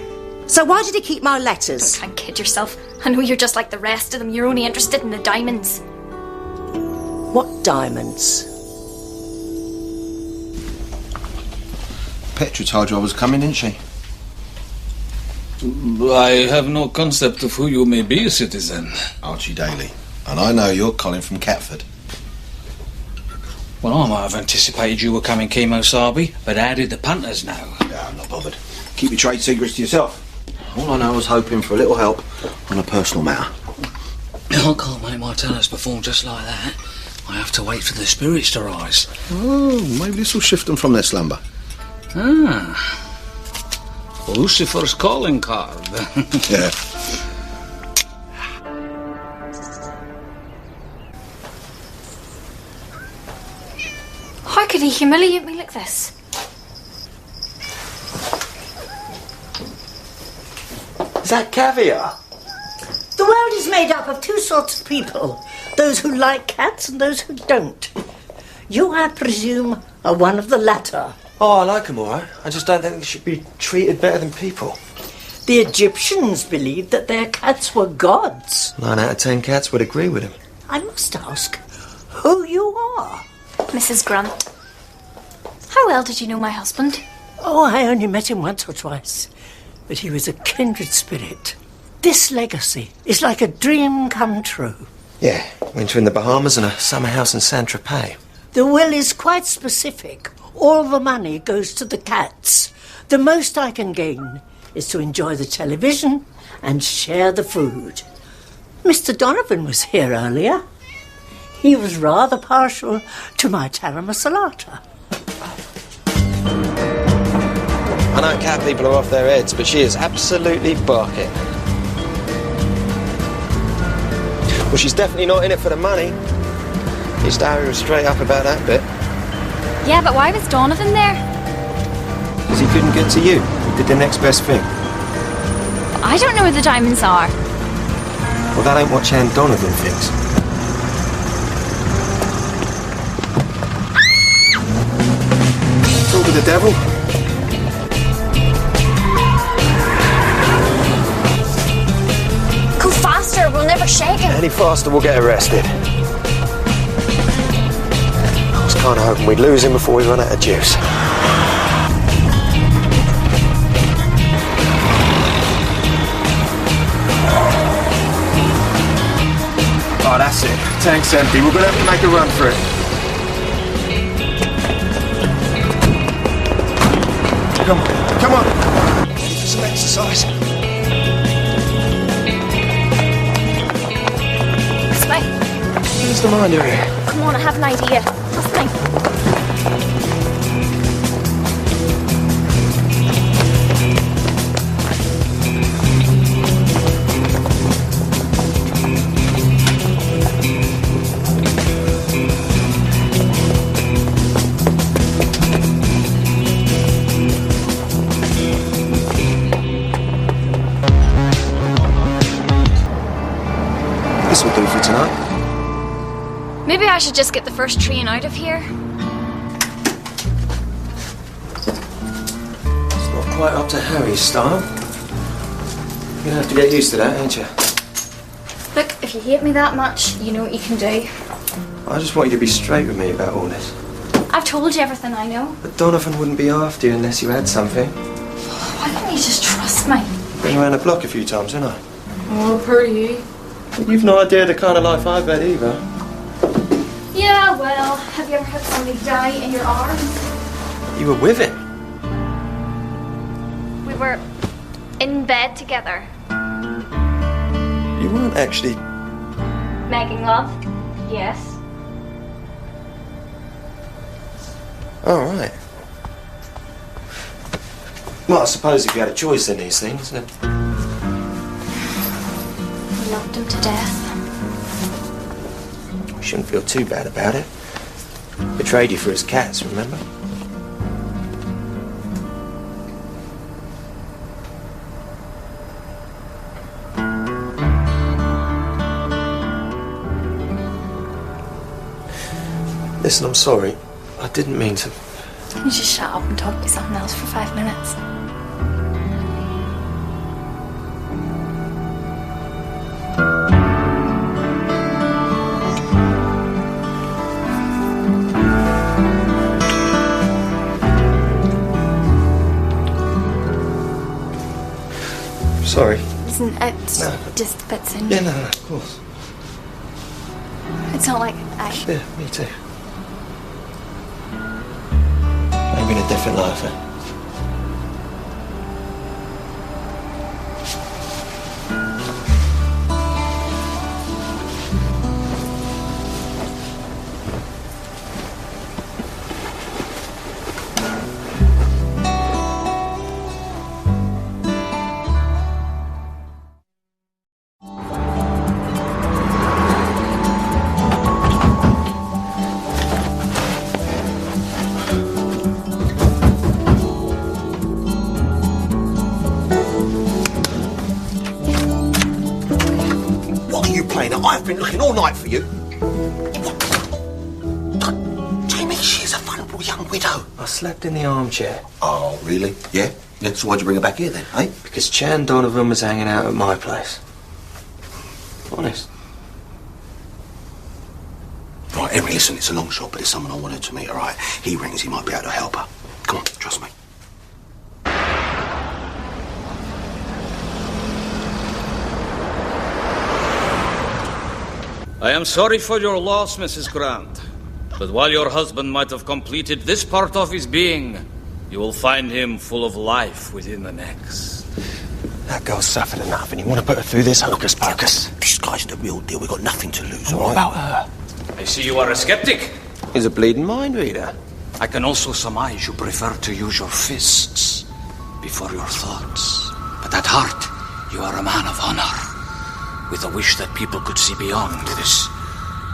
So why did he keep my letters? Don't try and kid yourself. I know you're just like the rest of them. You're only interested in the diamonds. What diamonds? Petra told you I was coming, didn't she? I have no concept of who you may be, citizen. Archie Daly. And I know you're Colin from Catford. Well, I might have anticipated you were coming Kemo-Sabi, but how did the punters know? Yeah, I'm not bothered. Keep your trade secrets to yourself. All I know is hoping for a little help on a personal matter. I can't make my tenants perform just like that. I have to wait for the spirits to rise. Oh, maybe this will shift them from their slumber. Ah. Lucifer's calling card. Yeah. How could he humiliate me like this? Is that caviar? The world is made up of two sorts of people. Those who like cats and those who don't. You, I presume, are one of the latter. Oh, I like them all right. I just don't think they should be treated better than people. The Egyptians believed that their cats were gods. 9 out of 10 cats would agree with him. I must ask who you are. Mrs. Grant. How well did you know my husband? Oh, I only met him once or twice. But he was a kindred spirit. This legacy is like a dream come true. Yeah, winter in the Bahamas and a summer house in Saint-Tropez. The will is quite specific. All the money goes to the cats. The most I can gain is to enjoy the television and share the food. Mr. Donovan was here earlier. He was rather partial to my Tara Masalata. I know cat people are off their heads, but she is absolutely barking. Well, she's definitely not in it for the money. At least Harry was straight up about that bit. Yeah, but why was Donovan there? Because he couldn't get to you. He did the next best thing. I don't know where the diamonds are. Well, that ain't what Chan Donovan thinks. Talk to the devil. Go faster, we'll never shake him. Any faster, we'll get arrested. I was kind of hoping we'd lose him before we run out of juice. Oh, that's it. Tank's empty. We're gonna have to make a run for it. Come on. Come on. Ready for some exercise? This way. Who's the minder here? Come on, I have an idea. Trust me. should just get the first train out of here. It's not quite up to Harry's style. You're gonna have to get used to that, ain't you? Look, if you hate me that much, you know what you can do. I just want you to be straight with me about all this. I've told you everything I know. But Donovan wouldn't be after you unless you had something. Why don't you just trust me? Been around the block a few times, haven't I? Oh, per you. But you've no idea the kind of life I've had either. Yeah, well, have you ever had somebody die in your arms? You were with him. We were in bed together, You weren't actually... making love. Yes. All right. Well, I suppose if you had a choice in these things, then... We loved him to death. You shouldn't feel too bad about it. Betrayed you for his cats, remember? Listen, I'm sorry. I didn't mean to... Can you just shut up and talk about something else for 5 minutes? Sorry. Isn't it No. just fits in? Yeah, no, of course. It's not like I... Yeah, me too. Maybe in a different life, eh? What are you playing at? I've been looking all night for you. Jamie, she's a vulnerable young widow. I slept in the armchair. Oh, really? Yeah? Yeah, so why'd you bring her back here then, eh? Because Chan Donovan was hanging out at my place. Honest. Right, Henry, listen, it's a long shot, but it's someone I wanted to meet, all right? He rings, he might be able to help her. Come on, trust me. I am sorry for your loss, Mrs. Grant. But while your husband might have completed this part of his being, you will find him full of life within the next. That girl's suffered enough, and you want to put her through this hocus pocus. This guy's the real deal. We've got nothing to lose, all What right? about her? I see you are a skeptic. He's a bleeding mind reader. I can also surmise you prefer to use your fists before your thoughts. But at heart, you are a man of honor, with a wish that people could see beyond this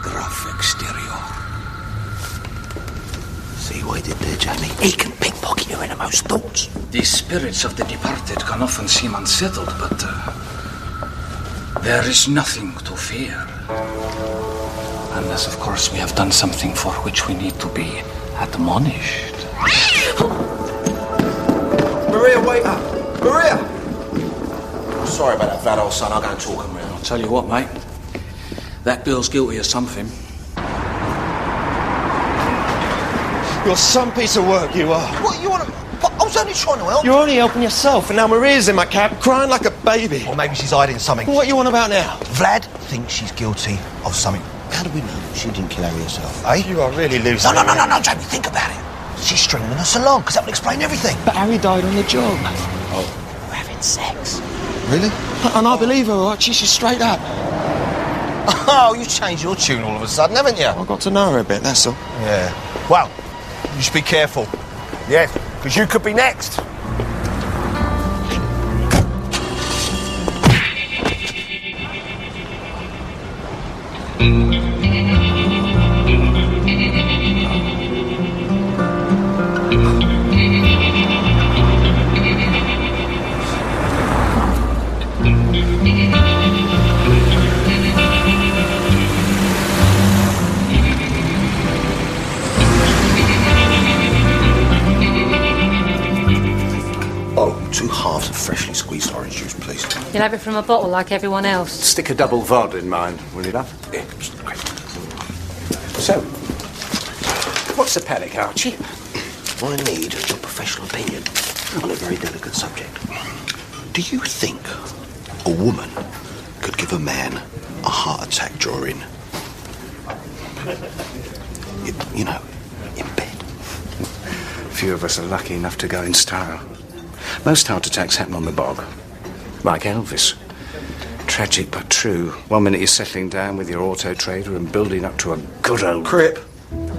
gruff exterior. See what he did there, Jamie? He can pickpocket your innermost thoughts. The spirits of the departed can often seem unsettled, but there is nothing to fear. Unless, of course, we have done something for which we need to be admonished. Maria, wait up! Maria! I'm sorry about that fat old son. I'll go and talk him round. I'll tell you what, mate. That girl's guilty of something. You're some piece of work, you are. What, you want to... I was only trying to help. You're only helping yourself, and now Maria's in my cab, crying like a baby. Or maybe she's hiding something. What you on about now? Vlad thinks she's guilty of something. How do we know she didn't kill Harry herself, eh? You are really losing No, it. Jamie, think about it. She's stringing us along, because that would explain everything. But Harry died on the job. Oh. We're having sex. Really? And I believe her, all right? She's straight up. Oh, you changed your tune all of a sudden, haven't you? I got to know her a bit, that's all. Yeah. Well, you should be careful. Yeah, because you could be next. 2 halves of freshly squeezed orange juice, please. You'll have it from a bottle like everyone else. Stick a double VOD in mine, will you, love? Yeah, great. So, what's the panic, Archie? I need your professional opinion on a very delicate subject. Do you think a woman could give a man a heart attack during, you know, in bed? Few of us are lucky enough to go in style. Most heart attacks happen on the bog, like Elvis. Tragic but true. 1 minute you're settling down with your auto trader and building up to a good old... Crip,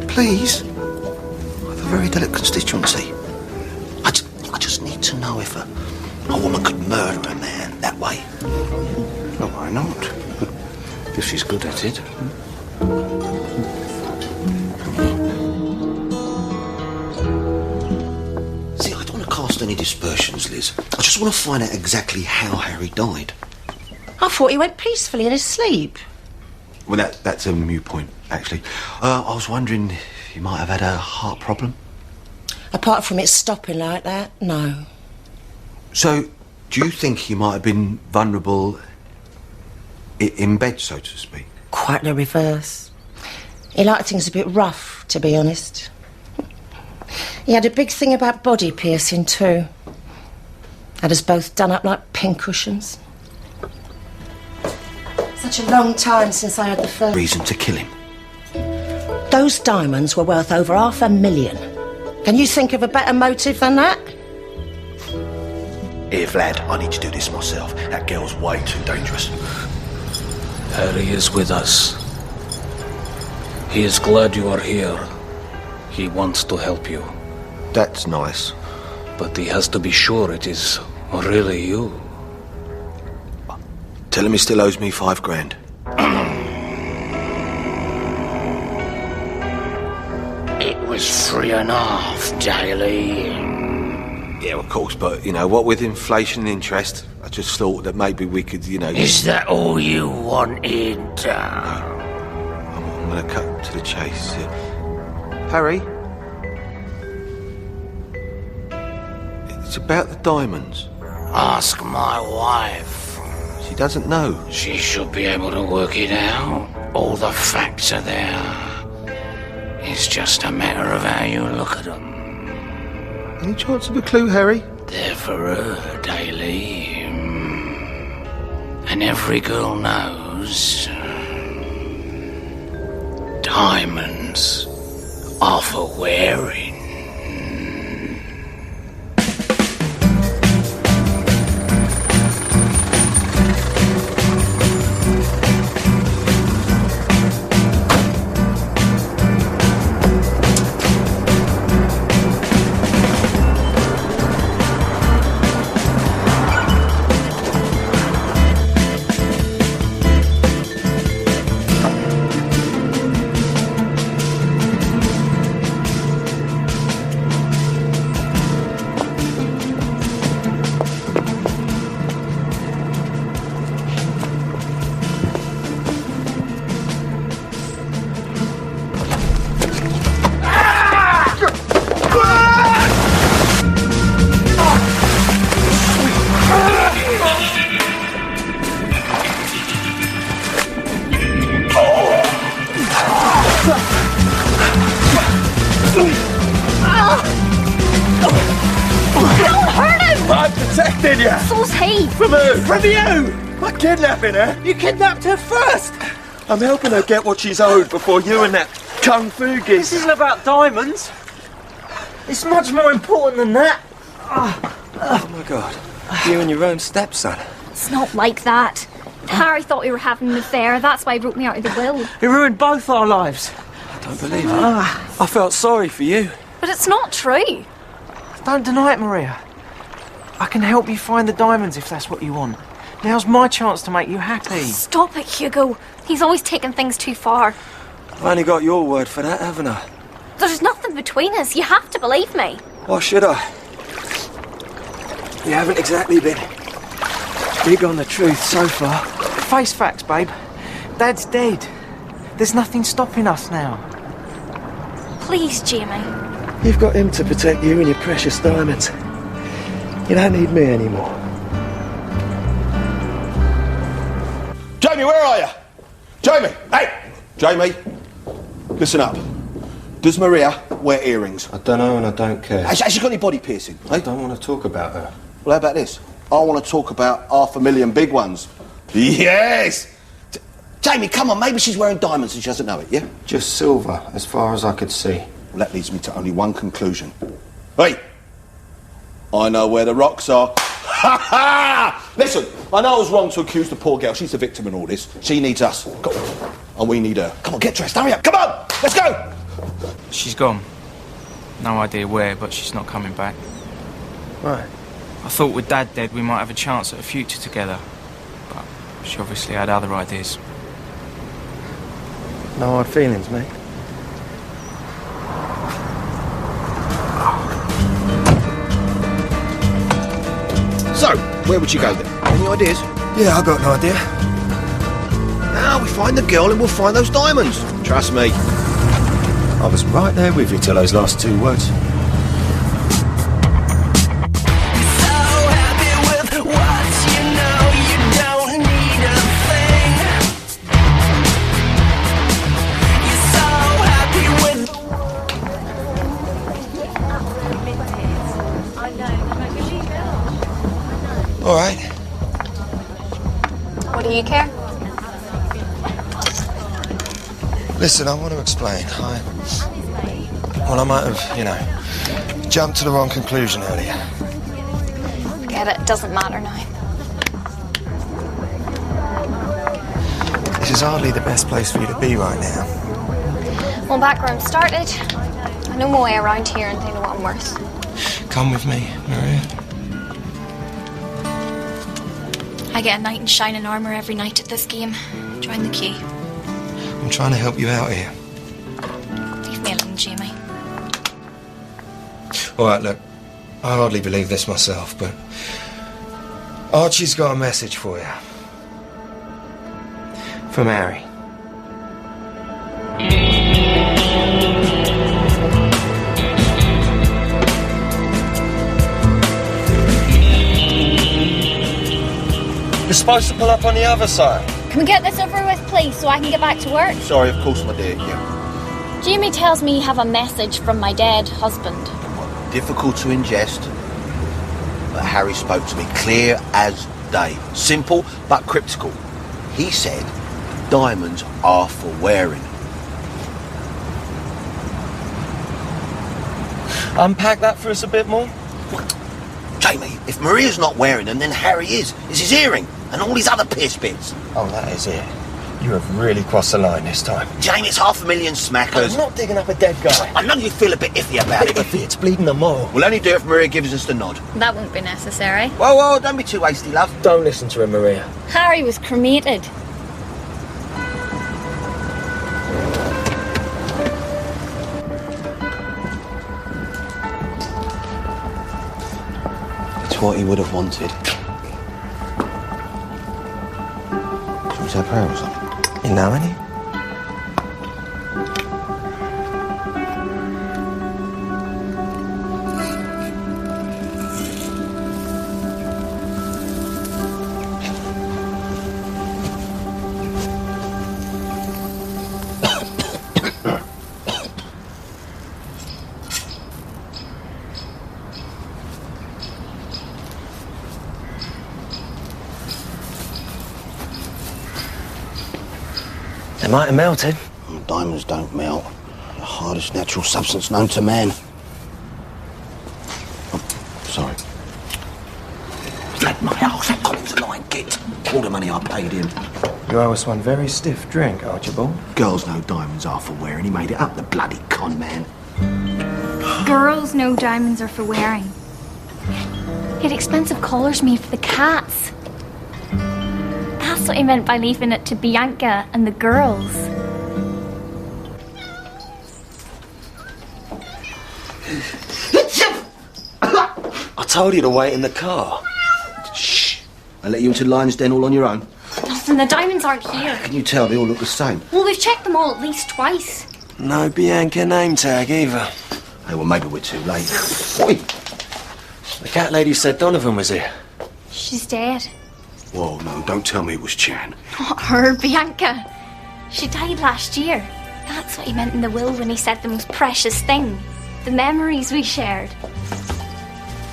please. I have a very delicate constituency. I just need to know if a woman could murder a man that way. Well, why not? If she's good at it. See, I don't want to cast any dispersions, Liz. I just want to find out exactly how Harry died. I thought he went peacefully in his sleep. Well, that's a moot point, actually. I was wondering if you might have had a heart problem. Apart from it stopping like that, no. So, do you think he might have been vulnerable in bed, so to speak? Quite the reverse. He liked things a bit rough, to be honest. He had a big thing about body piercing, too. Had us both done up like pincushions. Such a long time since I had the first... Reason to kill him? Those diamonds were worth over $500,000. Can you think of a better motive than that? Here, Vlad, I need to do this myself. That girl's way too dangerous. Harry is with us. He is glad you are here. He wants to help you. That's nice. But he has to be sure it is really you. Tell him he still owes me $5,000. It was 3.5, Daly. Yeah, of course, but, you know, what with inflation and interest, I just thought that maybe we could, you know... Is that all you wanted? I'm going to cut to the chase. Harry? It's about the diamonds. Ask my wife. She doesn't know. She should be able to work it out. All the facts are there. It's just a matter of how you look at them. Any chance of a clue, Harry? They're for her, Daly. And every girl knows... diamonds are for wearing. So's he. From who? From you! What, kidnapping her? You kidnapped her first! I'm helping her get what she's owed before you and that kung fu geezer... This isn't about diamonds. It's much more important than that. Oh my God. You and your own stepson. It's not like that. Harry thought we were having an affair. That's why he wrote me out of the will. It ruined both our lives. I don't believe it. I felt sorry for you. But it's not true. Don't deny it, Maria. I can help you find the diamonds if that's what you want. Now's my chance to make you happy. Stop it, Hugo. He's always taken things too far. I've only got your word for that, haven't I? There's nothing between us. You have to believe me. Why should I? You haven't exactly been big on the truth so far. Face facts, babe. Dad's dead. There's nothing stopping us now. Please, Jamie. You've got him to protect you and your precious diamonds. You don't need me anymore. Jamie, where are you? Jamie! Hey! Jamie! Listen up. Does Maria wear earrings? I don't know and I don't care. Has she got any body piercing? I don't want to talk about her. Well, how about this? I want to talk about 500,000 big ones. Yes! Jamie, come on, maybe she's wearing diamonds and she doesn't know it, yeah? Just silver, as far as I could see. Well, that leads me to only one conclusion. Hey! I know where the rocks are. Ha ha! Listen, I know I was wrong to accuse the poor girl. She's the victim in all this. She needs us. Go on. And we need her. Come on, get dressed. Hurry up. Come on! Let's go! She's gone. No idea where, but she's not coming back. Right. I thought with Dad dead we might have a chance at a future together. But she obviously had other ideas. No hard feelings, mate. So, where would you go then? Any ideas? Yeah, I got an idea. Now we find the girl and we'll find those diamonds. Trust me. I was right there with you till those last two words. All right. What do you care? Listen, I want to explain. I might have, jumped to the wrong conclusion earlier. Forget it. It doesn't matter now. This is hardly the best place for you to be right now. Well, back where I started, I know my way around here and they know what I'm worth. Come with me, Maria. I get a knight in shining armour every night at this game. Join the queue. I'm trying to help you out here. Leave me alone, Jamie. All right, look, I hardly believe this myself, but Archie's got a message for you. From Harry. You're supposed to pull up on the other side. Can we get this over with, please, so I can get back to work? Sorry, of course, my dear. Yeah. Jamie tells me you have a message from my dead husband. Difficult to ingest, but Harry spoke to me clear as day. Simple, but cryptical. He said, diamonds are for wearing. Unpack that for us a bit more. What? Jamie, if Maria's not wearing them, then Harry is. It's his earring and all his other piss bits. Oh, that is it. You have really crossed the line this time. Jamie, it's 500,000 smackers. I'm not digging up a dead guy. I know you feel a bit iffy about it. Iffy, it's bleeding the moral. We'll only do it if Maria gives us the nod. That won't be necessary. Whoa, don't be too hasty, love. Don't listen to him, Maria. Harry was cremated. It's what he would have wanted. Should we say a prayer or something? You know any? They might have melted. Diamonds don't melt. The hardest natural substance known to man. Oh, sorry. Let my house have got to line, git. All the money I paid him. You owe us one very stiff drink, Archibald. Girls know diamonds are for wearing. He made it up, the bloody con man. Girls know diamonds are for wearing. He had expensive collars made for the cats. That's what he meant by leaving it to Bianca and the girls. I told you to wait in the car. Shh. I let you into Lion's Den all on your own. Listen, the diamonds aren't here. Can you tell they all look the same? Well, we've checked them all at least twice. No Bianca name tag either. Hey, well, maybe we're too late. Oi! The cat lady said Donovan was here. She's dead. Whoa, no, don't tell me it was Chan. Not her, Bianca. She died last year. That's what he meant in the will when he said the most precious thing. The memories we shared.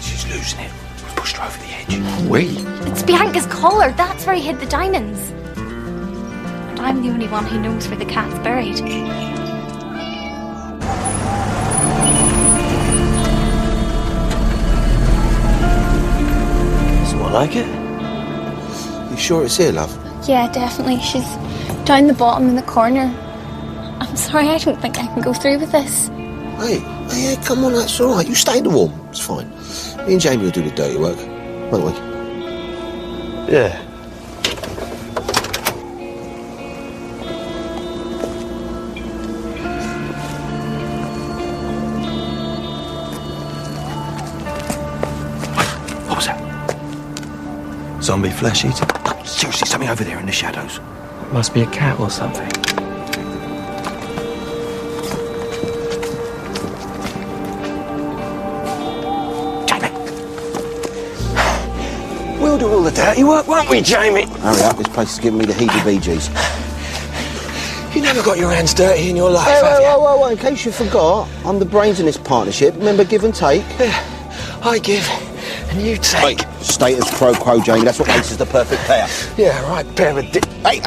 She's losing it. We've pushed her over the edge. We? It's Bianca's collar. That's where he hid the diamonds. And I'm the only one who knows where the cat's buried. So I like it? You sure it's here, love? Yeah, definitely. She's down the bottom in the corner. I'm sorry, I don't think I can go through with this. Hey, come on, that's all right. You stay in the warm. It's fine. Me and Jamie will do the dirty work, won't we? Yeah. What was that? Zombie flesh eater? Seriously, something over there in the shadows. Must be a cat or something. We'll do all the dirty work, won't we, Jamie? Hurry up, this place is giving me the heebie-jeebies. You never got your hands dirty in your life, Hey, have you? whoa, in case you forgot, I'm the brains in this partnership. Remember give and take? Yeah, I give and you take. Wait, status quo, Jamie. That's what makes us the perfect pair. Yeah, right, pair of Hey,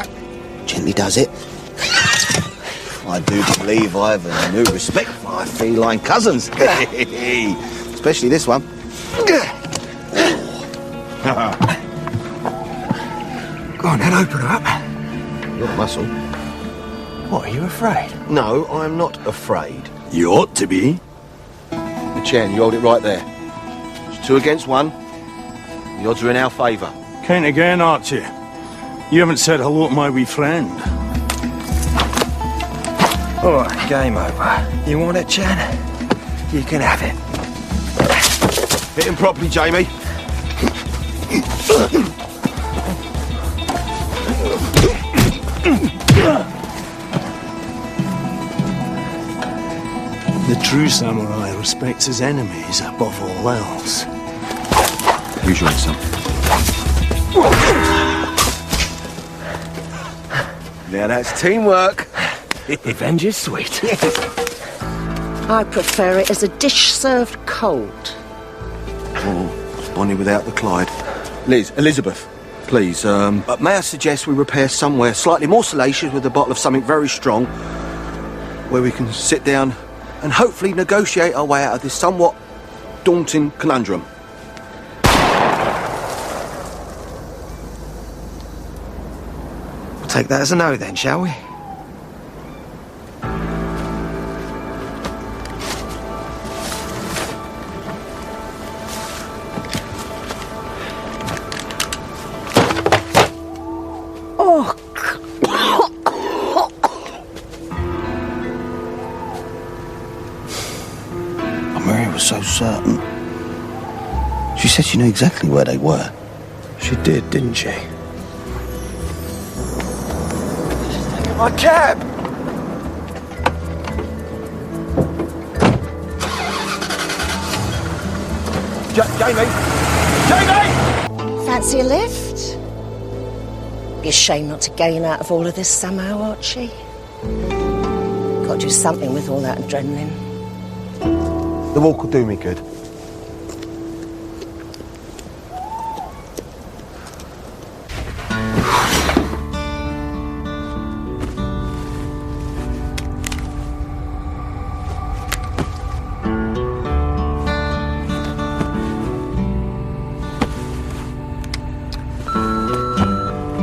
gently does it. I do believe I have a new respect for my feline cousins. Especially this one. Go on then, open her up. You're a muscle. What, are you afraid? No, I'm not afraid. You ought to be. Chen, you hold it right there. It's 2 against 1. The odds are in our favour. Count again, Archie. You haven't said hello to my wee friend. All right, game over. You want it, Chan? You can have it. Hit him properly, Jamie. The true samurai respects his enemies above all else. Use your son. Now that's teamwork. Revenge is sweet. I prefer it as a dish served cold. Oh, it's Bonnie without the Clyde. Elizabeth, please, but may I suggest we repair somewhere slightly more salacious with a bottle of something very strong, where we can sit down and hopefully negotiate our way out of this somewhat daunting conundrum. We'll take that as a no then, shall we? Mary was so certain. She said she knew exactly where they were. She did, didn't she? My cab! Jamie! Jamie! Fancy a lift? Be a shame not to gain out of all of this somehow, Archie. Got to do something with all that adrenaline. The walk will do me good.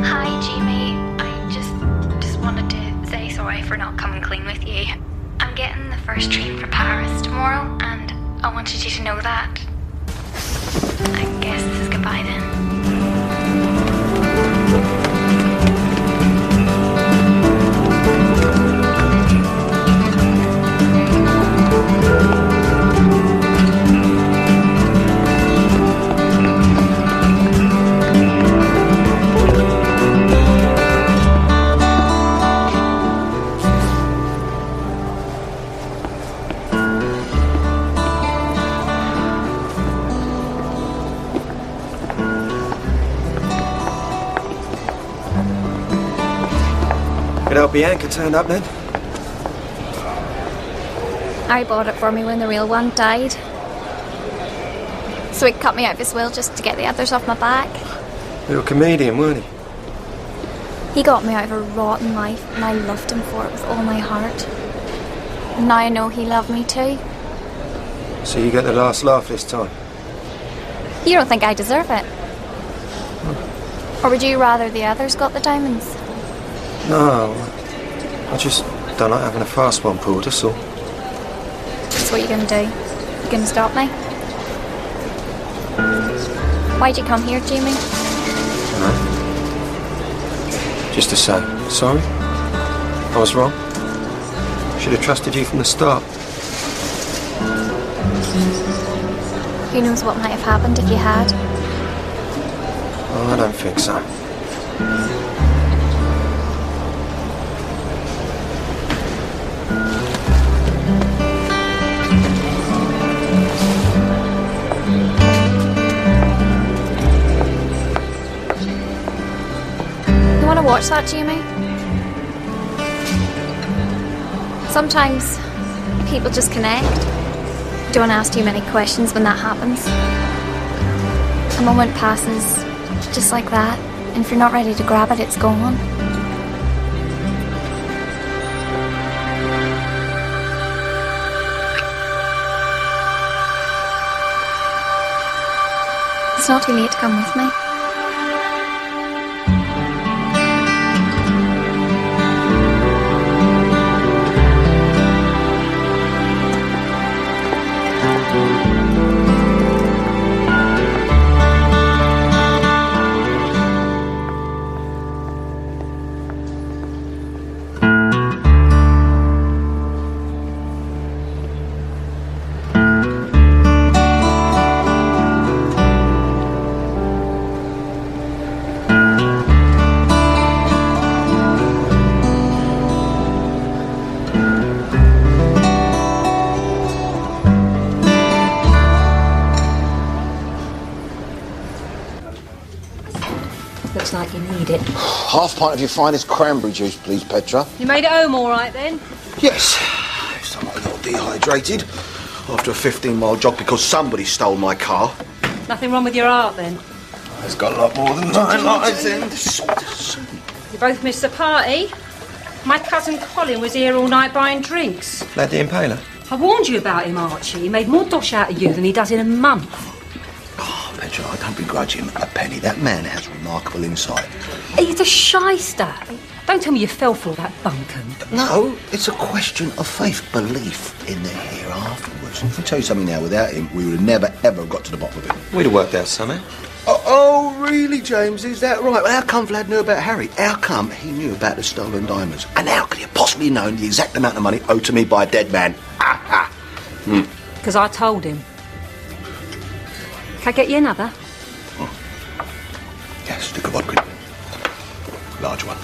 Hi, Jamie. I just wanted to say sorry for not coming clean with you. I'm getting the first train for Paris tomorrow, and I wanted you to know that. I guess this is goodbye then. how Bianca turned up then? Harry bought it for me when the real one died. So he cut me out of his will just to get the others off my back. You were a comedian, weren't he? He got me out of a rotten life, and I loved him for it with all my heart. And now I know he loved me too. So you get the last laugh this time? You don't think I deserve it? Or would you rather the others got the diamonds? No, I just don't like having a fast one pulled, that's all. That's what you're gonna do. You gonna stop me? Why'd you come here, Jamie? No. Just to say, sorry. I was wrong. Should have trusted you from the start. Who knows what might have happened if you had? Oh, I don't think so. You want to watch that, Jamie? Sometimes people just connect. Don't ask too many questions when that happens. A moment passes just like that, and if you're not ready to grab it, it's gone. It's not too late to come with me. Looks like you need it. Half pint of your finest cranberry juice, please, Petra. You made it home all right then? Yes. I'm a little dehydrated after a 15-mile jog because somebody stole my car. Nothing wrong with your heart then? It's got a lot more than 9 lives in. You both missed the party. My cousin Colin was here all night buying drinks. Lad the Impaler? I warned you about him, Archie. He made more dosh out of you than he does in a month. Petra, I don't begrudge him a penny. That man has remarkable insight. He's a shyster. Don't tell me you fell for that bunkum. No, it's a question of faith, belief in the hereafterwards. If I tell you something now, without him, we would have never, ever got to the bottom of it. We'd have worked out something. Oh, really, James? Is that right? Well, how come Vlad knew about Harry? How come he knew about the stolen diamonds? And how could he have possibly known the exact amount of money owed to me by a dead man? Because I told him. Can I get you another? Yes, stick of vodka. Large one.